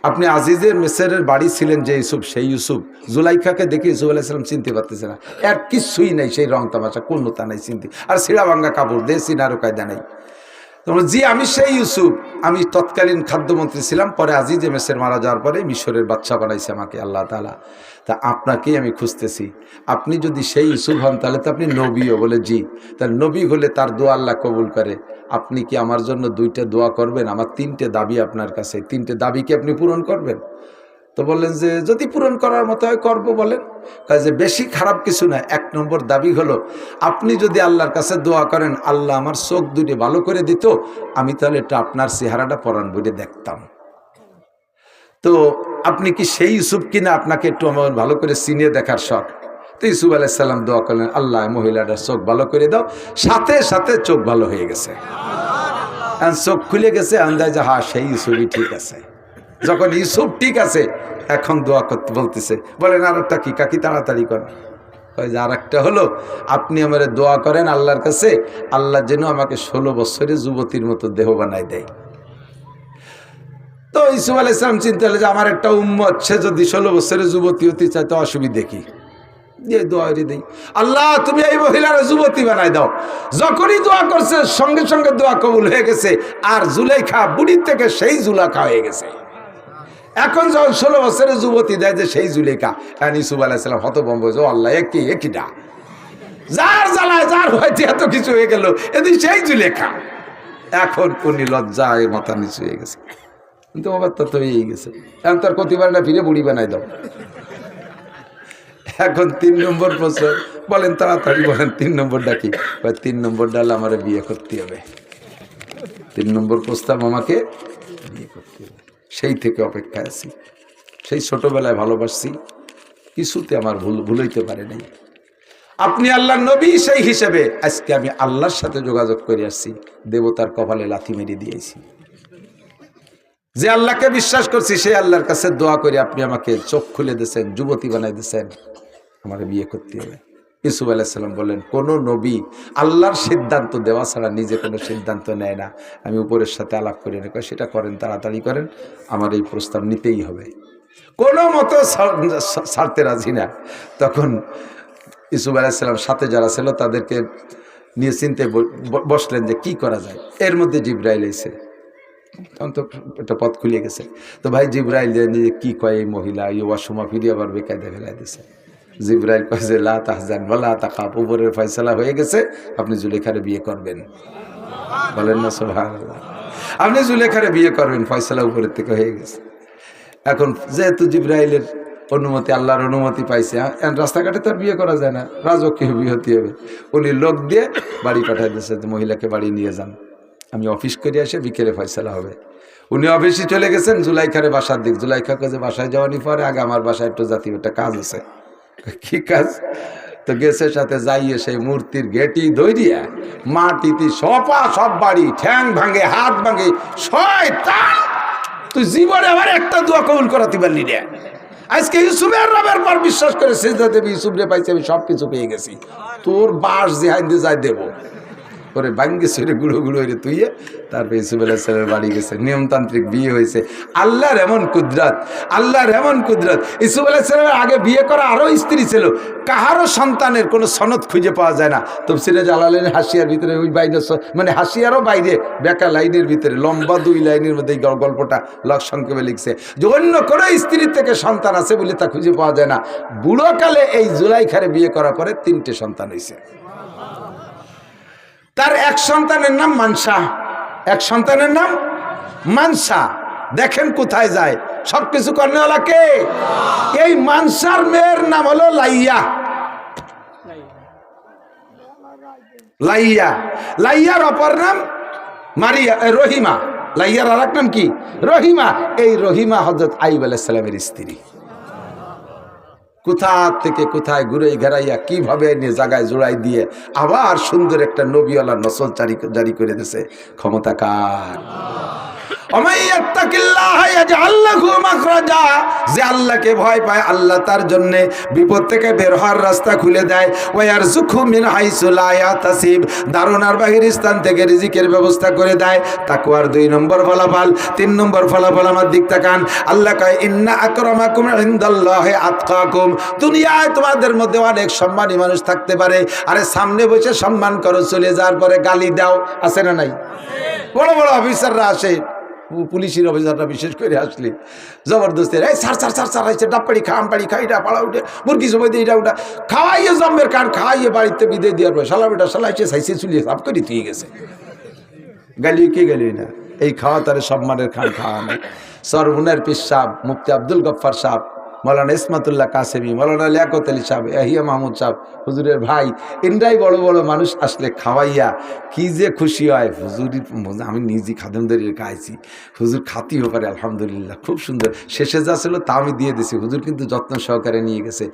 আপনি আজিজের মেসরের বাড়ি ছিলেন যে ইউসুফ, সেই ইউসুফ? জুলাইখাকে দেখে ইউসুফ আলাইহিস সালাম চিনতে পারতেছে না, এর কিছুই নাই, সেই রং তামাশা কোনটা নাই চিনতে, আর ছিঁড়া ভাঙ্গা কাপড় দিয়ে চিনারও কায়দা নাই। তোমরা জি আমি সেই ইউসুফ, আমি তৎকালীন খাদ্যমন্ত্রী ছিলাম, পরে আজিজে মেসের মারা যাওয়ার পরে মিশরের বাদশা বানাইছে আমাকে আল্লাহ তাআলা, তা আপনাকেই আমি খুঁজতেছি। আপনি যদি সেই ইউসুফ হন তাহলে তো আপনি নবীও? বলে জি। তার নবী হলে তার দোয়া আল্লাহ কবুল করে। আপনি কি আমার জন্য 2টা দোয়া করবেন? আমার 3টে দাবি আপনার কাছে, 3টে দাবি কি আপনি পূরণ করবেন? তো বললেন যে যদি পূরণ করার মতো হয় করবো। বলেন। কাজে বেশি খারাপ কিছু না। 1 নম্বর দাবি হলো, আপনি যদি আল্লাহর কাছে দোয়া করেন আল্লাহ আমার চোখ দুটি ভালো করে দিত, আমি তাহলে এটা আপনার চেহারাটা পরাণ বইয়ে দেখতাম। তো আপনি কি সেই ইউসুফ কিনা? আপনাকে একটু আমার ভালো করে চিনিয়ে দেখার শখ। তো ইউসুফ আলাইহিস সালাম দোয়া করলেন, আল্লাহ মহিলাটার চোখ ভালো করে দাও। সাথে সাথে চোখ ভালো হয়ে গেছে, চোখ খুলে গেছে, আন্দাজ হ্যাঁ সেই ইউসুফই ঠিক আছে। যখন ইউসুফ ঠিক আছে, এখন দোয়া করতে বলতেছে। বলেন আর একটা কি কাকি, তাড়াতাড়ি করেন। আর একটা হলো, আপনি আমার দোয়া করেন আল্লাহর কাছে, আল্লাহ যেন আমাকে 16 বছরের যুবতীর মতো দেহ বানাই দেয়। তো ইউসুফ আলাইহিস সালাম চিন্তা হলো যে আমার একটা উম্মত, সে যদি 16 বছরের যুবতী হতে চায় তো অসুবিধে কি? দিয়ে দোয়া দিই, আল্লাহ তুমি এই মহিলার যুবতী বানাই দাও। যখনই দোয়া করছে সঙ্গে সঙ্গে দোয়া কবুল হয়ে গেছে, আর জুলাইখা বুড়ির থেকে সেই জুলাইখা হয়ে গেছে। এখন যখন 16 বছরের যুবতী দেয় যে সেই জুলেখা, ইউসুফ আলাইহিস সালাম হতভম্ব হয়েছে, আল্লাহ একইটা, যার জ্বালায় যার হয়তো এত কিছু হয়ে গেল, এদিন সেই জুলেখা। এখন উনি লজ্জায় মাথা নিচু হয়ে গেছে, কিন্তু অবস্থা তো হয়েই গেছে। এখন তার প্রতিবার না ফিরে বুড়ি বানাই দাও। এখন 3 নম্বর প্রশ্ন, বলেন তাড়াতাড়ি বলেন 3 নম্বরটা কি? 3 নম্বরটা হলো আমার বিয়ে করতে হবে। 3 নম্বর প্রস্তাব, আমাকে বিয়ে করতে হবে। সেই থেকে অপেক্ষায় আছি, সেই ছোটবেলায় ভালোবাসছি, কিছুতে আমার ভুলইতে পারে নাই। আপনি আল্লাহর নবী, সেই হিসেবে আজকে আমি আল্লাহর সাথে যোগাযোগ করে আসছি, দেবতার কপালে লাথি মেরে দিয়েছি। যে আল্লাহকে বিশ্বাস করছি সেই আল্লাহর কাছে দোয়া করে আপনি আমাকে চোখ খুলে দিয়েছেন, যুবতী বানাই দিয়েছেন, আমার বিয়ে করতে হবে। ইউসুফ আলাইহিস সালাম বললেন, কোন নবী আল্লাহর সিদ্ধান্ত দেওয়া ছাড়া নিজে কোনো সিদ্ধান্ত নেয় না। আমি উপরের সাথে আলাপ করে নেব, সেটা করেন, তাড়াতাড়ি করেন, আমার এই প্রস্তাব নিতেই হবে, কোনো মতো ছাড়তে রাজি না। তখন ইউসুফ আলাইহিস সালাম সাথে যারা ছিল তাদেরকে নিয়ে চিনতে বসলেন যে কি করা যায়। এর মধ্যে জিবরাইল এসে, তখন তো একটা পথ খুলে গেছে। তো ভাই জিবরাইল যে কি কয় এই মহিলা, এই ওয়াসমা ফিরে আবার বেকায়দা ফেলাই দিছে। জিবরাইল কয় যে লা তাহজান ওয়ালা তাখাফ, উপরের ফয়সালা হয়ে গেছে, আপনি জুলেখারে বিয়ে করবেন। বলেন না সুবহানাল্লাহ। আপনি জুলেখারে বিয়ে করবেন, ফয়সালা উপরের থেকে হয়ে গেছে। এখন যেহেতু জিবরাইলের অনুমতি, আল্লাহর অনুমতি পাইছে, রাস্তাঘাটে তার বিয়ে করা যায় না, রাজকীয় বিয়ে হতে হবে। উনি লোক দিয়ে বাড়ি পাঠাই দিয়েছে, মহিলাকে বাড়ি নিয়ে যান, আমি অফিস করে আসে বিকেলে ফয়সালা হবে। উনি অফিসে চলে গেছেন জুলাইখারে বাসার দিক। জুলাইখা কাজে বাসায় যাওয়ানি পরে, আগে আমার বাসায় একটু জাতীয় একটা কাজ আছে। কি কাজ? তো গেছে, সাথে যাইয়ে সেই মূর্তির গেটি ধরিয়া মাটিতে সপা সব বাড়ি, ঠ্যাং ভাঙে, হাত ভাঙে, শয়তান তুই জীবনে আমার একটা দোয়া কবুল করাতে পারলি না। আজকে ইউসুফের রবের পর বিশ্বাস করে সিজদা দেবী, ইউসুফ রে পাইছি, আমি সব কিছু পেয়ে গেছি, তোর বাস জেহাইন দিয়ে যাই দেবো। ওরে ভাঙ্গে সরে গুঁড়ো গুঁড়ো হয়ে তুইয়ে তারপরে ইউসুফ আলাইহিস সালামের বাড়ি গেছে, নিয়মতান্ত্রিক বিয়ে হয়েছে। আল্লাহর এমন কুদরত, আল্লাহর এমন কুদরত। ইউসুফ আলাইহিস সালামের আগে বিয়ে করা আরও স্ত্রী ছিল, কাহারও সন্তানের কোনো সনদ খুঁজে পাওয়া যায় না। তফসিরে জালালাইন হাসিয়ার ভিতরে ওই বাইরে, মানে হাসিয়ারও বাইরে বেকা লাইনের ভিতরে লম্বা 2 লাইনের মধ্যে এই গল্পটা সংক্ষেপে লিখছে যে অন্য কোনো স্ত্রীর থেকে সন্তান আছে বলে তা খুঁজে পাওয়া যায় না। বুড়োকালে এই জুলাইখারে বিয়ে করার পরে 3টে সন্তান হয়েছে। তার এক সন্তানের নাম মানসা, এক সন্তানের নাম মানসা। দেখেন কোথায় যায়, সবকিছু কর্নেওয়ালা কে? এই মানসার মেয়ের নাম হলো লাইয়া। লাইয়া, লাইয়ার অপর নাম মারিয়া, রহিমা। লাইয়ার আর এক নাম কি? রহিমা। এই রহিমা হযরত আইয়ুব আলাইহিস সালামের স্ত্রী। কোথা থেকে কোথায় ঘুরে ঘেরাইয়া কিভাবে নিয়ে জায়গায় জোড়াই দিয়ে আবার সুন্দর একটা নবীওয়ালা নসল জারি করে দিয়েছে। ক্ষমতা কার? যে আল্লাহকে ভয় পায় আল্লাহ তার জন্য বিপদ থেকে বের হওয়ার রাস্তা খুলে দেয়। দারুণার বাহির স্থান থেকে রিজিকের ব্যবস্থা করে দেয়। তাকওয়ার 2 নম্বর ফলাফল। 3 নম্বর ফলাফল আমার দিক তাকান। আল্লাহ কয় ইন্না আকরামাকুম ইনদাল্লাহি আতকাকুম। দুনিয়ায় তোমাদের মধ্যে অনেক সম্মানী মানুষ থাকতে পারে, আরে সামনে বসে সম্মান করো, চলে যাওয়ার পরে গালি দাও, আছে না নাই? বড় বড় অফিসাররা আসে, পুলিশের অফিসাররা বিশেষ করে আসলে জবরদস্তি এই সার সার সার সার আইছে, ডাবপাড়ি খাম পাড়ি খাইটা পাড়া উঠে মুরগি সবাই দিয়ে এটা ওটা খাওয়াইয়ে জম্মের কান খাওয়াইয়ে বাড়িতে বিদে দেওয়ার পর শালা বেটা শালাইছে সাইসে চুলিয়ে সাফ করে দিয়ে গেছে। গালি কে গালি না, এই খাওয়া তারে সম্মানের খান খাওয়া নাই। সরবুনের পীর সাহেব, মুফতি আব্দুল গফফার সাহেব, মৌলানা ইসমাতুল্লাহ কাসেমি, মৌলানা লিয়াকত আলী সাহেব, ইয়াহিয়া মাহমুদ সাহেব, হুজুরের ভাই, ইন্দ্রাই বড় বড় মানুষ আসলে খাওয়াইয়া কি যে খুশি হয়। হুজুরি আমি নিজে খাদেমদের খাইছি, হুজুর খাতিও পারে আলহামদুলিল্লাহ, খুব সুন্দর। শেষে যা ছিল তা আমি দিয়ে দিছি, হুজুর কিন্তু যত্ন সহকারে নিয়ে গেছে।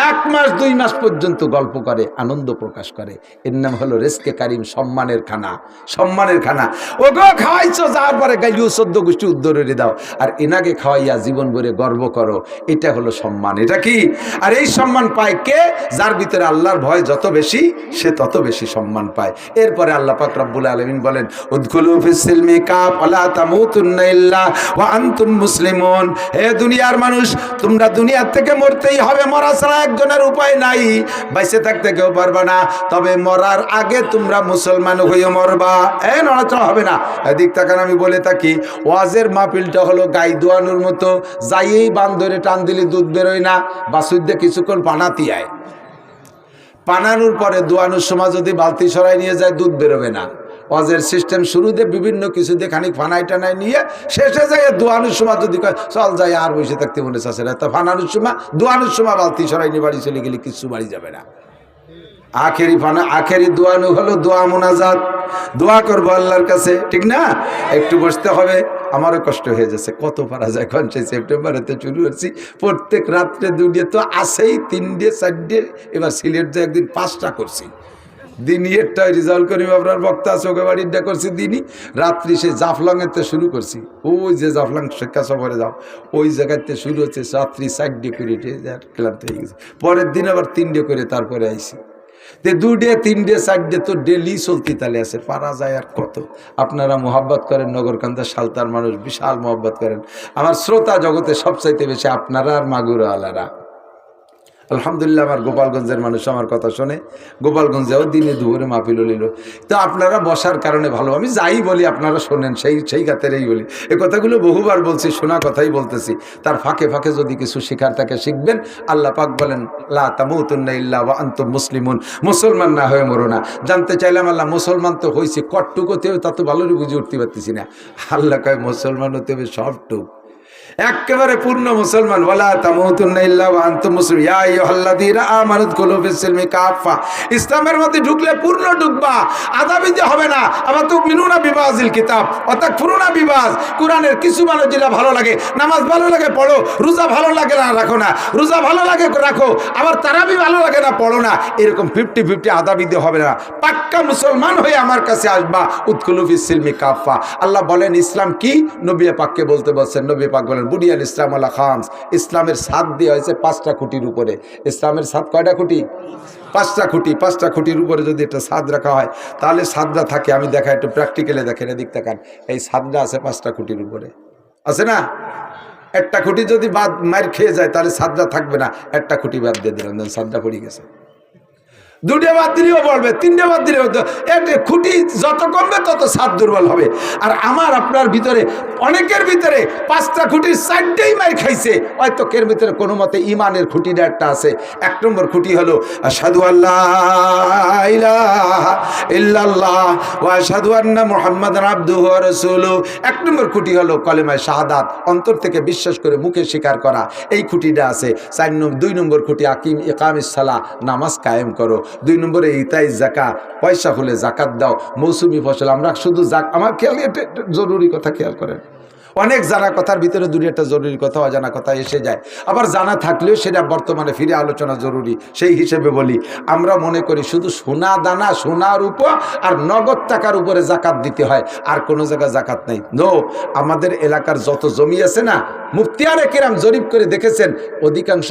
1 মাস 2 মাস পর্যন্ত গল্প করে, আনন্দ প্রকাশ করে। এর নাম হলো রেজকে কারিম, সম্মানের খানা, সম্মানের খানা। ওগো খাওয়াইছো, যাওয়ার পরে গাইলিও 14 গোষ্ঠী উদ্ধারে দাও, আর এনাকে খাওয়াইয়া জীবন ভরে গর্ব করো, এটা হলো সম্মান। এটা কি? আর এই সম্মান পায় কে? যার ভিতরে আল্লাহর ভয় যত বেশি সে তত বেশি সম্মান পায়। এরপরে আল্লাহ পাক রব্বুল আলামিন বলেন উদখুলু ফিস সিলমি কাফা তামুতুন্না ইল্লা ওয়া আনতুম মুসলিমুন। হে দুনিয়ার মানুষ, তোমরা দুনিয়ার থেকে মরতেই হবে, মরা ছাড়া একজনের উপায় নাই, বাইসে থাকতে কেউ পারবে না, তবে মরার আগে তোমরা মুসলমান হয়ে মরবা। নড়াচড়া হবে না। এদিক তাকান, আমি বলে থাকি ওয়াজের মাহফিলটা হলো গাই দোয়ানোর মতো, যাইয়েই বান ধরে টান দিলে দুধ বেরোয় না, বাছুর দিয়ে কিছুক্ষণ পানাতি আয়, পানানোর পরে দোয়ানোর সময় যদি বালতি সরাই নিয়ে যায় দুধ বেরোবে না। ওয়াজের সিস্টেম শুরুতে বিভিন্ন কিছু দিয়ে খানিক ফানাই টানাই নিয়ে শেষে যায় দোয়ানোর সময় যদি চল যায় আর বসে থাকতে মনে চাচ্ছে না, তা ফানানোর সময় দোয়ানোর সময় বালতি সরাই নিয়ে বাড়ি চলে গেলে কিছু বাড়ি যাবে না। আখেরি ফানা, আখেরি দোয়ানো হলো দোয়া মোনাজাত, দোয়া করবো আল্লাহর কাছে, ঠিক না? একটু বসতে হবে, আমারও কষ্ট হয়ে যাচ্ছে, কত পারা যায়। এখন সেই সেপ্টেম্বরেতে শুরু করছি, প্রত্যেক রাত্রে 2 তো আসেই, 3 4, এবার সিলেট যে একদিন 5টা করছি, দিনই একটা রিজাল্ট করি, আপনার বক্তা চোখে বাড়িটা করছি দিনই, রাত্রি সে জাফলংয়েতে শুরু করছি, ওই যে জাফলং শিক্ষা সফরে যাও ওই জায়গাতে শুরু হচ্ছে, রাত্রি 4 করে ক্লান্ত হয়ে গেছে। পরের দিন আবার 3 করে তারপরে আইসি। 2 3 4 তো ডেলি চলতি তালে আছে, পারা যায় আর কত। আপনারা মোহাব্বত করেন, নগরকান্দা সালতার মানুষ বিশাল মোহাব্বত করেন। আমার শ্রোতা জগতে সবচাইতে বেশি আপনারা আর মাগুরা আলারা। আলহামদুলিল্লাহ, আমার গোপালগঞ্জের মানুষ আমার কথা শোনে, গোপালগঞ্জেও দিনে দুপুরে মাহফিল হলিল। তো আপনারা বসার কারণে ভালো, আমি যাই বলি আপনারা শোনেন, সেই খাতেরেই বলি। এই কথাগুলো বহুবার বলছি, শোনা কথাই বলতেছি। তার ফাঁকে ফাঁকে যদি কিছু শেখার থাকে শিখবেন। আল্লাহ পাক বলেন লা তামুতুন্না ইল্লা ওয়া আনতুম মুসলিমুন, মুসলমান না হয়ে মরো না। জানতে চাইলাম আল্লাহ মুসলমান তো হয়েছে কটটুকুতেও, তা তো ভালোই বুঝে উঠতে পারতেছি না। আল্লাহ কয় মুসলমান হতে হবে সবটুক, একেবারে পূর্ণ মুসলমান। ওয়ালা তামুতুন্না ইল্লা ওয়া আনতুম মুসলিমুন ইয়া আইয়ুহাল্লাযীনা আমানু উদখুলু ফিস সিলমি কাফা। ইসলামের মধ্যে ঢুকলে পূর্ণ ঢুকবা, আধা বিধে হবে না। আবার তুমিনুনা বিবাযিল কিতাব ওয়া তাকফুরুনা বিবায। কুরআনের কিছু মানুষ যেটা ভালো লাগে, নামাজ ভালো লাগে পড়ো, রোজা ভালো লাগে না রাখো না, রোজা ভালো লাগে রাখো, আবার তারাবি ভালো লাগে না পড়ো না। এরকম 50-50 আধা বিধে হবে না। পাক্কা মুসলমান হয়ে আমার কাছে আসবা। উদখুলু ফিস সিলমি কাফা। আল্লাহ বলেন ইসলাম কি? নবী পাককে বলতে বলছেন। নবী পাক বলেন বুনিয়াল ইসলাম আলা খামস। ইসলামের ছাদ দেওয়া হয়েছে 5টা খুঁটির উপরে। ইসলামের ছাদ কয়টা খুঁটি? 5টা খুঁটি। 5টা খুঁটির উপরে যদি একটা ছাদ রাখা হয় তাহলে ছাদটা থাকে। আমি দেখা একটু প্র্যাকটিক্যালে দেখেন, এদিক তাকান, এই ছাদটা আছে 5টা খুঁটির উপরে, আছে না? একটা খুঁটি যদি বাদ মার খেয়ে যায় তাহলে ছাদটা থাকবে না। একটা খুঁটি বাদ দিয়ে দিলাম, ছাদটা পড়ে গেছে। 2টে বাদ দিলেও পড়বে, 3টে বাদ দিলেও, খুঁটি যত কমবে তত ছাদ দুর্বল হবে। আর আমার আপনার ভিতরে অনেকের ভিতরে 5টা খুঁটির 4টেই মার খাইছে। হয়তো এর ভিতরে কোনো মতে ইমানের খুঁটিটা একটা আছে। 1 নম্বর খুঁটি হলো আশহাদু আল্লাহ ইলাহা ইল্লাল্লাহ ওয়া আশহাদু আন্না মুহাম্মাদান আবদুহু ওয়া রাসূলুহু। 1 নম্বর খুঁটি হলো কলেমায়ে শাহাদাত, অন্তর থেকে বিশ্বাস করে মুখে স্বীকার করা, এই খুঁটিটা আছে। 2 নম্বর খুঁটি ইকামিস সালাহ, নামাজ কায়েম করো। 2 নম্বরে ইতাই যাকাত, পয়সা হলে যাকাত দাও। মৌসুমি ফসল, আমরা শুধু আমার খেয়াল, জরুরি কথা খেয়াল করেন। অনেক জানা কথার ভিতরে দুই একটা জরুরি কথা অজানা কথা এসে যায়, আবার জানা থাকলেও সেটা বর্তমানে ফিরে আলোচনা জরুরি। সেই হিসেবে বলি, আমরা মনে করি শুধু সোনা দানা, সোনার উপর আর নগদ টাকার উপরে জাকাত দিতে হয়, আর কোনো জায়গায় জাকাত নেই। নো, আমাদের এলাকার যত জমি আছে না, মুফতিয়ারে কেরাম জরিপ করে দেখেছেন অধিকাংশ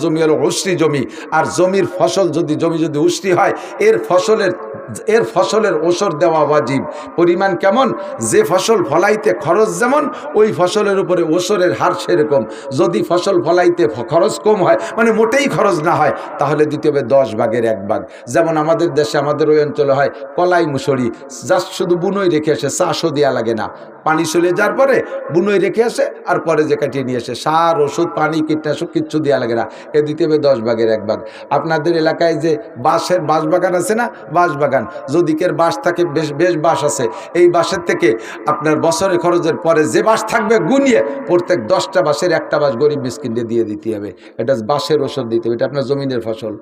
জমি হলো উশরি জমি। আর জমির ফসল জমি যদি উশরি হয়, এর ফসলের ওসর দেওয়া ওয়াজিব। পরিমাণ কেমন? যে ফসল ফলাইতে খরচ যেমন, ওই ফসলের উপরে ওসরের হার সেরকম। যদি ফসল ফলাইতে খরচ কম হয়, মানে মোটেই খরচ না হয়, তাহলে দিতে হবে 10 ভাগের 1 ভাগ। যেমন আমাদের দেশে, আমাদের ওই অঞ্চলে হয় কলাই মুসুরি, জাস্ট শুধু বুনোই রেখে আসে, চাষও দেওয়া লাগে না। পানি চলে যাওয়ার পরে বুনোই রেখে আসে, আর পরে যে কাটিয়ে নিয়ে আসে, সার ওষুধ পানি কীটনাশক কিচ্ছু দেওয়া লাগে না। এ দিতে হবে 10 ভাগের 1 ভাগ। আপনাদের এলাকায় যে বাঁশ বাগান আছে না, বাঁশ বাগান, যদি কের বাঁশ থাকে, বেশ বাঁশ আছে, এই বাঁশের থেকে আপনার বছরের খরচের পরে যে বাঁশ থাকবে গুনিয়ে প্রত্যেক 10টা বাঁশের 1টা বাঁশ গরিব মিসকিনদের দিয়ে দিতে হবে। এটা বাঁশের ওষুধ দিতে হবে। এটা আপনার জমিনের ফসল,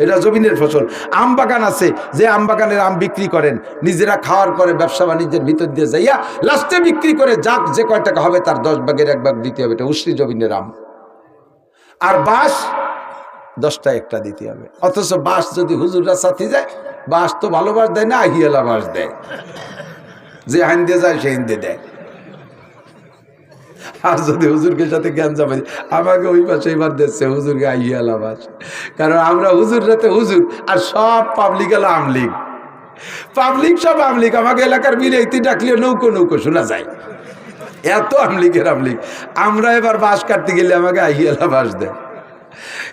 এটা জমিনের ফসল। আম বাগান আছে, যে আম বাগানের আম বিক্রি করেন, নিজেরা খাওয়ার পরে ব্যবসা বাণিজ্যের ভিতর দিয়ে যাইয়া লাস্টে বিক্রি করে যাক যে কয় টাকা হবে তার 10 ভাগের 1 ভাগ দিতে হবে। এটা উশরি জমিনের আম। আর বাঁশ 10টা 1টা দিতে হবে। অথচ বাঁশ যদি হুজুররা সাথে যায়, বাঁশ তো ভালো বাঁশ দেয় না, আহিয়ালা বাঁশ দেয়, যে হাইন্দে যায় সে হিন্দে দেয়। আর যদি হুজুরকে সাথে জ্ঞান যাবে, আমাকে ওই পাশে এবার দিচ্ছে হুজুরকে আহিয়ালা বাস। কারণ আমরা হুজুর রাতে হুজুর, আর সব পাবলিক এলো আমলিগ, পাবলিক সব আমলিগ। আমাকে এলাকার বিলেতি ডাকলে নৌকো শোনা যায়, এত আমলিগের আমলিগ। আমরা এবার বাঁশ কাটতে গেলে আমাকে আহিয়ালা বাস দেয়।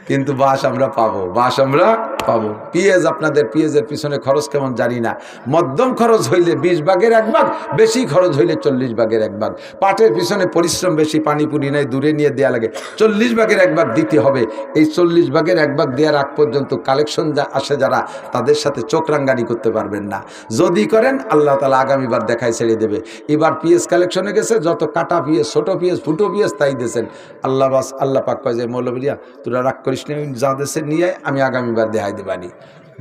কিন্তু বাঁশ আমরা পাবো। পেঁয়াজ, আপনাদের পেঁয়াজের পিছনে খরচ কেমন জানি না। মধ্যম খরচ হইলে 20 ভাগের 1 ভাগ, বেশি খরচ হইলে 40 ভাগের 1 ভাগ। পাটের পিছনে পরিশ্রম বেশি, পানিপুরি নাই, দূরে নিয়ে দেওয়া লাগে। 40 ভাগের 1 ভাগ দিতে হবে। এই 40 ভাগের 1 ভাগ দেওয়ার আগ পর্যন্ত কালেকশন আসে যারা, তাদের সাথে চোখ রাঙ্গানি করতে পারবেন না। যদি করেন, আল্লাহ তাআলা আগামীবার দেখাই ছেড়ে দেবে। এবার পেঁয়াজ কালেকশনে গেছে, যত কাটা পেঁয়াজ, ছোট পেঁয়াজ, ফুটো পেঁয়াজ তাই দিয়েছেন। আল্লাহ পাক কয় যে মৌলবীরা তোরা রাগ করিস না, যা দেশে নিয়ে আমি আগামীবার দেখাই দেবানি।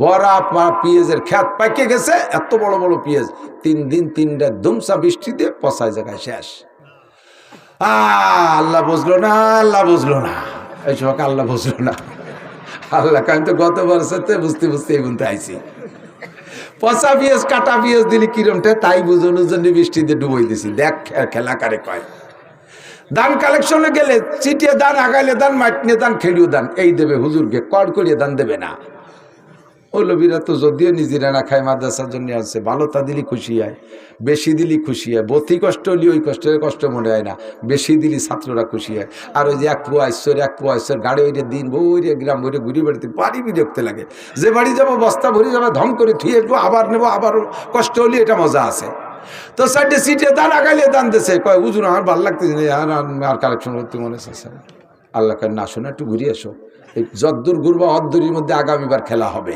বড়া পেঁয়াজের খ্যাত পাইকে গেছে, এত বড় বড় পেঁয়াজ, 3 দিন 3 রাত ধুমসা বৃষ্টিতে পচায় জায়গায় শেষ। আল্লাহ বুঝলো না, এই সময় আল্লাহ বুঝলো না। আল্লাহ আমি তো গতবার সাথে বুঝতে এই বলতে আইছি, পচা পেঁয়াজ কাটা পেঁয়াজ দিলি কিরমটা, তাই বুঝানোর জন্য বৃষ্টিতে ডুবই দিছি। দেখ খেলা কারে কয়। দান কালেকশনে গেলে চিটিয়ে দান, আগাইলে দান, মাইটনে দান, খেড়িও দান, এই দেবে হুজুরকে, কড় করিয়ে দান দেবে না। মৌলবীরা তো যদিও নিজেরা না খায়, মাদ্রাসার জন্য আসছে, ভালোটা দিলি খুশি হয়, বেশি দিলি খুশি হয়। বতি কষ্ট হলে ওই কষ্ট মনে হয় না, বেশি দিলি ছাত্ররা খুশি হয়। আর ওই যে 1 পোয়া ঈশ্বর গাড়ি ওইটা দিন বইরে গ্রাম বইরে ঘুরি বেড়াতে বাড়ি বিরক্ত লাগে। যে বাড়ি যাবো বস্তা ভরে যাবো, ধম করে থুয়ে আবার নেবো, আবার কষ্ট হলে এটা মজা আছে। তো 4টে সিটে দান আগাইলে দান দিছে, কয় হুজুর আমার ভালো লাগতেছে না, আর কালেকশন করতে মনে হচ্ছে। আল্লাহ কয় না, শোনো একটু ঘুরিয়ে এসো, এই যদ্দূর ঘুরবা অদ্দূরের মধ্যে আগামীবার খেলা হবে।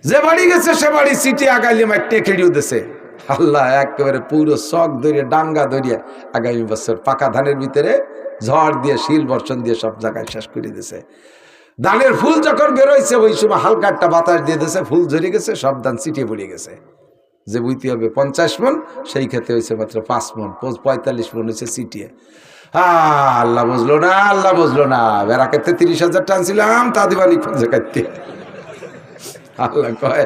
যে বাড়ি গেছে সে বাড়ি সিটে আগাইলে মাইটে খেড়িও দিছে। আল্লাহ একেবারে পুরো শখ ধরিয়ে, ডাঙ্গা ধরিয়ে আগামী বছর পাকা ধানের ভিতরে ঝড় দিয়ে, শিল বর্ষণ দিয়ে সব জায়গায় শেষ করে দিছে। ধানের ফুল যখন বেরোইছে, ওই সময় হালকা একটা বাতাস দিয়ে দিয়েছে, ফুল ঝরে গেছে, সব ধান ছিটিয়ে পড়ে গেছে। যে বুঝতে হবে 50 মন, সেই ক্ষেত্রে হয়েছে মাত্র 5 মন, 45 মন হয়েছে সিটিয়ে। আল্লাহ বুঝলো না, বেড়া ক্ষেত্রে 30,000 টানছিলাম, তা দিবানি খোঁজে কাটতে। আল্লাহ কয়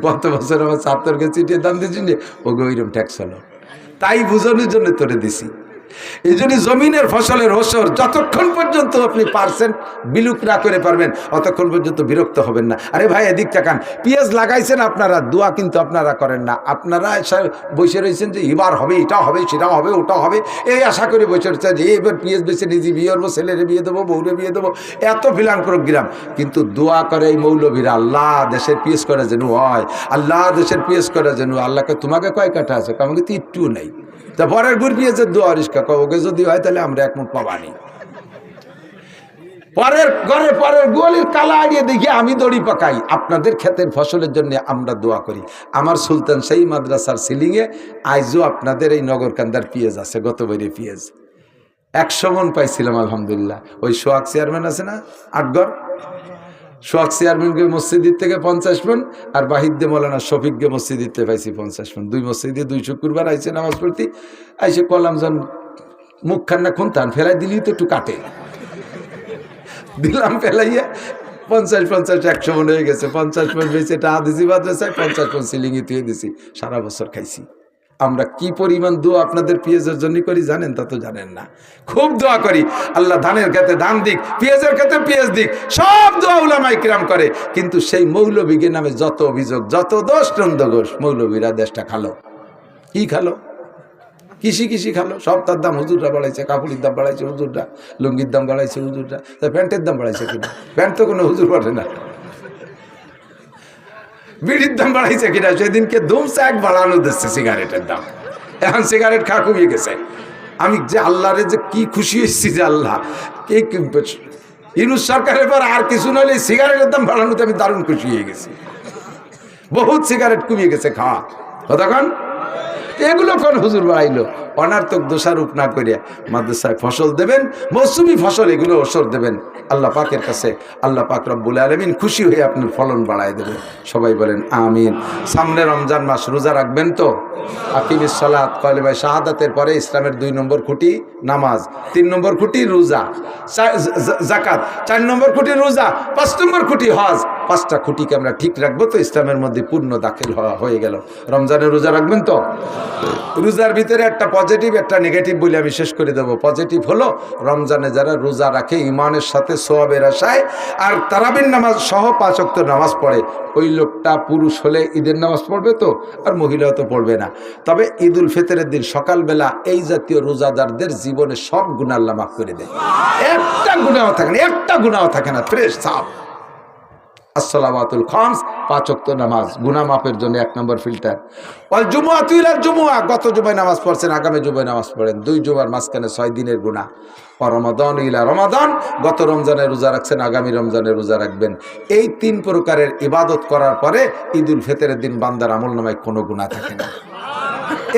গত বছর আমার ছাত্রকে চিঠিয়ে দাম দিয়েছি, ওকে ওইরকম ট্যাক্স হলো, তাই বুঝানোর জন্য তোরে দিছি। এই জন্য জমিনের ফসলের ওসর যতক্ষণ পর্যন্ত আপনি পারছেন বিলুপ না করে পারবেন, অতক্ষণ পর্যন্ত বিরক্ত হবেন না। আরে ভাই এদিক তাকান, পেঁয়াজ লাগাইছেন আপনারা, দোয়া কিন্তু আপনারা করেন না। আপনারা বসে রয়েছেন যে এবার হবে, এটা হবে, সেটা হবে, ওটা হবে, এই আশা করে বসে রয়েছেন যে এবার পেঁয়াজ বেছে নিজে বিয়ে করবো, ছেলেরে বিয়ে দেবো, বউরে বিয়ে দেবো, এত ফিলান প্রোগ্রাম। কিন্তু দোয়া করে এই মৌলবীরা, আল্লাহ দেশের পেঁয়াজ করা যেন হয়, আল্লাহ দেশের পেঁয়াজ করা যেন। আল্লাহকে তোমাকে কয় কাঠা আছে? আমাকে তো একটু নেই। তা পরের গুড় পেঁয়াজের দোয়া রিস্কা, ওকে যদি হয় তাহলে আমরা 1 মুঠ পাবানি। পরের ঘরে পরের গোয়ালির কালা আড়িয়ে দেখি আমি দড়ি পাকাই। আপনাদের ক্ষেতের ফসলের জন্য আমরা দোয়া করি। আমার সুলতান সেই মাদ্রাসার সিলিংয়ে আইজও আপনাদের এই নগরকান্দার পেঁয়াজ আছে, গত বইরে পেঁয়াজ 100 মন পাইছিলাম আলহামদুলিল্লাহ। ওই সোহাগ চেয়ারম্যান আছে না, 8 ঘর, সোহাগ চেয়ারম্যানকে মসজিদের থেকে 50 মণ, আর বাহিদ্দে মৌলানা শফিককে মসজিদে পাইছি 50 মণ। 2 মসজিদে 2 শুক্রবার আইসে নামাজ পড়তে, আইসে কলাম জন মুখ খান্না খুনতান ফেলাই দিলি তো একটু কাটে দিলাম, ফেলাইয়া 50-50 100 মণ হয়ে গেছে। 50 মণ বেঁচে এটা আদিজি মাদ্রাসায়, 50 মণ সিলিংয়ে তুই দিছি, সারা বছর খাইছি। আমরা কি পরিমাণ দোয়া আপনাদের পেঁয়াজের জন্য করি জানেন? তা তো জানেন না। খুব দোয়া করি আল্লাহ ধানের ক্ষেত্রে ধান দিক, পেঁয়াজের ক্ষেত্রে পেঁয়াজ দিক, সব দোয়া উলামায়ে কিরাম করে। কিন্তু সেই মৌলবীদের নামে যত অভিযোগ, যত দোষ নন্দঘোষ, মৌলবীরা দেশটা খালো। কি খালো? কৃষি খালো। সব তার দাম হুজুররা বাড়াইছে, কাপড়ের দাম বাড়াইছে হুজুররা, লুঙ্গির দাম বাড়াইছে হুজুররা, প্যান্টের দাম বাড়াইছে কিনা? প্যান্ট তো কোনো হুজুর বাড়ে না। বিড়ির দাম বাড়াইছে কিনা? সেদিনকে ধুমসা এক বাড়ানো দিচ্ছে সিগারেটের দাম। এখন সিগারেট খা কমিয়ে গেছে। আমি যে আল্লাহরে যে কি খুশি হয়েছি যে আল্লাহ ইউনূস সরকারের পর আর কিছু নইলে সিগারেটের দাম বাড়ানোতে আমি দারুণ খুশি হয়ে গেছি। বহুত সিগারেট কমিয়ে গেছে খাওয়া। কতক্ষণ এগুলো কোন হুজুর বাড়াইলো? অনার্থক দোষারোপ না করিয়া মাদ্রাসায় ফসল দেবেন, মৌসুমি ফসল, এগুলো ওসর দেবেন। আল্লাহ পাকের কাছে আল্লাহ পাক রব্বুল আলামিন খুশি হয়ে আপনার ফলন বাড়ায় দেবেন। সবাই বলেন আমিন। সামনে রমজান মাস, রোজা রাখবেন তো? আকিমিস সালাত, কালিমা শাহাদাতের পরে ইসলামের 2 নম্বর খুঁটি নামাজ, 3 নম্বর খুঁটি রোজা, যাকাত, 4 নম্বর খুঁটি রোজা, 5 নম্বর খুঁটি হজ। 5টা খুঁটিকে আমরা ঠিক রাখবো তো ইসলামের মধ্যে পূর্ণ দাখিল হয়ে গেল। রমজানে রোজা রাখবেন তো? রোজার ভিতরে একটা পজিটিভ একটা নেগেটিভ বলে আমি শেষ করে দেবো। পজিটিভ হলো রমজানে যারা রোজা রাখে ইমানের সাথে সওয়াবের আশায়, আর তারাবির নামাজ সহ 5 ওয়াক্ত নামাজ পড়ে, ওই লোকটা পুরুষ হলে ঈদের নামাজ পড়বে তো, আর মহিলাও তো পড়বে না। তবে ঈদ উল ফিতরের দিন সকালবেলা এই জাতীয় রোজাদারদের জীবনে সব গুনাহ আল্লাহ মাফ করে দেয়। একটা গুনাহ থাকে না, একটা গুনাহ থাকে না, ফ্রেশ সাফ। আসসালাওয়াতুল খামস, 5 ওয়াক্ত নামাজ গুনাহ মাফের জন্য 1 নম্বর ফিল্টার। ওয়াল জুমআতু ইলাল জুমআ, গত জুমায় নামাজ পড়ছেন, আগামী জুমায় নামাজ পড়েন, 2 জুমার মাঝখানে 6 দিনের গুনাহ। ওয়া রমাদান ইলা রমাদান, গত রমজানে রোজা রাখছেন, আগামী রমজানে রোজা রাখবেন। এই 3 প্রকারের ইবাদত করার পরে ঈদ উল ফিতরের দিন বান্দার আমলনামায় কোনো গুনাহ থাকে না।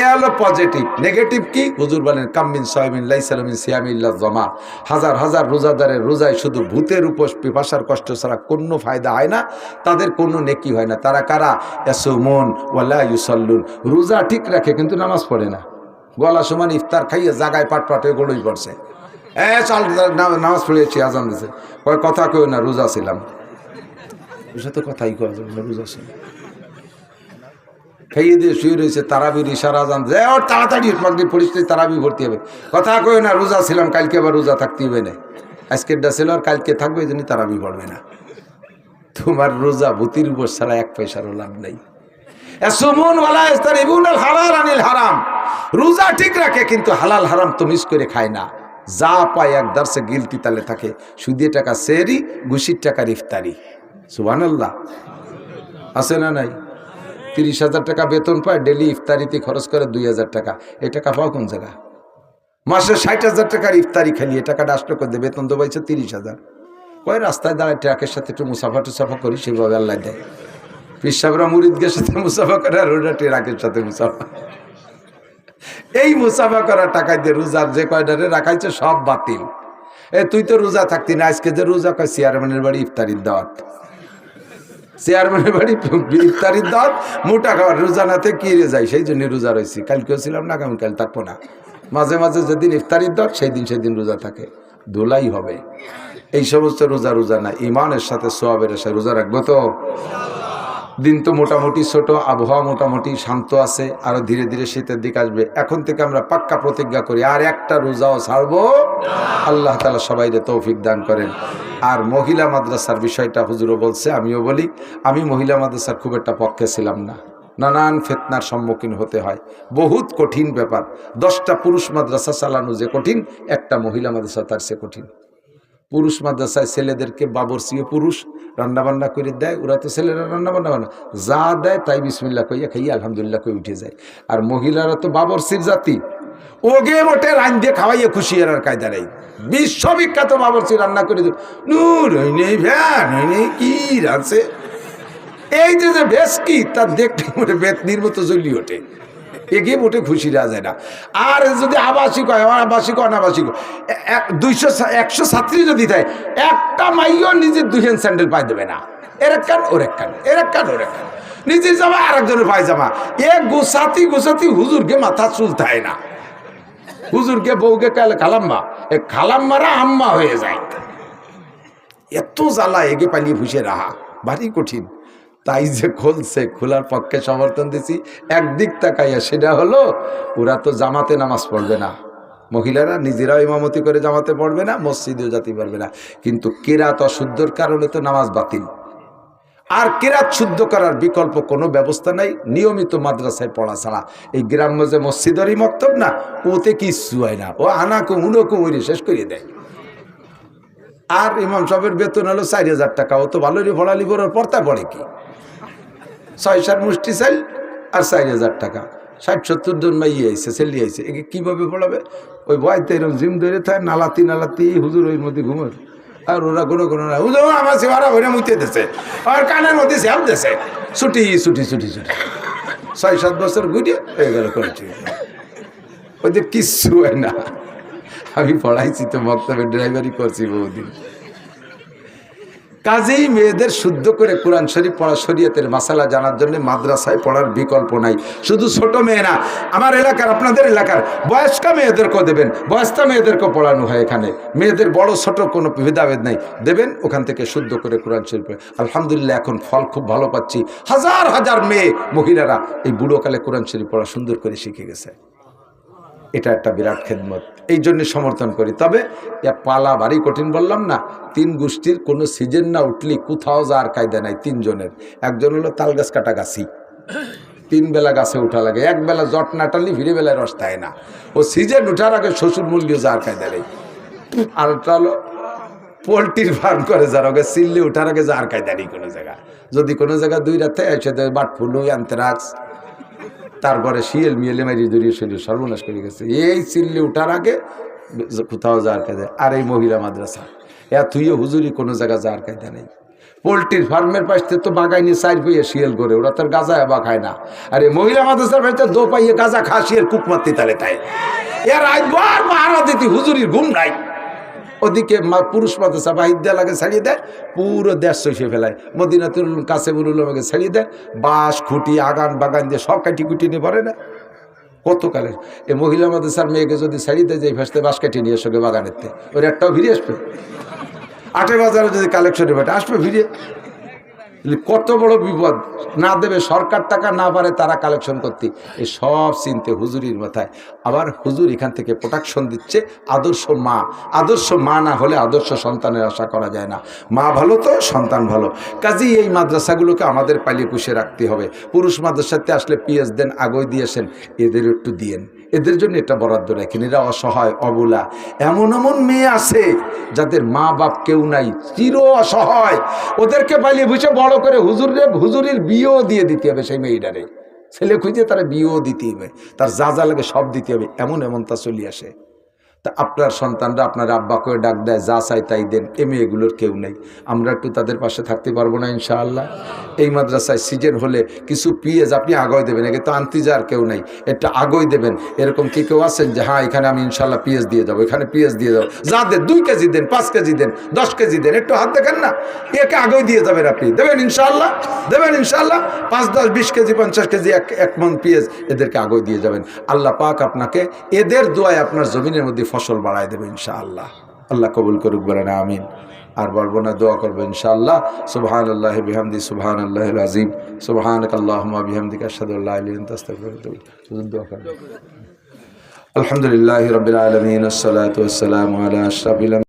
এ হলো পজিটিভ। নেগেটিভ কি? হুজুর বলেন কামিন সাইমিন লাইসা মিন সিয়ামি ইল্লা জামা, হাজার হাজার রোজাদারের রোজায় শুধু ভূতের উপোস পিপাসার কষ্ট ছাড়া কোনো ফায়দা হয় না, তাদের কোনো নেকি হয় না। তারা কারা? ইয়াসুমুন ওয়ালা ইউসাল্লুন, রোজা ঠিক রাখে কিন্তু নামাজ পড়ে না। গলা সমান ইফতার খাইয়ে জাগায় পাট হয়ে গড়ই পড়ছে, চল নামাজ পড়েছি, আজান দিছে, কথা কেউ না, রোজা ছিলাম। তো কথাই কওয়া যাবে না, রোজা ছিলাম। খাইয়ে দিয়ে শুয়ে রয়েছে, তারাবির ইশারা আজান, যে ওর তাড়াতাড়ি মাগরিব পরিস্থিতি তারাবি ভর্তি হবে, কথা কই না, রোজা ছিলাম, কালকে আবার রোজা থাকতে হবে না, আজকের ডা ছিল আর কালকে থাকবে, এই জন্য তারাবি পড়বে না। তোমার রোজা ভূতির উপর ছাড়া 1 পয়সারও লাভ নাই। ইয়াসুমুন ওয়ালা ইস্তারিবুনাল হালাল আনিল হারাম, রোজা ঠিক রাখে কিন্তু হালাল হারাম তো মিস করে খায় না। যা পায় এক দার্সে গিলতি তালে থাকে, সুদের টাকা সেহরি, ঘুষির টাকার ইফতারি। সুবহানাল্লাহ, আছে না নাই? 30,000 টাকা বেতন পায়, ডেলি ইফতারিতে খরচ করে 2,000 টাকা। এই টাকা পাও কোন জায়গা? মাসে 60,000 টাকার ইফতারি খালি, এই টাকাটা আসলো করতে, বেতন তো পাইছে 30,000। কয় রাস্তায় দাঁড়ায় ট্রাকের সাথে একটু মুসাফা টুসাফা করি, সেভাবে আল্লাহ দেয়। পীর সাহেবরা মুরিদদের সাথে মুসাফা করে, আর ওটা ট্রাকের সাথে মুসাফা। এই মুসাফা করার টাকা দিয়ে রোজার যে কয়টারে রাখাইছে সব বাতিল। তুই তো রোজা থাকতি না, আজকে যে রোজা কয় চেয়ারম্যানের বাড়ি ইফতারির দাওয়াত, চেয়ারম্যানের বাড়ি ইফতারির দাওয়াত, মোটা খাবার, রোজা নাতে কি রে যায়, সেই জন্য রোজা রয়েছি। কালকেও ছিলাম না, আগামীকাল থাকবো না। মাঝে মাঝে যেদিন ইফতারির দাওয়াত সেদিন রোজা থাকে, ধোলাই হবে। এই সমস্ত রোজা না, ইমানের সাথে সোয়াবের আশায় রোজা রাখবো তো। দিন তো মোটামুটি ছোট, আবহাওয়া মোটামুটি শান্ত আছে, আরো ধীরে ধীরে শীতের দিক আসবে। এখন থেকে আমরা পাক্কা প্রতিজ্ঞা করি, আর একটা রোজাও ছাড়বো। আল্লাহ তাআলা সবাইকে তৌফিক দান করেন। আর মহিলা মাদ্রাসার বিষয়টা হুজুরও বলছে, আমিও বলি, আমি মহিলা মাদ্রাসার খুব একটা পক্ষে ছিলাম না। নানান ফিতনার সম্মুখীন হতে হয়, বহুত কঠিন ব্যাপার। 10টা পুরুষ মাদ্রাসা চালানো যে কঠিন, একটা মহিলা মাদ্রাসা তার সে কঠিন। পুরুষ মাদ্রাসায় ছেলেদেরকে বাবরচিয়ে পুরুষ রান্নাবান্না করে দেয়, ওরা তো ছেলেরা রান্নাবান্না করে না, যা দেয় তাই বিসমিল্লাহ কইয়া খাইয়া আলহামদুলিল্লাহ কই উঠে যায়। আর মহিলারা তো বাবরচির জাতি, ওগে মোটে রান দিয়ে খাওয়াইয়ে খুশি আর কায়দা নেই। বিশ্ববিখ্যাত বাবরচি রান্না করে দেব, নূর নেই ভ্যান নেই কি রাঁধছে, এই যে বেশ কি তার দেখতে বেতনির মতো জ্বলি ওঠে। এগিয়ে মোটে খুশি রাখা যায় না। আর যদি আবাসিক হয়, আবাসিক অনাবাসিক 100 ছাত্রী যদি দেয়, একটা মাইও নিজের 2 হ্যান্ড স্যান্ডেল পাই দেবে না। এর এক কান ওর এক কান, এর এক কান ওর এক কান, নিজের জামা আর একজনের পায়জামা, এ গোসাতি হুজুরকে মাথা চুলতায় না। হুজুরকে বউকে খালাম্মা, এ খালাম্মারা আম্মা হয়ে যায়। এত জ্বালা এগে পালিয়ে ফুসে রাহা ভারী কঠিন। তাই যে খুলছে, খোলার পক্ষে সমর্থন দিছি। একদিক তাকাইয়া সেটা হলো ওরা তো জামাতে নামাজ পড়বে না, মহিলারা নিজেরাও ইমামতি করে জামাতে পড়বে না, মসজিদেও যেতে পারবে না। কিন্তু কেরাত অশুদ্ধর কারণে তো নামাজ বাতিল। আর কেরাত শুদ্ধ করার বিকল্প কোনো ব্যবস্থা নাই, নিয়মিত মাদ্রাসায় পড়া ছাড়া। এই গ্রাম্য যে মসজিদেরই মক্তব না, ওতে কিচ্ছু হয় না, ও আনাকো উনকো ওই শেষ করে দেয়। আর ইমাম সাহেবের বেতন হলো 4000 টাকা, ও তো ভালোই পড়ালি পড়ার পড়তা পড়ে কি 6-7 মুষ্টি চাল আর 4000 টাকা। 60-70 জন মাই আইছে, ছেলে আইছে, একে কীভাবে পড়াবে? ওই ভয়তে এরকম জিম ধরে থাকে, নালাতি হুজুর ওই মধ্যে ঘুমোর। আর ওরা কোনো না, হুজুর আমার সেবারা ওইরা মুইতে দিছে, আর কানের মধ্যে স্যাপ দিছে, ছুটি 6-7 বছর ঘুরিয়ে হয়ে গেল করেছি। ওদের কিচ্ছু হয় না। আমি পড়াইছি তো, বক্তব্যের ড্রাইভারি করছি বহুদিন। কাজেই মেয়েদের শুদ্ধ করে কোরআন শরীফ পড়া, শরীয়তের মাসালা জানার জন্য মাদ্রাসায় পড়ার বিকল্প নাই। শুধু ছোট মেয়ে না, আমার এলাকার, আপনাদের এলাকার বয়স্ক মেয়েদেরকেও দেবেন, বয়স্ক মেয়েদেরকেও পড়ানো হয় এখানে। মেয়েদের বড় ছোট কোনো ভেদাভেদ নাই, দেবেন ওখান থেকে শুদ্ধ করে কোরআন শরীফ। আলহামদুলিল্লাহ এখন ফল খুব ভালো পাচ্ছি। হাজার হাজার মেয়ে মহিলারা এই বুড়োকালে কোরআন শরীফ পড়া সুন্দর করে শিখে গেছে। এটা একটা বিরাট খেদমত, এই জন্য সমর্থন করি। তবে পালা ভারী কঠিন বললাম না, 3 গোষ্ঠীর কোনো সিজন না উঠলি কোথাও যাওয়ার কায়দা নাই। 3 জনের, একজন হলো তাল গাছ কাটা গাছি, 3 বেলা গাছে উঠা লাগে, 1 বেলা জট না টানলি ফিরে বেলায় রস থাকে না। ও সিজন উঠার আগে শ্বশুর মূল্য যাওয়ার কায়দা নেই। আর ওটা হলো পোলট্রির ফার্ম করে যার আগে সিল্লি উঠার আগে যাওয়ার কায়দা নেই কোনো জায়গা। যদি কোনো জায়গা 2 রাতে এসে বাট ফুল আনতে রাখ, তারপরে শিয়াল মিয়েলে মারি জড়িয়ে শরীর সর্বনাশ করে গেছে। এই চিল্লি উঠার আগে কোথাও যাওয়ার কায়দা। আর এই মহিলা মাদ্রাসা তুইও হুজুরি কোনো জায়গা যাওয়ার কায়দা নেই। পোলট্রির ফার্মের পাশে তো বাগাইনি 4 পাইয়ে শিয়াল করে, ওরা তার গাঁজা বা খায় না। আর এই মহিলা মাদ্রাসার পাশে 2 পাইয়ে গাঁজা খা, শিয়াল কুক মারতে তালে তাই। এর একবার মারা দিতি হুজুরির ঘুম নাই। ওদিকে পুরুষ মাদ্রাসা বাহির দেয়া লাগে, ছাড়িয়ে দেয়, পুরো দেশ চষে ফেলায়। মদিনাতুল কাছে বলুল আমাকে ছাড়িয়ে দেয়, বাঁশ খুঁটি আগান বাগান দিয়ে সব কাটি কুটি নিয়ে পড়ে না কতকালে। এই মহিলা মাদ্রাসার মেয়েকে যদি ছাড়িয়ে দেয়, যে ফার্স্টে বাঁশ কাটি নিয়ে সঙ্গে বাগানেতে, ওর একটাও ফিরে আসবে। 8 বাজারে যদি কালেকশনে বেটে আসবে ফিরে। কত বড় বিপদ। না দেবে সরকার টাকা, না পারে তারা কালেকশন করতে, এই সব চিনতে হুজুরির মাথায়। আবার হুজুর এখান থেকে প্রোটেকশন দিচ্ছে। আদর্শ মা না হলে আদর্শ সন্তানের আশা করা যায় না। মা ভালো তো সন্তান ভালো। কাজেই এই মাদ্রাসাগুলোকে আমাদের পালিয়ে পুষে রাখতে হবে। পুরুষ মাদ্রাসাতে আসলে পিএস দেন, আগয় দিয়েছেন, এদের একটু দিয়েন, এদের জন্য এটা বরাদ্দ রাখেন। এরা অসহায় অবলা, এমন মেয়ে আছে যাদের মা বাপ কেউ নাই, চির অসহায়। ওদেরকে পালিয়ে বুঝে বড় করে হুজুরের বিয়েও দিয়ে দিতে হবে। সেই মেয়েটারে ছেলে খুঁজে তারা বিয়েও দিতে হবে, তার যা লাগে সব দিতে হবে। এমন তা চলে আসে। তা আপনার সন্তানরা আপনার আব্বাকে ডাক দেয়, যা চাই তাই দেন। এ মেয়েগুলোর কেউ নেই, আমরা একটু তাদের পাশে থাকতে পারবো না ইনশাআল্লাহ? এই মাদ্রাসায় সিজন হলে কিছু পিএস আপনি আগয় দেবেন, একে তো আনতে যাওয়ার কেউ নেই, একটা আগয় দেবেন। এরকম কি কেউ আছেন যে হ্যাঁ এখানে আমি ইনশাআল্লাহ পিএস দিয়ে যাবো, এখানে পিএস দিয়ে যাবো, যা দেন 2 কেজি দেন, 5 কেজি দেন, 10 কেজি দেন, একটু হাত দেখেন না, একে আগয় দিয়ে যাবেন। আপনি দেবেন ইনশাআল্লাহ, দেবেন ইনশাআল্লাহ। 5, 10, 20 কেজি, 50 কেজি, 1 মণ পিএস এদেরকে আগয় দিয়ে যাবেন। আল্লাহ পাক আপনাকে এদের দোয়ায় আপনার জমিনের মধ্যে ফসল বাড়ায় দেবে ইনশাআল্লাহ। আল্লাহ কবুল করুক, বলেন আমিন। আর বলবো না, দোয়া করবো ইনশাআল্লাহ। সুবহানাল্লাহি বিহামদি, সুবহানাল্লাহিল আযীম, সুবহানাকাল্লাহুম্মা বিহামদিকা আশহাদু আল্লা ইলাহা ইল্লা আনতা আস্তাগফিরুকা ওয়া আতুবু ইলাইক। দোয়া করুন। আলহামদুলিল্লাহি রাব্বিল আলামিন, আসসালাতু ওয়াসসালামু আলা আশরাফিল